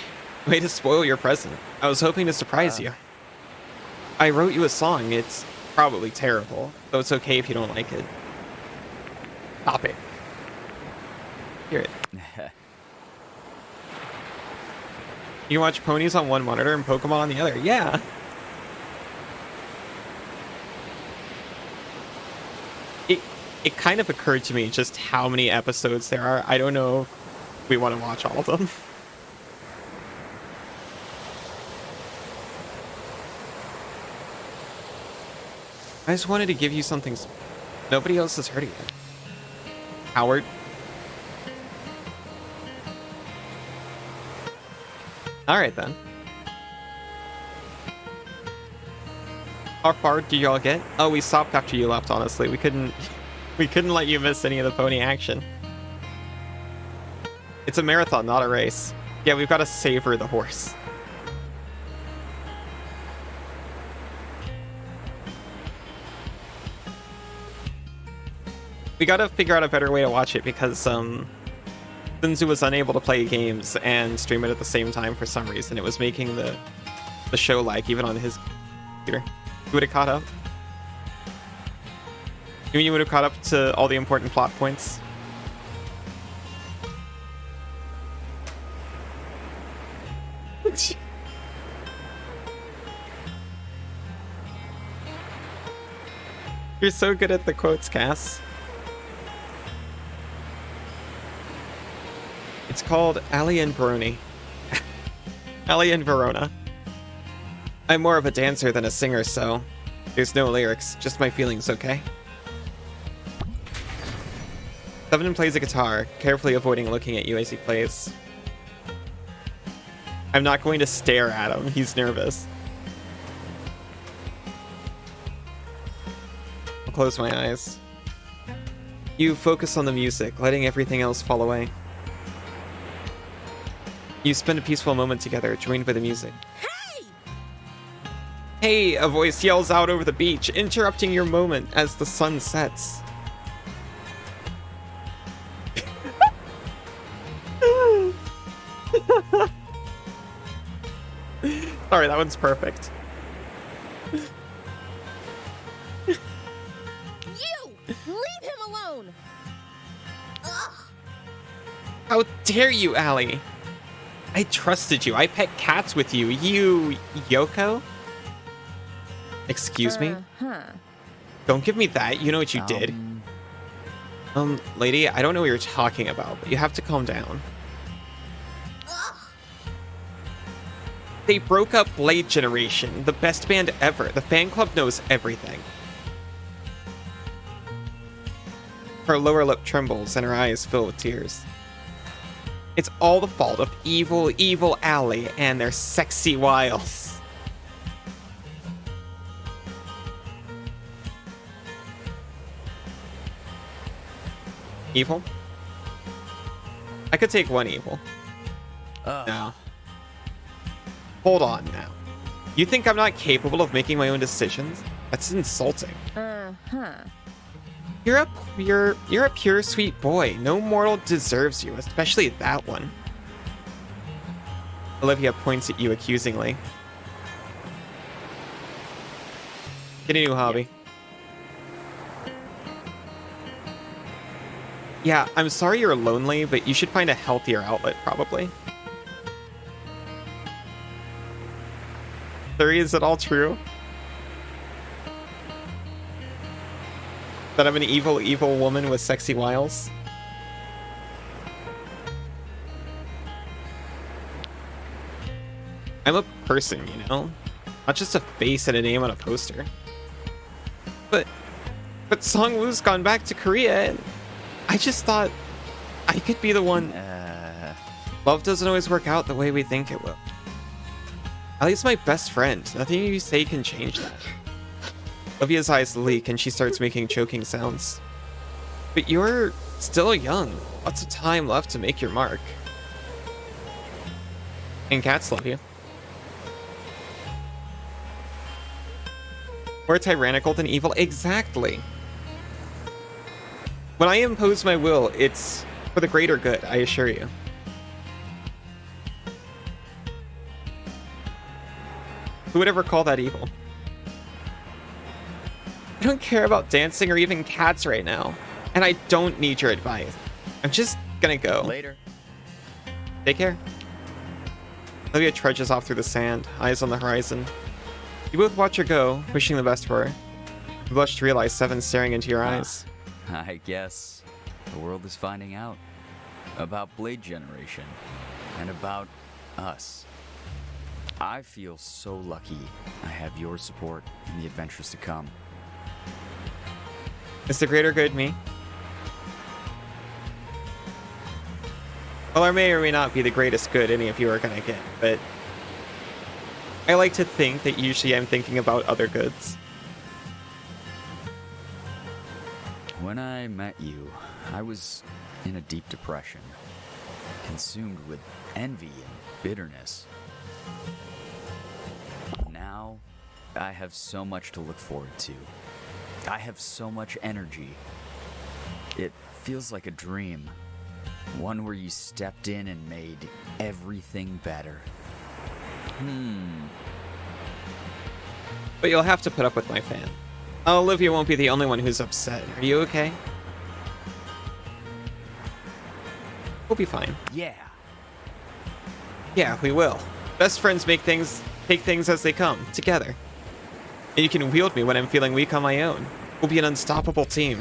[SPEAKER 1] Way to spoil your present. I was hoping to surprise you. I wrote you a song. It's probably terrible, so it's okay if you don't like it. Stop it. Hear it. You can watch ponies on one monitor and Pokemon on the other. Yeah. It kind of occurred to me just how many episodes there are. I don't know if we want to watch all of them. I just wanted to give you something. Nobody else has heard of it. Howard. Alright then. How far did y'all get? Oh, we stopped after you left, honestly. We couldn't let you miss any of the pony action. It's a marathon, not a race. Yeah, we've got to savor the horse. We gotta figure out a better way to watch it because Sinzu was unable to play games and stream it at the same time for some reason. It was making the show lag even on his computer. You would have caught up? You mean you would have caught up to all the important plot points? You're so good at the quotes, Cass. It's called Ali and Veroni. Ali and Verona. I'm more of a dancer than a singer, so there's no lyrics, just my feelings, okay? 7 plays a guitar, carefully avoiding looking at you as he plays. I'm not going to stare at him, he's nervous. I'll close my eyes. You focus on the music, letting everything else fall away. You spend a peaceful moment together, joined by the music. Hey! Hey! A voice yells out over the beach, interrupting your moment as the sun Sorry, that one's perfect.
[SPEAKER 9] You! Leave him alone! Ugh!
[SPEAKER 1] How dare you, Allie? I trusted you. I pet cats with you. You, Yoko? Excuse me? Don't give me that. You know what you did. Lady, I don't know what you're talking about, but you have to calm down.
[SPEAKER 9] Ugh!
[SPEAKER 1] They broke up Blade Generation, the best band ever. The fan club knows everything. Her lower lip trembles and her eyes fill with tears. It's all the fault of evil, evil Allie and their sexy wiles. Evil? I could take one evil. No. Hold on now. You think I'm not capable of making my own decisions? That's insulting. You're a pure sweet boy. No mortal deserves you, especially that one. Olivia points at you accusingly. Get a new hobby. Yeah, I'm sorry you're lonely, but you should find a healthier outlet, probably. Furry, is it all true? That I'm an evil, evil woman with sexy wiles? I'm a person, you know? Not just a face and a name on a poster. But Songwoo's gone back to Korea, and I just thought I could be the one. Love doesn't always work out the way we think it will. At least my best friend. Nothing you say can change that. Olivia's eyes leak and she starts making choking sounds. But you're still young. Lots of time left to make your mark. And cats love you. More tyrannical than evil? Exactly. When I impose my will, it's for the greater good, I assure you. Who would ever call that evil? I don't care about dancing or even cats right now. And I don't need your advice. I'm just gonna go.
[SPEAKER 7] Later.
[SPEAKER 1] Take care. Olivia trudges off through the sand, eyes on the horizon. You both watch her go, wishing the best for her. You blush to realize Seven's staring into your eyes.
[SPEAKER 7] I guess the world is finding out about Blade Generation and about us. I feel so lucky I have your support in the adventures to come.
[SPEAKER 1] Is the greater good me? Well, I may or may not be the greatest good any of you are gonna get, but I like to think that usually I'm thinking about other goods.
[SPEAKER 7] When I met you, I was in a deep depression, consumed with envy and bitterness. Now, I have so much to look forward to. I have so much energy. It feels like a dream. One where you stepped in and made everything better.
[SPEAKER 1] But you'll have to put up with my fan. Olivia won't be the only one who's upset. Are you okay? We'll be fine.
[SPEAKER 7] Yeah.
[SPEAKER 1] Yeah, we will. Best friends take things as they come, together. And you can wield me when I'm feeling weak on my own. We'll be an unstoppable team.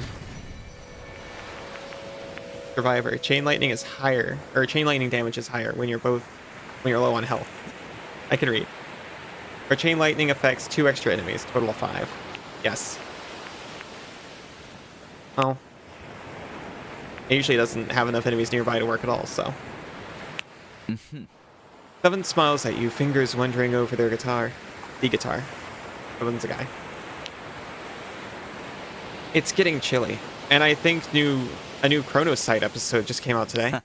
[SPEAKER 1] Survivor. Chain lightning is higher, or chain lightning damage is higher when you're low on health. I can read. Our chain lightning affects 2 extra enemies, total of 5. Yes. Well, it usually doesn't have enough enemies nearby to work at all, so. Seven smiles at you, fingers wandering over their guitar. The guitar. Seven's a guy. It's getting chilly, and I think a new Chronosite episode just came out today.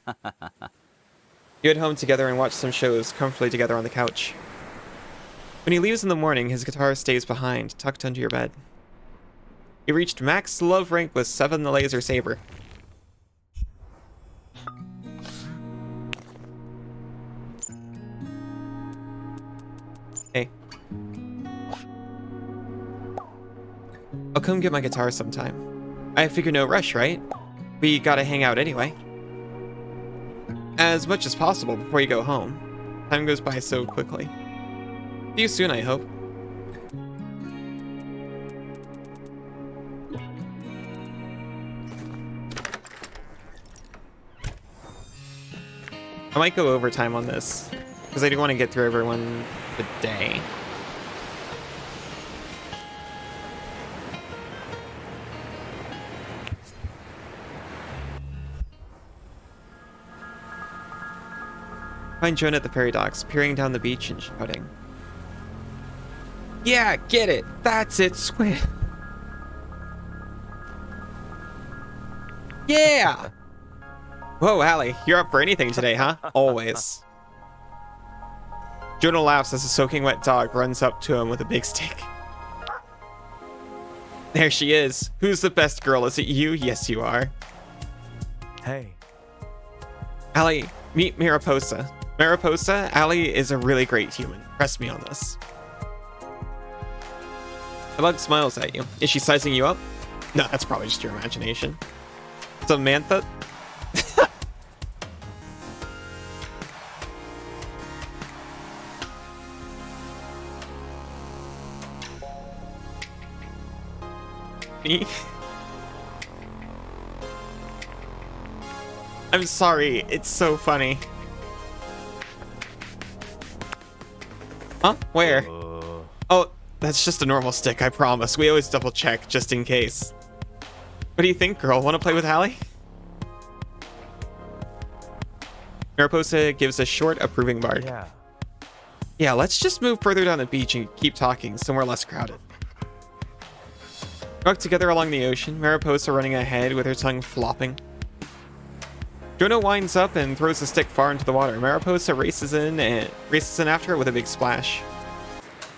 [SPEAKER 1] You head home together and watch some shows comfortably together on the couch. When he leaves in the morning, his guitar stays behind, tucked under your bed. He reached max love rank with 7 the laser saber. come get my guitar sometime. I figure no rush, right? We gotta hang out anyway. As much as possible before you go home. Time goes by so quickly. See you soon, I hope. I might go overtime on this, because I do want to get through everyone today. Find Jonah at the ferry docks, peering down the beach and shouting. Yeah, get it! That's it, Squid! Yeah! Whoa, Allie, you're up for anything today, huh? Always. Jonah laughs as a soaking wet dog runs up to him with a big stick. There she is. Who's the best girl? Is it you? Yes, you are.
[SPEAKER 10] Hey.
[SPEAKER 1] Allie, meet Mariposa. Mariposa, Allie is a really great human. Trust me on this. The bug smiles at you. Is she sizing you up? No, that's probably just your imagination. Samantha? Me? I'm sorry, it's so funny. Huh? Where? Oh, that's just a normal stick, I promise. We always double check, just in case. What do you think, girl? Want to play with Allie? Mariposa gives a short, approving bark. Yeah, let's just move further down the beach and keep talking, somewhere less crowded. Walk together along the ocean, Mariposa running ahead with her tongue flopping. Jonah winds up and throws the stick far into the water. Mariposa races in after it with a big splash.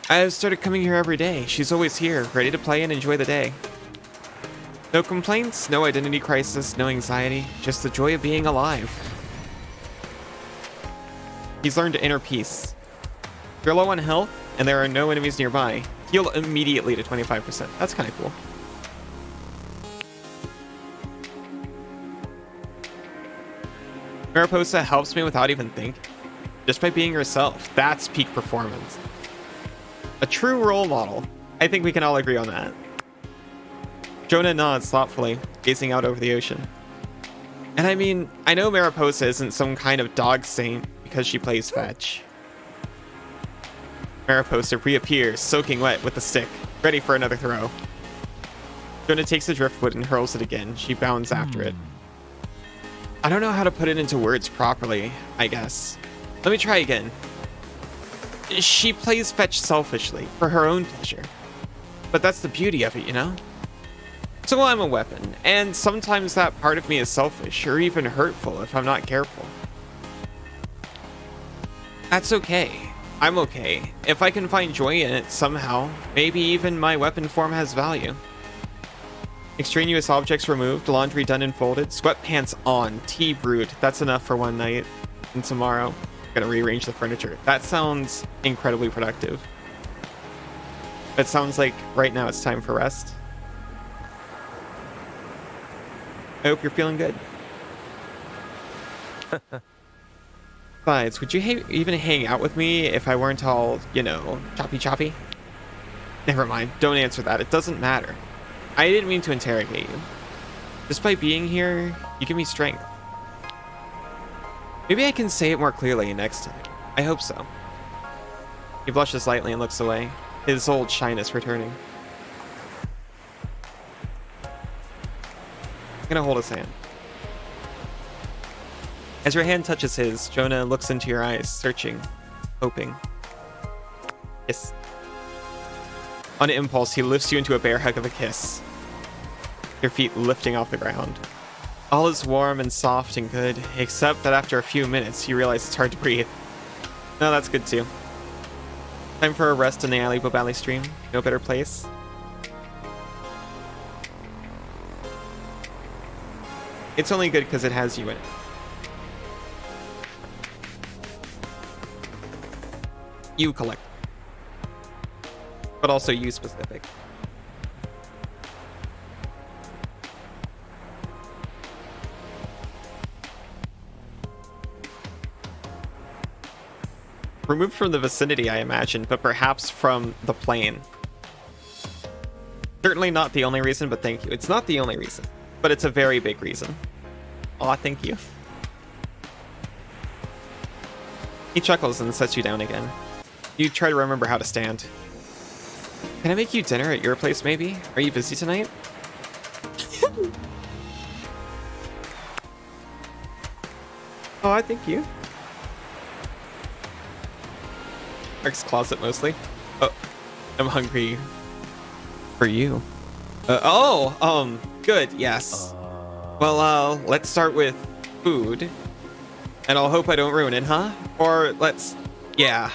[SPEAKER 1] I've started coming here every day. She's always here, ready to play and enjoy the day. No complaints, no identity crisis, no anxiety, just the joy of being alive. He's learned inner peace. If you're low on health and there are no enemies nearby, heal immediately to 25%. That's kind of cool. Mariposa helps me without even thinking. Just by being herself. That's peak performance. A true role model. I think we can all agree on that. Jonah nods thoughtfully, gazing out over the ocean. And I mean, I know Mariposa isn't some kind of dog saint because she plays fetch. Mariposa reappears, soaking wet with the stick, ready for another throw. Jonah takes the driftwood and hurls it again. She bounds after it. I don't know how to put it into words properly, I guess. Let me try again. She plays fetch selfishly, for her own pleasure. But that's the beauty of it, you know? So I'm a weapon, and sometimes that part of me is selfish, or even hurtful if I'm not careful. That's okay. I'm okay. If I can find joy in it somehow, maybe even my weapon form has value. Extraneous objects removed, laundry done and folded, sweatpants on, tea brewed. That's enough for one night. And tomorrow, gonna rearrange the furniture. That sounds incredibly productive. It sounds like right now it's time for rest. I hope you're feeling good. Besides, would you even hang out with me if I weren't all, you know, choppy? Never mind, don't answer that. It doesn't matter. I didn't mean to interrogate you. Just by being here, you give me strength. Maybe I can say it more clearly next time. I hope so. He blushes lightly and looks away, his old shyness returning. I'm gonna hold his hand. As your hand touches his, Jonah looks into your eyes, searching, hoping. Yes. On impulse, he lifts you into a bear hug of a kiss, your feet lifting off the ground. All is warm and soft and good, except that after a few minutes, you realize it's hard to breathe. No, that's good too. Time for a rest in the Alibo Valley stream. No better place. It's only good because it has you in it. You collect. But also you specific. Removed from the vicinity, I imagine, but perhaps from the plane. Certainly not the only reason, but thank you. It's not the only reason, but it's a very big reason. Aw, thank you. He chuckles and sets you down again. You try to remember how to stand. Can I make you dinner at your place, maybe? Are you busy tonight? Oh, thank you. Mark's closet mostly. Oh, I'm hungry for you. Good, yes. Well, let's start with food. And I'll hope I don't ruin it, huh? Or yeah.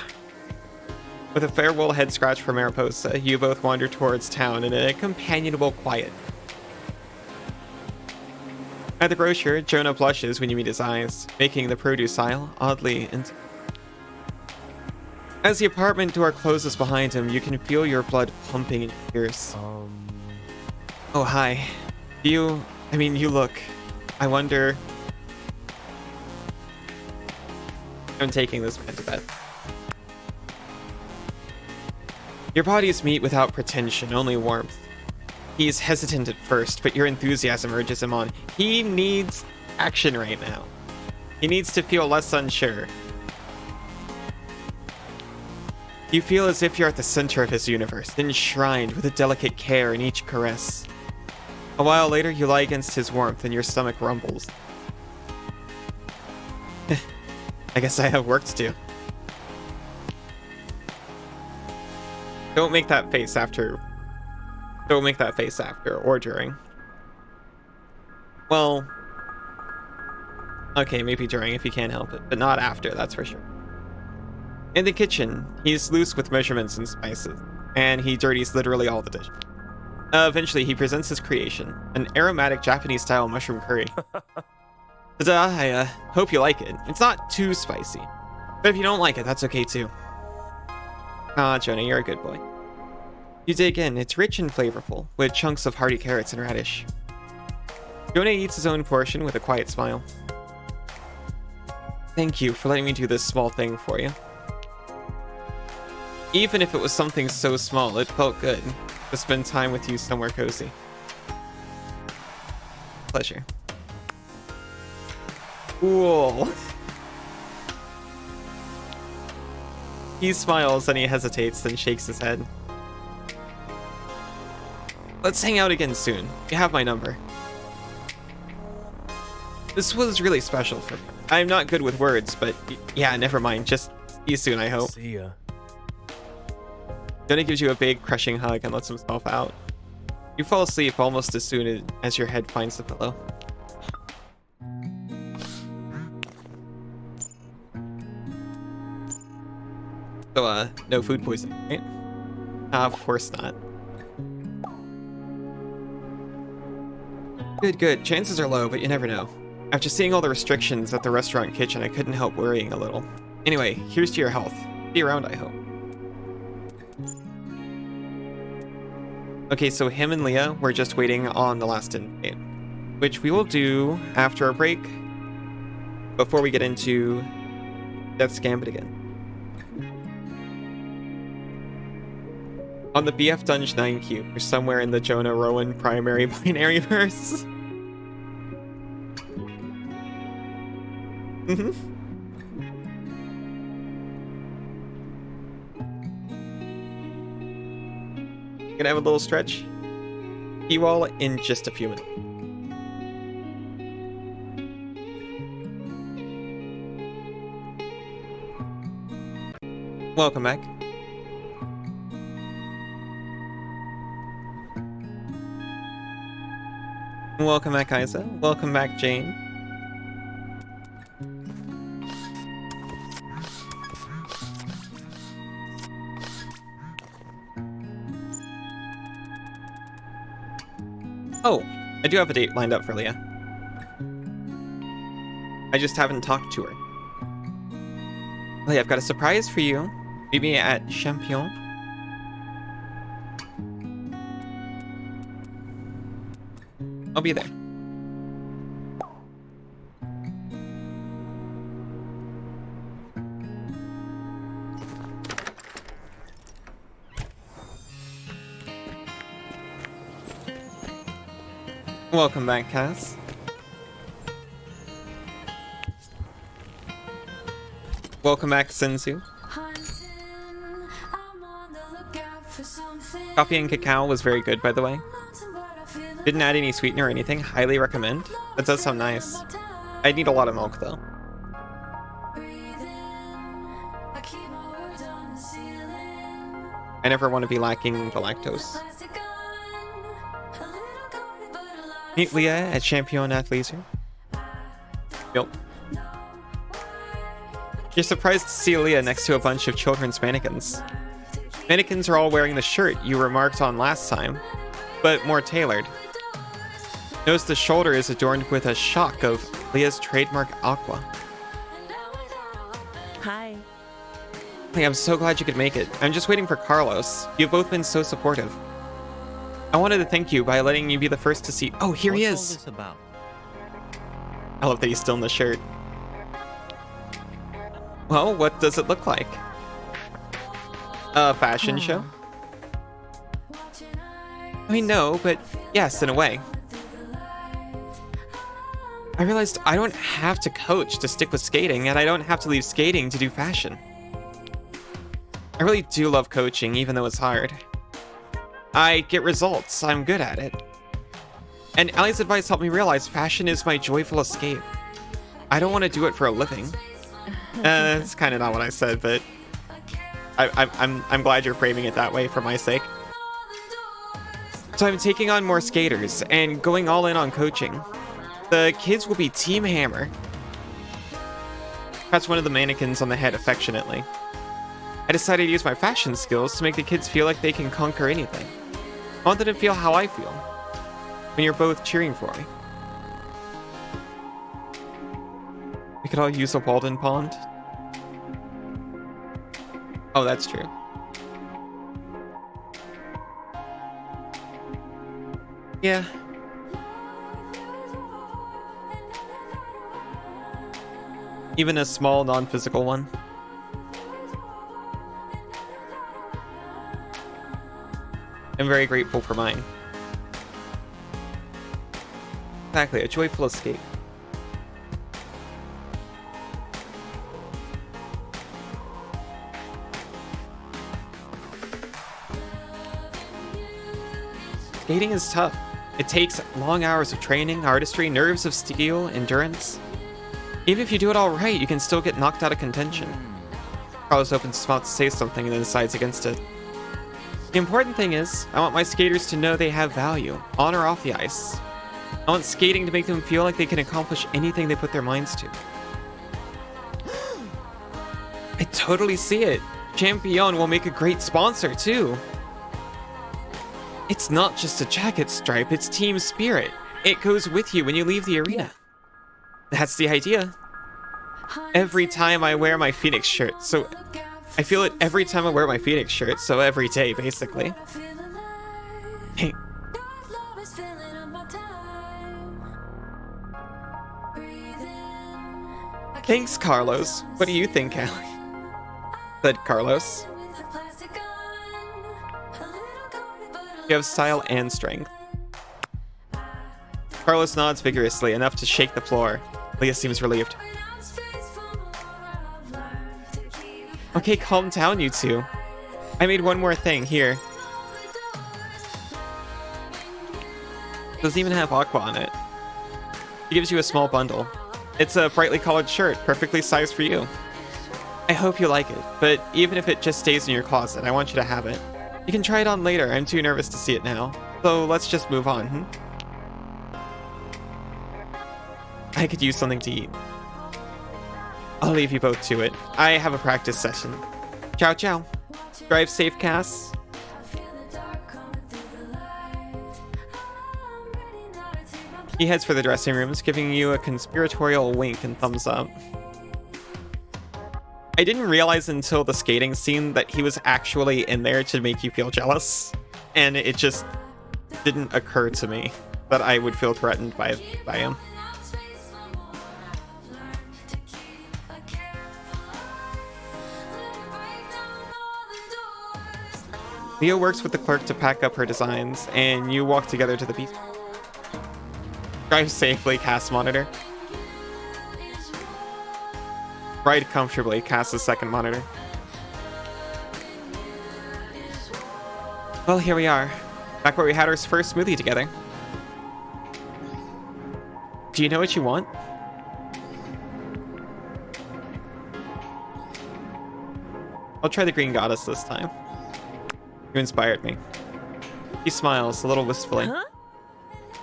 [SPEAKER 1] With a farewell head scratch from Mariposa, you both wander towards town in a companionable quiet. At the grocer, Jonah blushes when you meet his eyes, making the produce aisle oddly intimate. As the apartment door closes behind him, you can feel your blood pumping in your ears. Oh, hi. You look. I wonder... I'm taking this man to bed. Your bodies meet without pretension, only warmth. He's hesitant at first, but your enthusiasm urges him on. He needs action right now. He needs to feel less unsure. You feel as if you're at the center of his universe, enshrined with a delicate care in each caress. A while later, you lie against his warmth and your stomach rumbles. I guess I have work to do. Don't make that face after. Don't make that face after or during. Well, okay, maybe during if you can't help it, but not after, that's for sure. In the kitchen, he's loose with measurements and spices, and he dirties literally all the dishes. Eventually, he presents his creation, an aromatic Japanese-style mushroom curry. Ta-da, I hope you like it. It's not too spicy, but if you don't like it, that's okay too. Ah, Jonah, you're a good boy. You dig in, it's rich and flavorful, with chunks of hearty carrots and radish. Jonah eats his own portion with a quiet smile. Thank you for letting me do this small thing for you. Even if it was something so small, it felt good to spend time with you somewhere cozy. Pleasure. Cool. He smiles and he hesitates, then shakes his head. Let's hang out again soon. You have my number. This was really special for me. I'm not good with words, but yeah, never mind. Just see you soon, I hope.
[SPEAKER 10] See ya.
[SPEAKER 1] Jonah gives you a big, crushing hug and lets himself out. You fall asleep almost as soon as your head finds the pillow. So, no food poisoning, right? Of course not. Good. Chances are low, but you never know. After seeing all the restrictions at the restaurant kitchen, I couldn't help worrying a little. Anyway, here's to your health. Be around, I hope. Okay, so him and Leah, we're just waiting on the last invite, which we will do after a break before we get into Death's Gambit again. On the BF Dunge 9 cube, or somewhere in the Jonah Rowan primary binary verse. Gonna have a little stretch. See you all in just a few minutes. Welcome back. Welcome back, Isa. Welcome back, Jane. Oh, I do have a date lined up for Leah. I just haven't talked to her. Leah, I've got a surprise for you. Meet me at Champion. I'll be there. Welcome back, Cass. Welcome back, Senzu. Coffee and cacao was very good, by the way. Didn't add any sweetener or anything. Highly recommend. That does sound nice. I need a lot of milk, though. I never want to be lacking the lactose. Meet Leah at Champion Athleisure. Yep. You're surprised to see Leah next to a bunch of children's mannequins. Mannequins are all wearing the shirt you remarked on last time, but more tailored. Notice the shoulder is adorned with a shock of Leah's trademark aqua.
[SPEAKER 6] Hi.
[SPEAKER 1] Hey, I'm so glad you could make it. I'm just waiting for Carlos. You've both been so supportive. I wanted to thank you by letting you be the first to see— Oh, here he is!
[SPEAKER 10] What's all this about?
[SPEAKER 1] I love that he's still in the shirt. Well, what does it look like? A fashion show? I mean, no, but yes, in a way. I realized I don't have to coach to stick with skating, and I don't have to leave skating to do fashion. I really do love coaching, even though it's hard. I get results, I'm good at it. And Allie's advice helped me realize fashion is my joyful escape. I don't want to do it for a living. That's kind of not what I said, but I'm glad you're framing it that way for my sake. So I'm taking on more skaters and going all in on coaching. The kids will be Team Hammer. Pats one of the mannequins on the head affectionately. I decided to use my fashion skills to make the kids feel like they can conquer anything. I want them to feel how I feel when you're both cheering for me. We could all use a Walden Pond. Oh, that's true. Yeah. Even a small, non-physical one. I'm very grateful for mine. Exactly, a joyful escape. Skating is tough. It takes long hours of training, artistry, nerves of steel, endurance. Even if you do it all right, you can still get knocked out of contention. Carlos opens his mouth to say something and then decides against it. The important thing is, I want my skaters to know they have value, on or off the ice. I want skating to make them feel like they can accomplish anything they put their minds to. I totally see it. Champion will make a great sponsor, too. It's not just a jacket stripe, it's team spirit. It goes with you when you leave the arena. That's the idea. Every time I wear my Phoenix shirt, so I feel it every time I wear my Phoenix shirt, so every day, basically. Hey. Thanks, Carlos. What do you think, Allie? Said Carlos. You have style and strength. Carlos nods vigorously, enough to shake the floor. Leah seems relieved. Okay, calm down, you two. I made one more thing, here. Doesn't even have aqua on it. He gives you a small bundle. It's a brightly colored shirt, perfectly sized for you. I hope you like it, but even if it just stays in your closet, I want you to have it. You can try it on later, I'm too nervous to see it now. So let's just move on, I could use something to eat. I'll leave you both to it. I have a practice session. Ciao, ciao. Drive safe, Cass. He heads for the dressing rooms, giving you a conspiratorial wink and thumbs up. I didn't realize until the skating scene that he was actually in there to make you feel jealous. And it just didn't occur to me that I would feel threatened by him. Leah works with the clerk to pack up her designs, and you walk together to the beach. Drive safely, cast monitor. Ride comfortably, cast a second monitor. Well, here we are. Back where we had our first smoothie together. Do you know what you want? I'll try the green goddess this time. You inspired me. He smiles, a little wistfully.
[SPEAKER 6] Huh?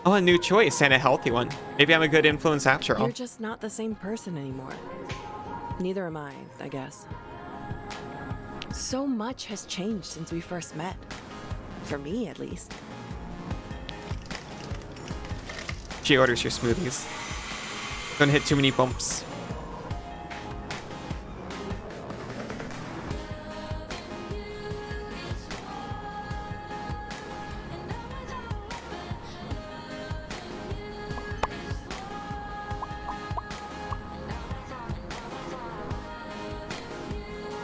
[SPEAKER 1] Oh, a new choice, and a healthy one. Maybe I'm a good influence after all.
[SPEAKER 6] You're just not the same person anymore. Neither am I guess. So much has changed since we first met. For me, at least.
[SPEAKER 1] She orders your smoothies. Don't hit too many bumps.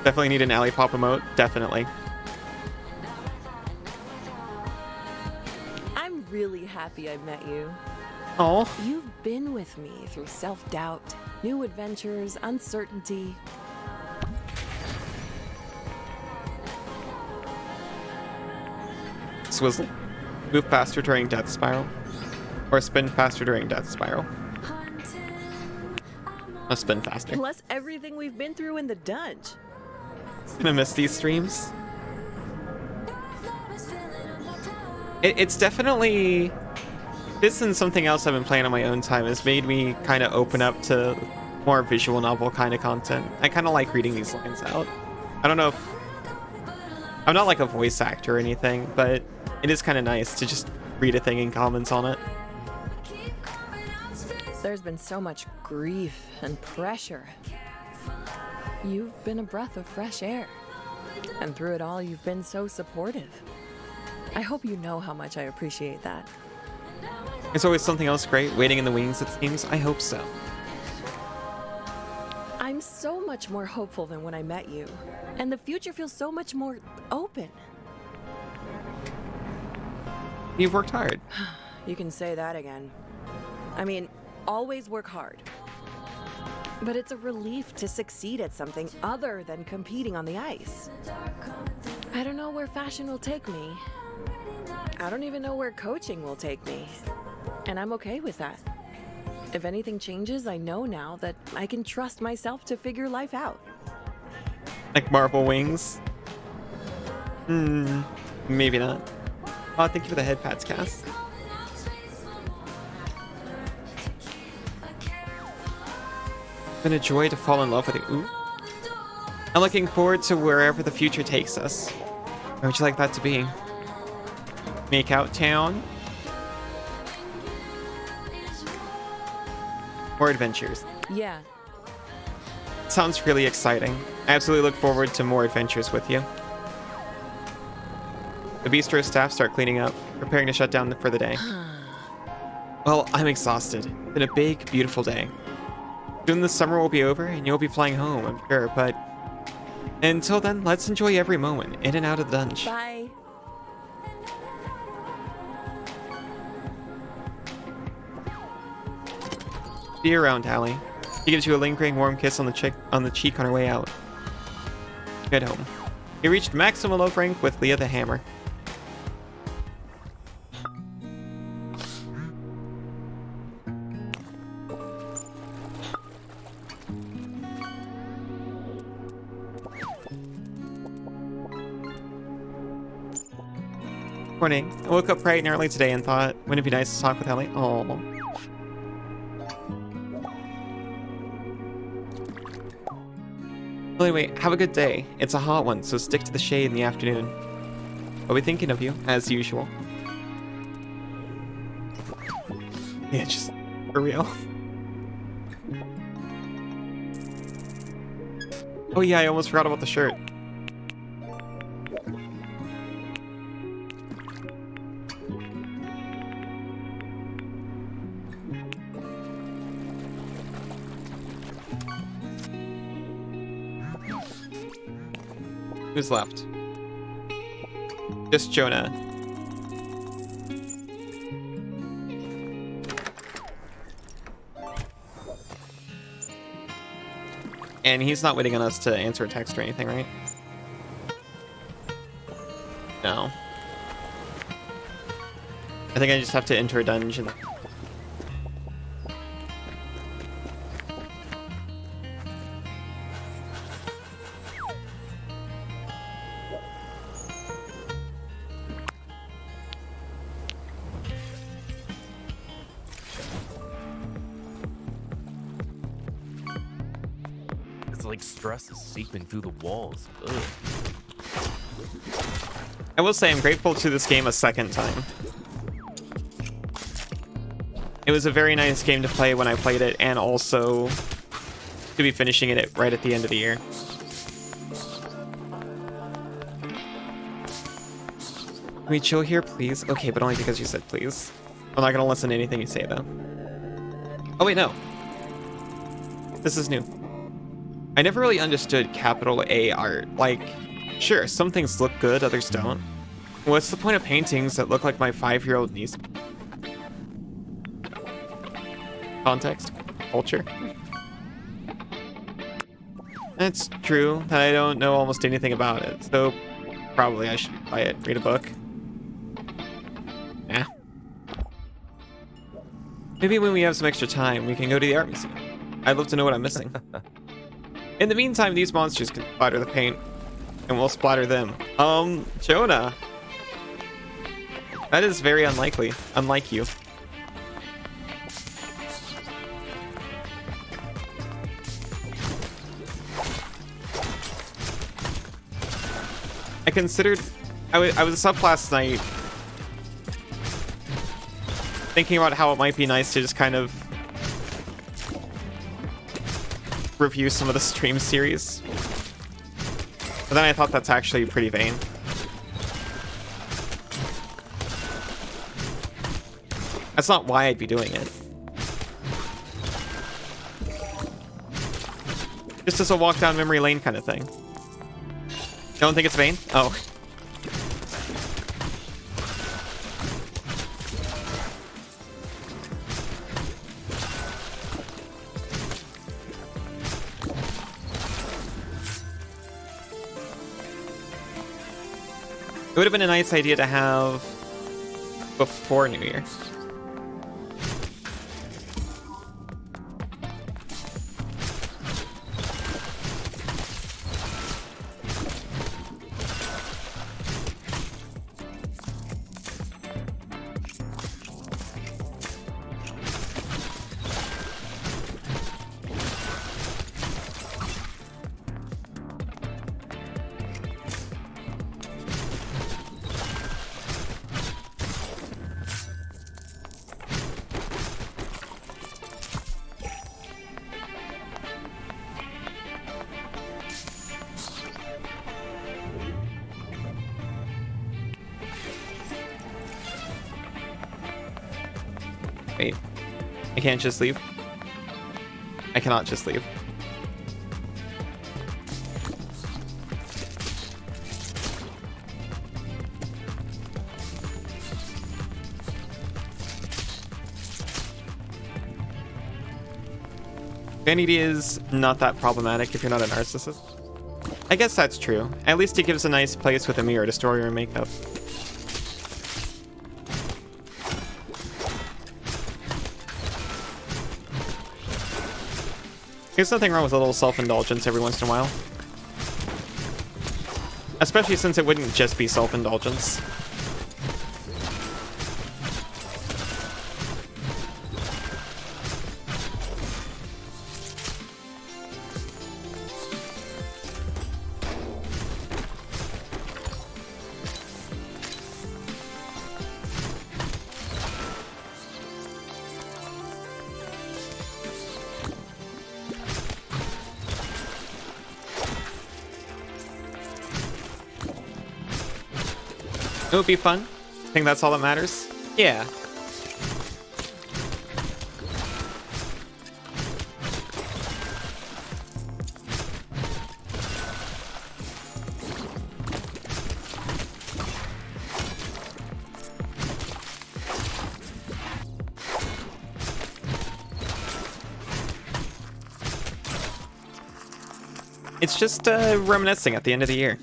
[SPEAKER 1] Definitely need an alley pop emote. Definitely.
[SPEAKER 6] I'm really happy I met you.
[SPEAKER 1] Oh.
[SPEAKER 6] You've been with me through self-doubt, new adventures, uncertainty.
[SPEAKER 1] Swizzle. Move faster during death spiral. Or spin faster during death spiral. I'll spin faster.
[SPEAKER 6] Plus everything we've been through in the dungeon.
[SPEAKER 1] Gonna miss these streams. It's definitely... This and something else I've been playing on my own time has made me kind of open up to more visual novel kind of content. I kind of like reading these lines out. I don't know if... I'm not like a voice actor or anything, but it is kind of nice to just read a thing and comment on it.
[SPEAKER 6] There's been so much grief and pressure. You've been a breath of fresh air. And through it all, you've been so supportive. I hope you know how much I appreciate that.
[SPEAKER 1] There's always something else great waiting in the wings, it seems. I hope so.
[SPEAKER 6] I'm so much more hopeful than when I met you. And the future feels so much more open.
[SPEAKER 1] You've worked hard.
[SPEAKER 6] You can say that again. I mean, always work hard. But it's a relief to succeed at something other than competing on the ice. I don't know where fashion will take me. I don't even know where coaching will take me. And I'm okay with that. If anything changes, I know now that I can trust myself to figure life out.
[SPEAKER 1] Like marble wings? Maybe not. Oh, thank you for the head pats, Cass. It's been a joy to fall in love with you. Ooh. I'm looking forward to wherever the future takes us. Where would you like that to be? Makeout Town? More adventures.
[SPEAKER 6] Yeah.
[SPEAKER 1] Sounds really exciting. I absolutely look forward to more adventures with you. The bistro staff start cleaning up, preparing to shut down for the day. Well, I'm exhausted. It's been a big, beautiful day. Soon the summer will be over and you'll be flying home, I'm sure, but until then, let's enjoy every moment in and out of the dungeon.
[SPEAKER 6] Bye.
[SPEAKER 1] See you around, Hallie. He gives you a lingering warm kiss on the cheek on her way out. Get home. You reached maximum love rank with Leah the Hammer. Morning. I woke up bright and early today and thought, wouldn't it be nice to talk with Hallie? Oh. Well, anyway, have a good day. It's a hot one, so stick to the shade in the afternoon. I'll be thinking of you, as usual. Yeah, just for real. Oh yeah, I almost forgot about the shirt. Who's left? Just Jonah. And he's not waiting on us to answer a text or anything, right? No. I think I just have to enter a dungeon.
[SPEAKER 10] It's like stress is seeping through the walls. Ugh.
[SPEAKER 1] I will say I'm grateful to this game a second time. It was a very nice game to play when I played it, and also to be finishing it right at the end of the year. Can we chill here, please? Okay, but only because you said please. I'm not gonna listen to anything you say, though. Oh, wait, no. This is new. I never really understood capital A art. Like, sure, some things look good, others don't. What's the point of paintings that look like my 5-year-old niece? Context? Culture? That's true, that I don't know almost anything about it, so probably I should buy it, read a book. Nah. Maybe when we have some extra time, we can go to the art museum. I'd love to know what I'm missing. In the meantime, these monsters can splatter the paint, and we'll splatter them. Jonah. That is very unlikely, unlike you. I considered... I was up last night thinking about how it might be nice to just kind of review some of the stream series. But then I thought that's actually pretty vain. That's not why I'd be doing it. Just as a walk down memory lane kind of thing. You don't think it's vain? Oh. It would have been a nice idea to have before New Year. Wait, I can't just leave? I cannot just leave. Vanity is not that problematic if you're not a narcissist. I guess that's true. At least it gives a nice place with a mirror to store your makeup. There's nothing wrong with a little self-indulgence every once in a while. Especially since it wouldn't just be self-indulgence. It would be fun. I think that's all that matters. Yeah. It's just reminiscing at the end of the year.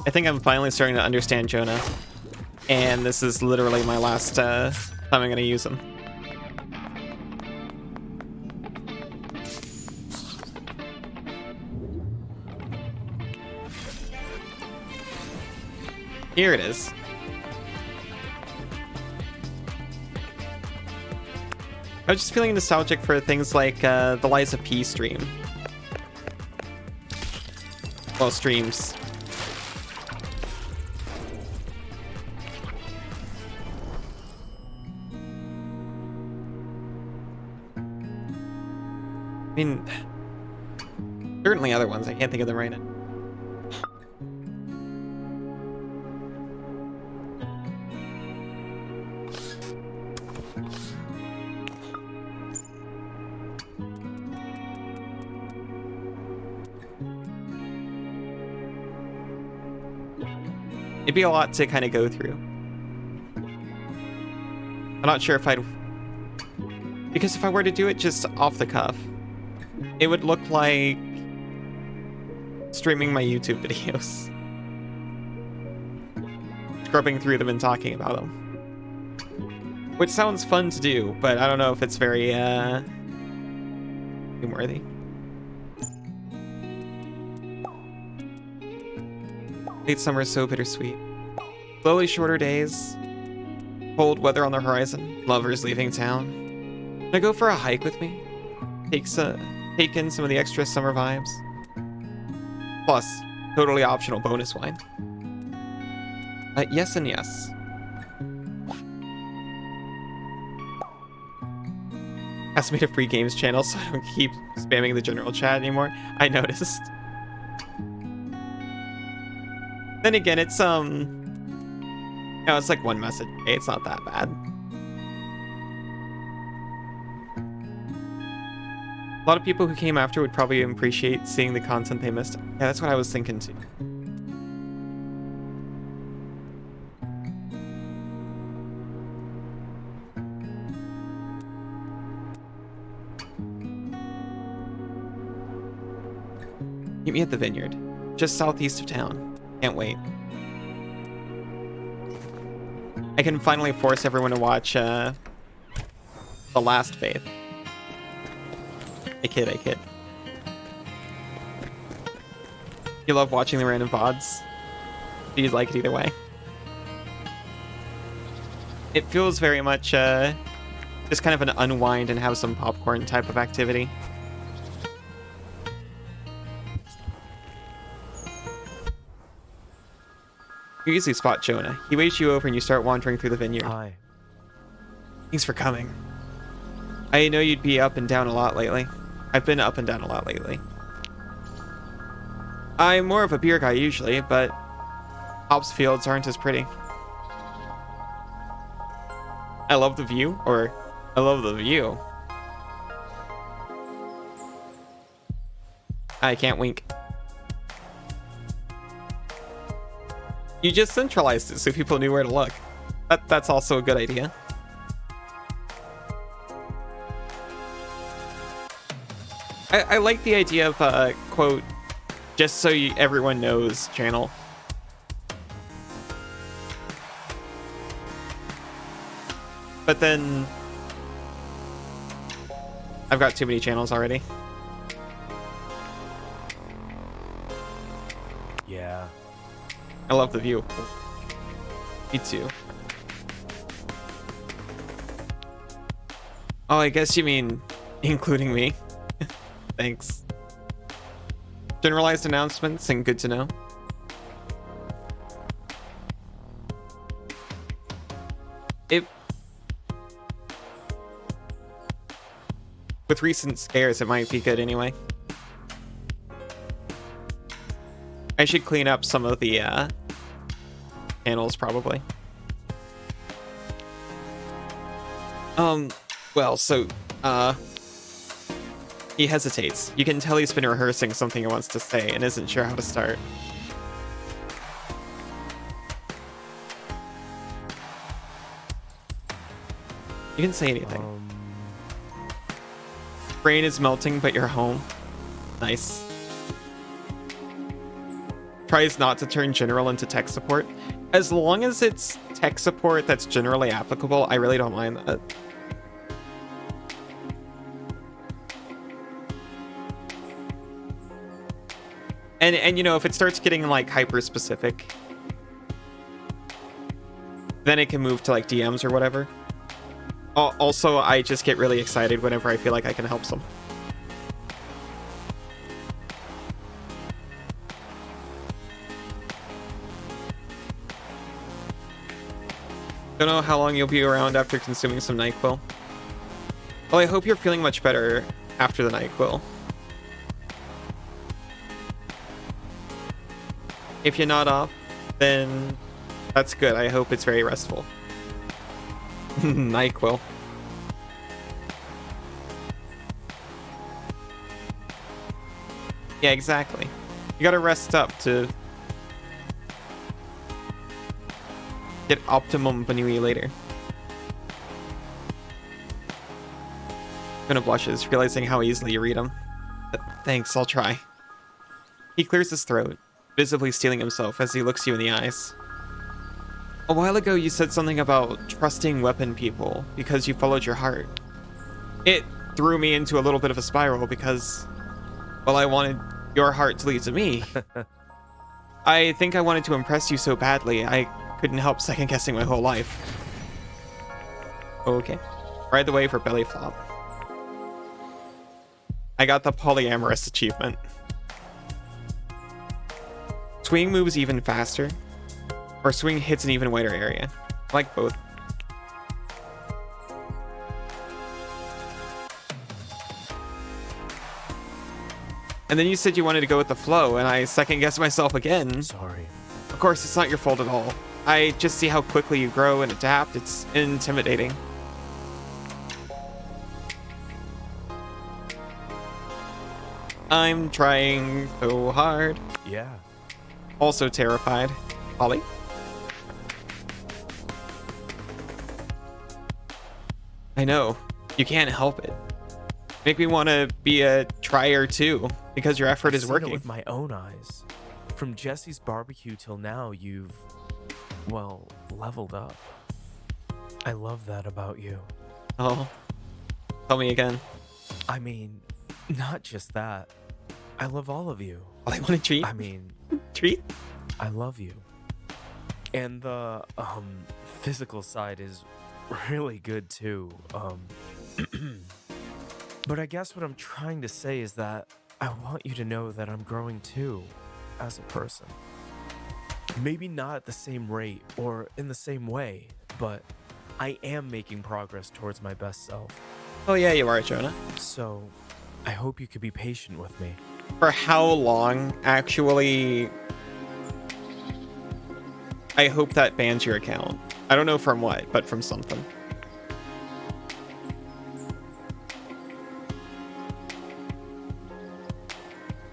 [SPEAKER 1] I think I'm finally starting to understand Jonah, and this is literally my last time I'm gonna use him. Here it is. I was just feeling nostalgic for things like the Liza P stream. Well, streams. I mean, certainly other ones. I can't think of them right now. It'd be a lot to kind of go through. I'm not sure if I'd... Because if I were to do it just off the cuff, it would look like streaming my YouTube videos. Scrubbing through them and talking about them. Which sounds fun to do, but I don't know if it's very, worthy. Late summer is so bittersweet. Slowly shorter days. Cold weather on the horizon. Lovers leaving town. Wanna go for a hike with me? Take in some of the extra summer vibes. Plus, totally optional bonus wine. Yes and yes. Asked me to free games channel so I don't keep spamming the general chat anymore. I noticed. Then again, it's it's like one message. Hey, it's not that bad. A lot of people who came after would probably appreciate seeing the content they missed. Yeah, that's what I was thinking too. Meet me at the vineyard, just southeast of town. Can't wait. I can finally force everyone to watch The Last Faith. I kid. You love watching the random VODs? Do you like it either way? It feels very much just kind of an unwind and have some popcorn type of activity. You easily spot Jonah. He waits you over and you start wandering through the vineyard.
[SPEAKER 10] Hi.
[SPEAKER 1] Thanks for coming. I know you'd be up and down a lot lately. I've been up and down a lot lately. I'm more of a beer guy usually, but hops fields aren't as pretty. I love the view, or I love the view. I can't wink. You just centralized it so people knew where to look. That's also a good idea. I like the idea of quote, just so everyone knows channel. But then I've got too many channels already.
[SPEAKER 10] Yeah.
[SPEAKER 1] I love the view. Me too. Oh, I guess you mean including me. Thanks. Generalized announcements and good to know. With recent scares, it might be good anyway. I should clean up some of the panels probably. Well, so he hesitates. You can tell he's been rehearsing something he wants to say and isn't sure how to start. You can say anything. Brain is melting, but you're home. Nice. Tries not to turn general into tech support. As long as it's tech support that's generally applicable, I really don't mind that. And you know, if it starts getting like hyper specific, then it can move to like DMs or whatever. Also, I just get really excited whenever I feel like I can help some. Don't know how long you'll be around after consuming some NyQuil. Well, I hope you're feeling much better after the NyQuil. If you're not off, then that's good. I hope it's very restful. NyQuil. Yeah, exactly. You gotta rest up to get optimum Banui later. Gonna blushes, realizing how easily you read them. Thanks, I'll try. He clears his throat, visibly steeling himself as he looks you in the eyes. A while ago, you said something about trusting weapon people because you followed your heart. It threw me into a little bit of a spiral because, well, I wanted your heart to lead to me. I think I wanted to impress you so badly, I couldn't help second guessing my whole life. Okay. Ride the wave for belly flop. I got the polyamorous achievement. Swing moves even faster, or swing hits an even wider area. I like both. And then you said you wanted to go with the flow, and I second guessed myself again.
[SPEAKER 10] Sorry.
[SPEAKER 1] Of course, it's not your fault at all. I just see how quickly you grow and adapt. It's intimidating. I'm trying so hard.
[SPEAKER 10] Yeah.
[SPEAKER 1] Also terrified. Ollie? I know. You can't help it. Make me want to be a trier too, because your effort is working.
[SPEAKER 10] With my own eyes. From Jesse's barbecue till now, you've, well, leveled up. I love that about you.
[SPEAKER 1] Oh. Tell me again.
[SPEAKER 10] I mean, not just that. I love all of you.
[SPEAKER 1] Oh, I want to treat?
[SPEAKER 10] I mean...
[SPEAKER 1] Treat?
[SPEAKER 10] I love you. And the, physical side is really good too. But I guess what I'm trying to say is that I want you to know that I'm growing too, as a person. Maybe not at the same rate or in the same way, but I am making progress towards my best self.
[SPEAKER 1] Oh yeah, you are, Jonah.
[SPEAKER 10] So, I hope you could be patient with me.
[SPEAKER 1] For how long, actually? I hope that bans your account. I don't know from what, but from something.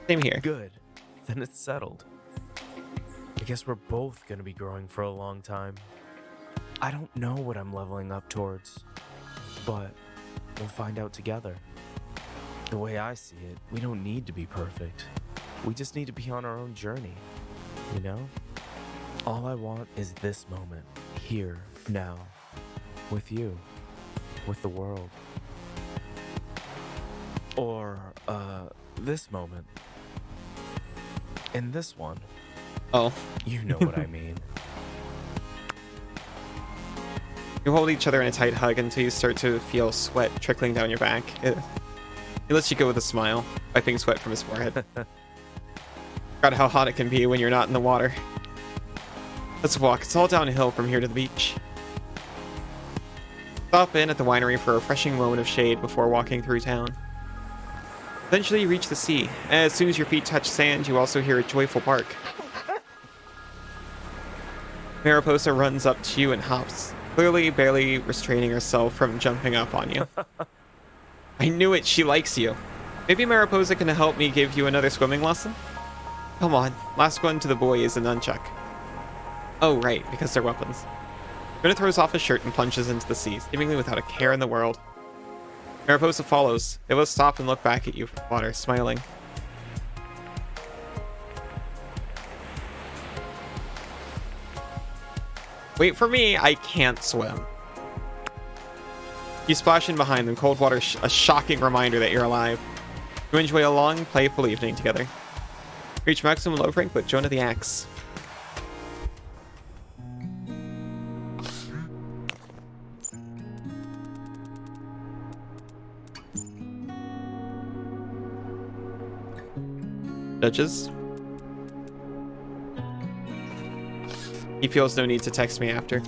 [SPEAKER 1] Same here.
[SPEAKER 10] Good. Then it's settled. I guess we're both gonna be growing for a long time. I don't know what I'm leveling up towards, but we'll find out together. The way I see it, we don't need to be perfect. We just need to be on our own journey, you know? All I want is this moment, here, now, with you, with the world. Or, this moment. In this one.
[SPEAKER 1] Oh.
[SPEAKER 10] You know what I mean.
[SPEAKER 1] You hold each other in a tight hug until you start to feel sweat trickling down your back. He lets you go with a smile, wiping sweat from his forehead. Forgot how hot it can be when you're not in the water. Let's walk. It's all downhill from here to the beach. Stop in at the winery for a refreshing moment of shade before walking through town. Eventually you reach the sea. As soon as your feet touch sand, you also hear a joyful bark. Mariposa runs up to you and hops, clearly barely restraining herself from jumping up on you. I knew it, she likes you. Maybe Mariposa can help me give you another swimming lesson? Come on, last one to the boy is a nunchuck. Oh right, because they're weapons. Jonah throws off his shirt and plunges into the sea, seemingly without a care in the world. Mariposa follows. They both stop and look back at you from the water, smiling. Wait for me, I can't swim. You splash in behind them, cold water, a shocking reminder that you're alive. You enjoy a long, playful evening together. Reach maximum love rank with Jonah the Axe. Judges. He feels no need to text me after.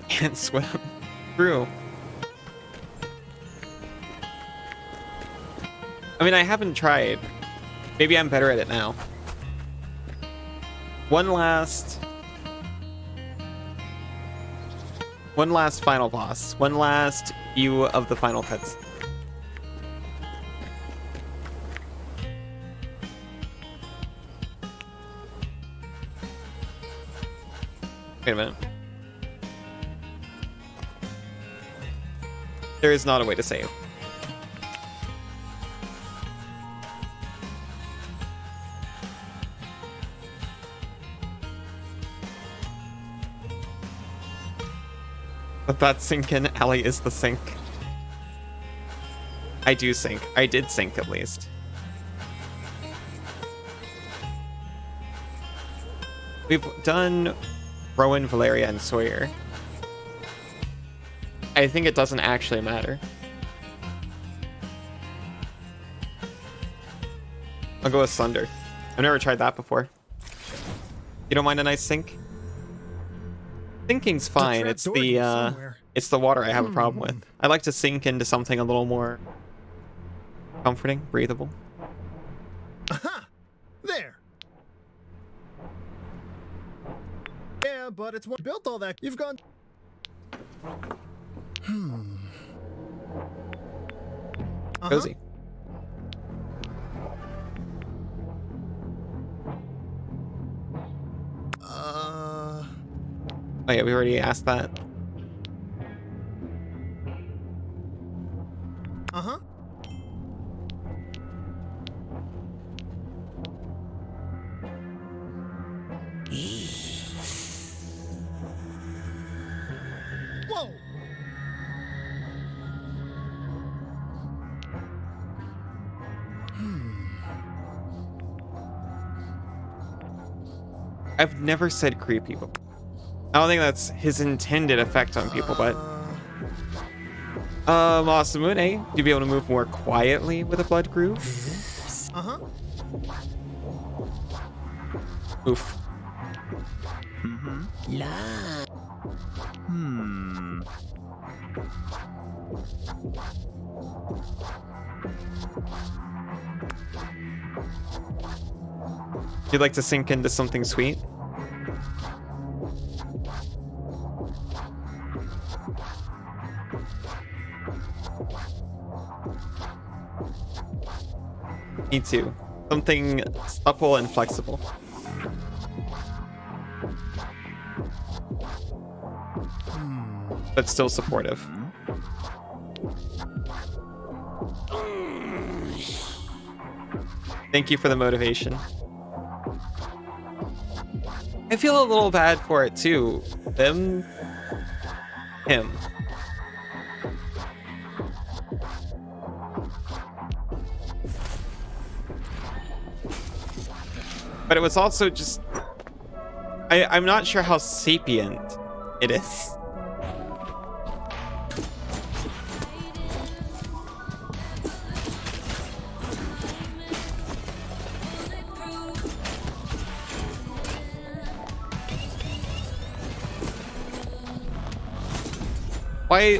[SPEAKER 1] Can't swim. True. I mean, I haven't tried. Maybe I'm better at it now. One last final boss. One last view of the final cuts. Wait a minute. There is not a way to save. But that sinkin' alley is the sink. I do sink. I did sink at least. We've done Rowan, Valeria, and Sawyer. I think it doesn't actually matter. I'll go with Sunder. I've never tried that before. You don't mind a nice sink? Sinking's fine. It's the water I have a problem with. I like to sink into something a little more comforting, breathable.
[SPEAKER 3] Aha! There. Yeah, but it's what built all that. You've gone.
[SPEAKER 1] Cozy. Oh yeah, we already asked that.
[SPEAKER 3] Uh-huh. Whoa!
[SPEAKER 1] I've never said creepy before. I don't think that's his intended effect on people, but... Masamune, you'd be able to move more quietly with a blood groove?
[SPEAKER 3] Uh-huh.
[SPEAKER 1] Oof. You'd like to sink into something sweet? Me too. Something supple and flexible. But still supportive. Thank you for the motivation. I feel a little bad for it too. Him. But it was also just... I'm not sure how sapient it is.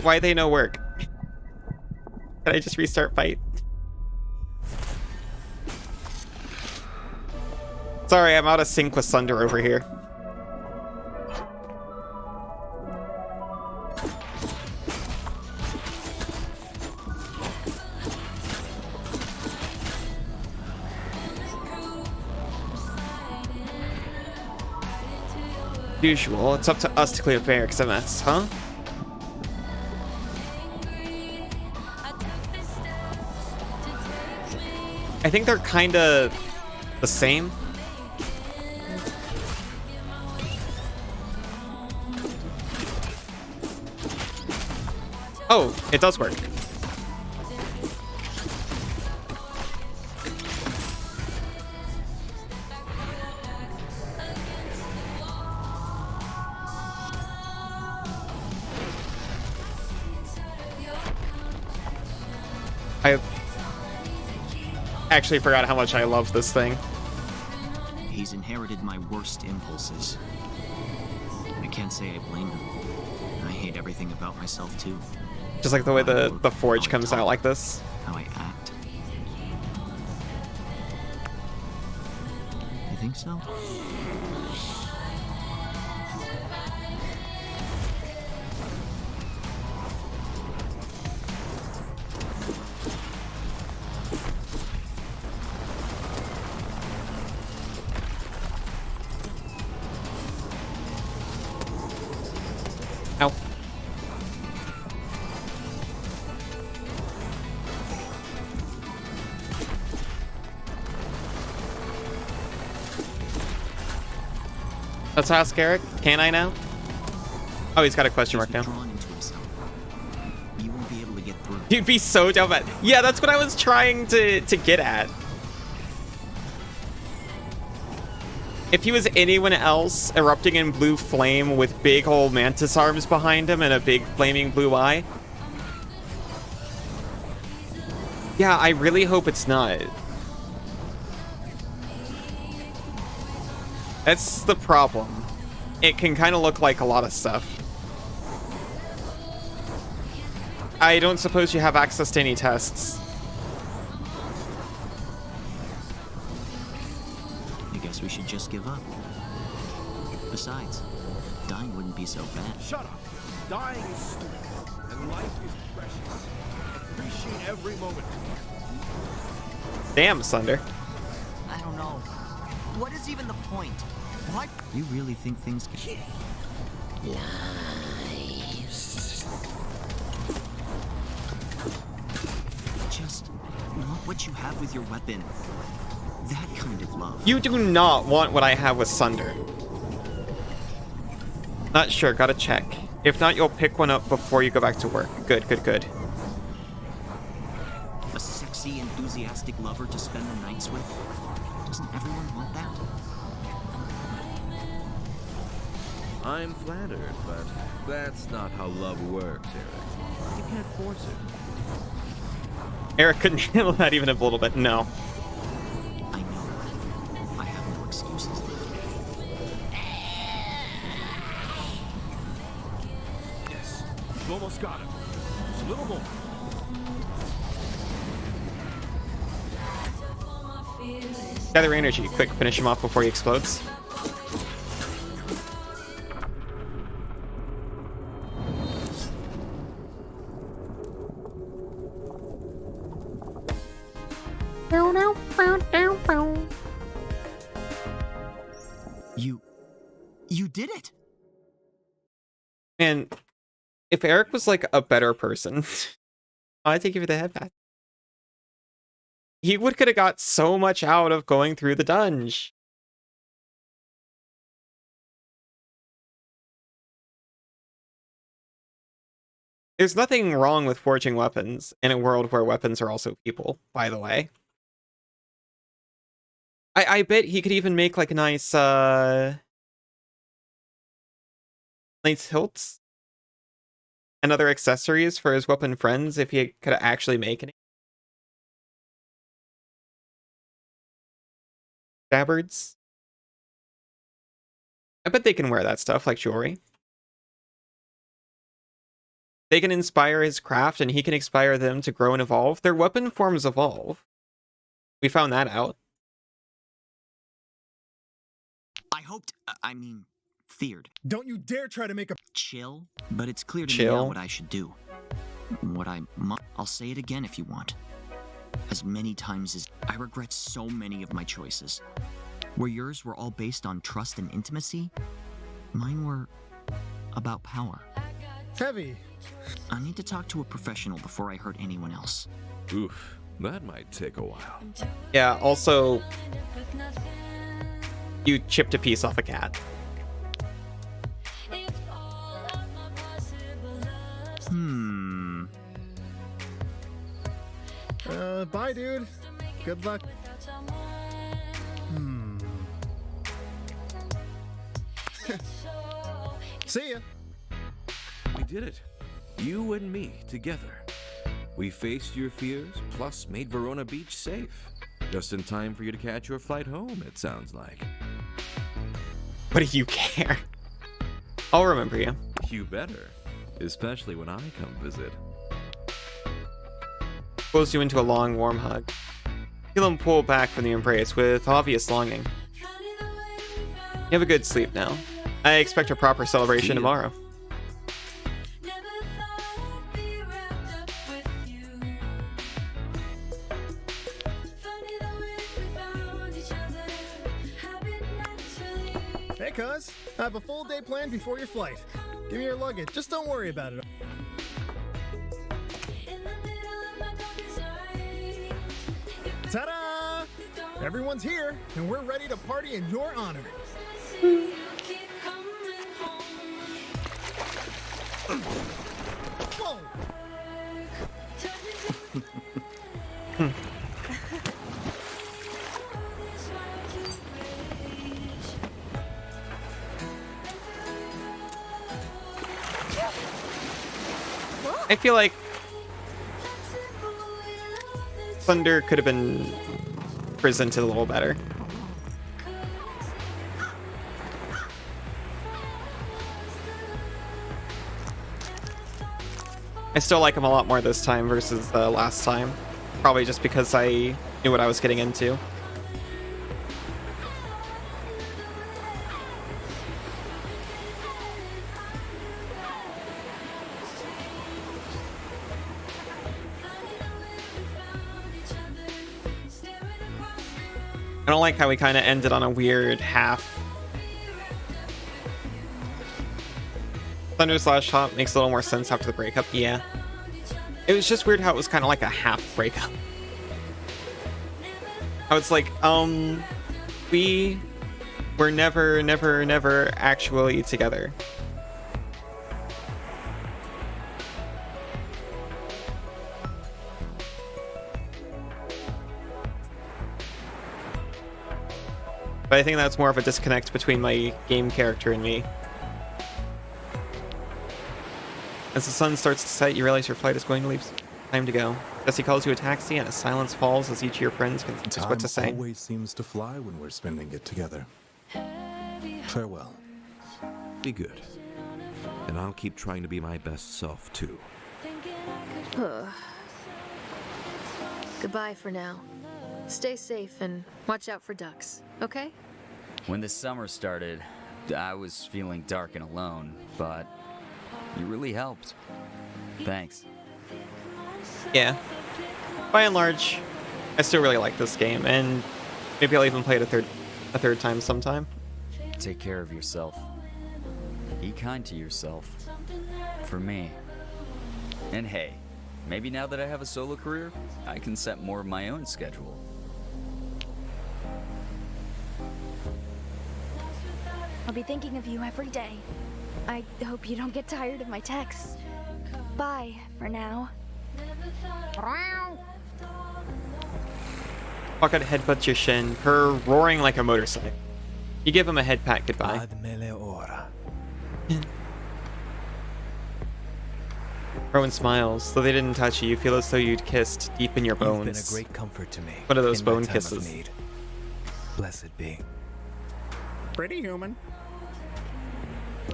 [SPEAKER 1] Why they no work? Can I just restart fight? Sorry, I'm out of sync with Sunder over here. Usual, it's up to us to clear Barracks MS, huh? I think they're kinda the same. Oh, it does work. I actually forgot how much I love this thing.
[SPEAKER 11] He's inherited my worst impulses. I can't say I blame him. I hate everything about myself too.
[SPEAKER 1] Just like the way the forge comes out like this.
[SPEAKER 11] How I act. You think so?
[SPEAKER 1] Ow. Let's ask Eric. Can I now? Oh, he's got a question mark now.
[SPEAKER 11] You won't be able to get through.
[SPEAKER 1] You'd be so dumb at. Yeah, that's what I was trying to get at. If he was anyone else erupting in blue flame with big old mantis arms behind him and a big flaming blue eye. Yeah, I really hope it's not. That's the problem. It can kind of look like a lot of stuff. I don't suppose you have access to any tests.
[SPEAKER 11] We should just give up. Besides, dying wouldn't be so bad.
[SPEAKER 2] Shut up! Dying is stupid, and life is precious. Appreciate every moment.
[SPEAKER 1] Damn, Sunder.
[SPEAKER 11] I don't know. What is even the point? What? You really think things can... Lies. Just want what you have with your weapon. That kind of love.
[SPEAKER 1] You do not want what I have with Sunder. Not sure, gotta check. If not, you'll pick one up before you go back to work. Good, good, good.
[SPEAKER 11] A sexy, enthusiastic lover to spend the nights with? Doesn't everyone want that?
[SPEAKER 4] I'm flattered, but that's not how love works, Eric. You can't force it.
[SPEAKER 1] Eric couldn't handle that even a little bit. No.
[SPEAKER 2] Almost got him. Just a little more.
[SPEAKER 1] Gather energy. Quick, finish him off before he explodes.
[SPEAKER 11] You did it.
[SPEAKER 1] Man, if Eric was like a better person, I'd take you for the head pat. He could have got so much out of going through the dungeon. There's nothing wrong with forging weapons in a world where weapons are also people, by the way. I bet he could even make like a nice hilts and other accessories for his weapon friends if he could actually make any. Scabbards. I bet they can wear that stuff like jewelry. They can inspire his craft and he can inspire them to grow and evolve. Their weapon forms evolve. We found that out.
[SPEAKER 11] I hoped, feared.
[SPEAKER 3] Don't you dare try to make a
[SPEAKER 11] Chill, but it's clear to me now what I should do. What I'll say it again if you want. As many times as I regret so many of my choices. Where yours were all based on trust and intimacy, mine were about power.
[SPEAKER 3] Heavy.
[SPEAKER 11] I need to talk to a professional before I hurt anyone else.
[SPEAKER 5] Oof, that might take a while.
[SPEAKER 1] Yeah, also, you chipped a piece off a cat.
[SPEAKER 3] Bye, dude. Good luck. See ya.
[SPEAKER 4] We did it. You and me together. We faced your fears, plus made Verona Beach safe. Just in time for you to catch your flight home, it sounds like.
[SPEAKER 1] What do you care? I'll remember you.
[SPEAKER 4] You better. Especially when I come visit.
[SPEAKER 1] Pulls you into a long, warm hug. Feel him pull back from the embrace with obvious longing. You have a good sleep now. I expect a proper celebration tomorrow.
[SPEAKER 3] Hey, cuz. I have a full day planned before your flight. Give me your luggage. Just don't worry about it. Ta-da! Everyone's here, and we're ready to party in your honor. Whoa!
[SPEAKER 1] I feel like Thunder could have been presented a little better. I still like him a lot more this time versus the last time. Probably just because I knew what I was getting into. I don't like how we kind of ended on a weird half. Thunder slash Hop makes a little more sense after the breakup. Yeah. It was just weird how it was kind of like a half breakup. How it's like, we were never actually together. But I think that's more of a disconnect between my game character and me. As the sun starts to set, you realize your flight is going to leave. Time to go. Jesse calls you a taxi, and a silence falls as each of your friends considers what to say.
[SPEAKER 8] Time always seems to fly when we're spending it together. Farewell.
[SPEAKER 4] Be good. And I'll keep trying to be my best self, too.
[SPEAKER 12] Goodbye for now. Stay safe and watch out for ducks, okay?
[SPEAKER 7] When the summer started, I was feeling dark and alone, but you really helped. Thanks.
[SPEAKER 1] Yeah. By and large, I still really like this game, and maybe I'll even play it a third time sometime.
[SPEAKER 7] Take care of yourself. Be kind to yourself. For me. And hey, Maybe now that I have a solo career, I can set more of my own schedule.
[SPEAKER 13] I'll be thinking of you every day. I hope you don't get tired of my texts. Bye, for now.
[SPEAKER 1] Pocket headbutts your shin, her roaring like a motorcycle. You give him a head pat goodbye. Rowan smiles. Though they didn't touch you, you feel as though you'd kissed deep in your bones.
[SPEAKER 10] You've been a great comfort to me.
[SPEAKER 1] One of those
[SPEAKER 10] in my
[SPEAKER 1] bone
[SPEAKER 10] time of
[SPEAKER 1] kisses.
[SPEAKER 10] need. Blessed be.
[SPEAKER 3] Pretty human.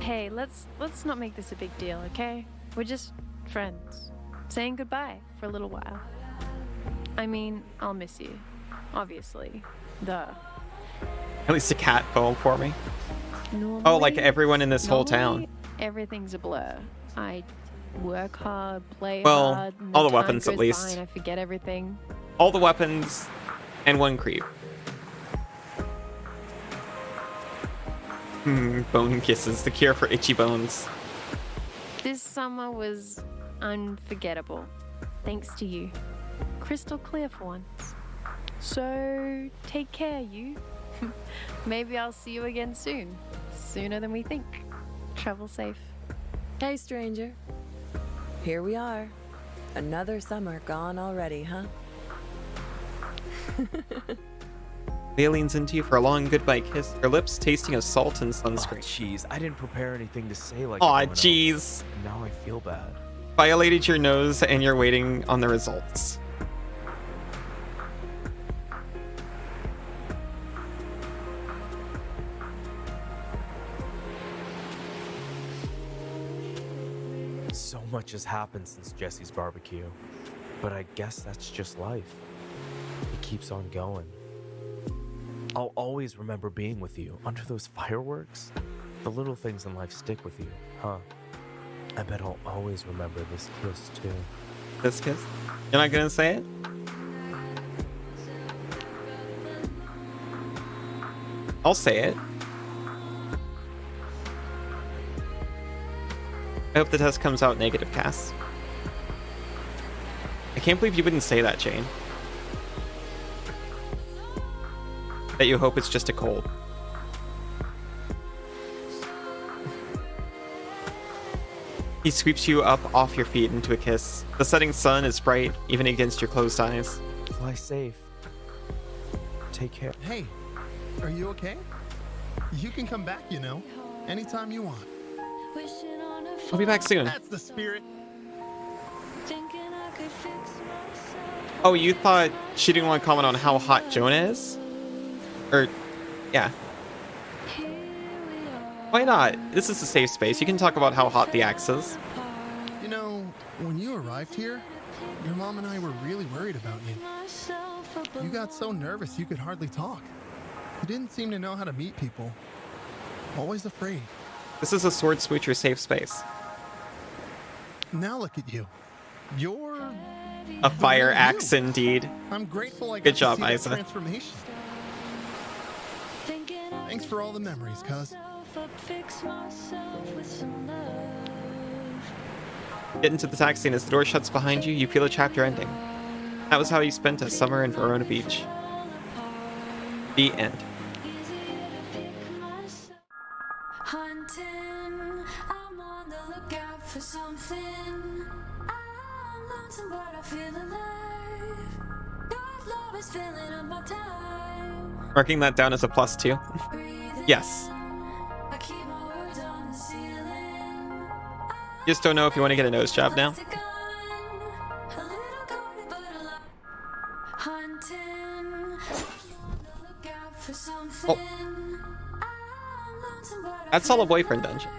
[SPEAKER 14] Hey, let's not make this a big deal, okay? We're just friends, saying goodbye for a little while. I mean, I'll miss you, obviously. Duh.
[SPEAKER 1] At least a cat poem for me.
[SPEAKER 14] Normally,
[SPEAKER 1] Oh, like everyone in this whole town.
[SPEAKER 14] Everything's a blur. I work hard, play
[SPEAKER 1] Well,
[SPEAKER 14] hard. And
[SPEAKER 1] all the
[SPEAKER 14] time
[SPEAKER 1] weapons, at
[SPEAKER 14] goes
[SPEAKER 1] least.
[SPEAKER 14] by and I forget everything.
[SPEAKER 1] All the weapons and one creep. Bone kisses, the cure for itchy bones.
[SPEAKER 14] This summer was unforgettable, thanks to you. Crystal clear for once. So take care, you. Maybe I'll see you again soon. Sooner than we think. Travel safe.
[SPEAKER 6] Hey, stranger. Here we are. Another summer gone already, huh?
[SPEAKER 1] Leah leans into you for a long goodbye kiss, her lips tasting of salt and sunscreen.
[SPEAKER 10] Jeez, I didn't prepare anything to say like
[SPEAKER 1] Aw,
[SPEAKER 10] everyone else.
[SPEAKER 1] jeez.
[SPEAKER 10] Now I feel bad.
[SPEAKER 1] Violated your nose and you're waiting on the results.
[SPEAKER 10] So much has happened since Jesse's barbecue, but I guess that's just life. It keeps on going. I'll always remember being with you under those fireworks. The little things in life stick with you, huh? I bet I'll always remember this kiss too.
[SPEAKER 1] This kiss? You're not gonna say it? I'll say it. I hope the test comes out negative, Cass. I can't believe you wouldn't say that, Jane. That you hope it's just a cold. He sweeps you up off your feet into a kiss. The setting sun is bright, even against your closed eyes.
[SPEAKER 10] Fly safe. Take care.
[SPEAKER 3] Hey, are you okay? You can come back, you know, anytime you want.
[SPEAKER 1] I'll be back soon.
[SPEAKER 3] That's the spirit.
[SPEAKER 1] Oh, you thought she didn't want to comment on how hot Jonah is? Or, yeah. Why not? This is a safe space. You can talk about how hot the axe is.
[SPEAKER 3] You know, when you arrived here, your mom and I were really worried about you. You got so nervous you could hardly talk. You didn't seem to know how to meet people. Always afraid.
[SPEAKER 1] This is a sword switcher safe space.
[SPEAKER 3] Now look at you. You're
[SPEAKER 1] A fire axe indeed.
[SPEAKER 3] I'm grateful I got
[SPEAKER 1] Good job,
[SPEAKER 3] to see that
[SPEAKER 1] Isa.
[SPEAKER 3] transformation. Thanks for all the memories, cuz.
[SPEAKER 1] Get into the taxi, and as the door shuts behind you, you feel a chapter ending. That was how you spent a summer in Verona Beach. The end.
[SPEAKER 15] Hunting, I'm on the lookout for something. I'm lonesome, but I feel alive. God love is filling up my time.
[SPEAKER 1] Marking that down as a +2. Yes.
[SPEAKER 15] I keep my words on the ceiling.
[SPEAKER 1] Just don't know if you want to get a nose job now.
[SPEAKER 15] Hunting, I'm on the lookout for something.
[SPEAKER 1] Oh. That's all a boyfriend dungeon.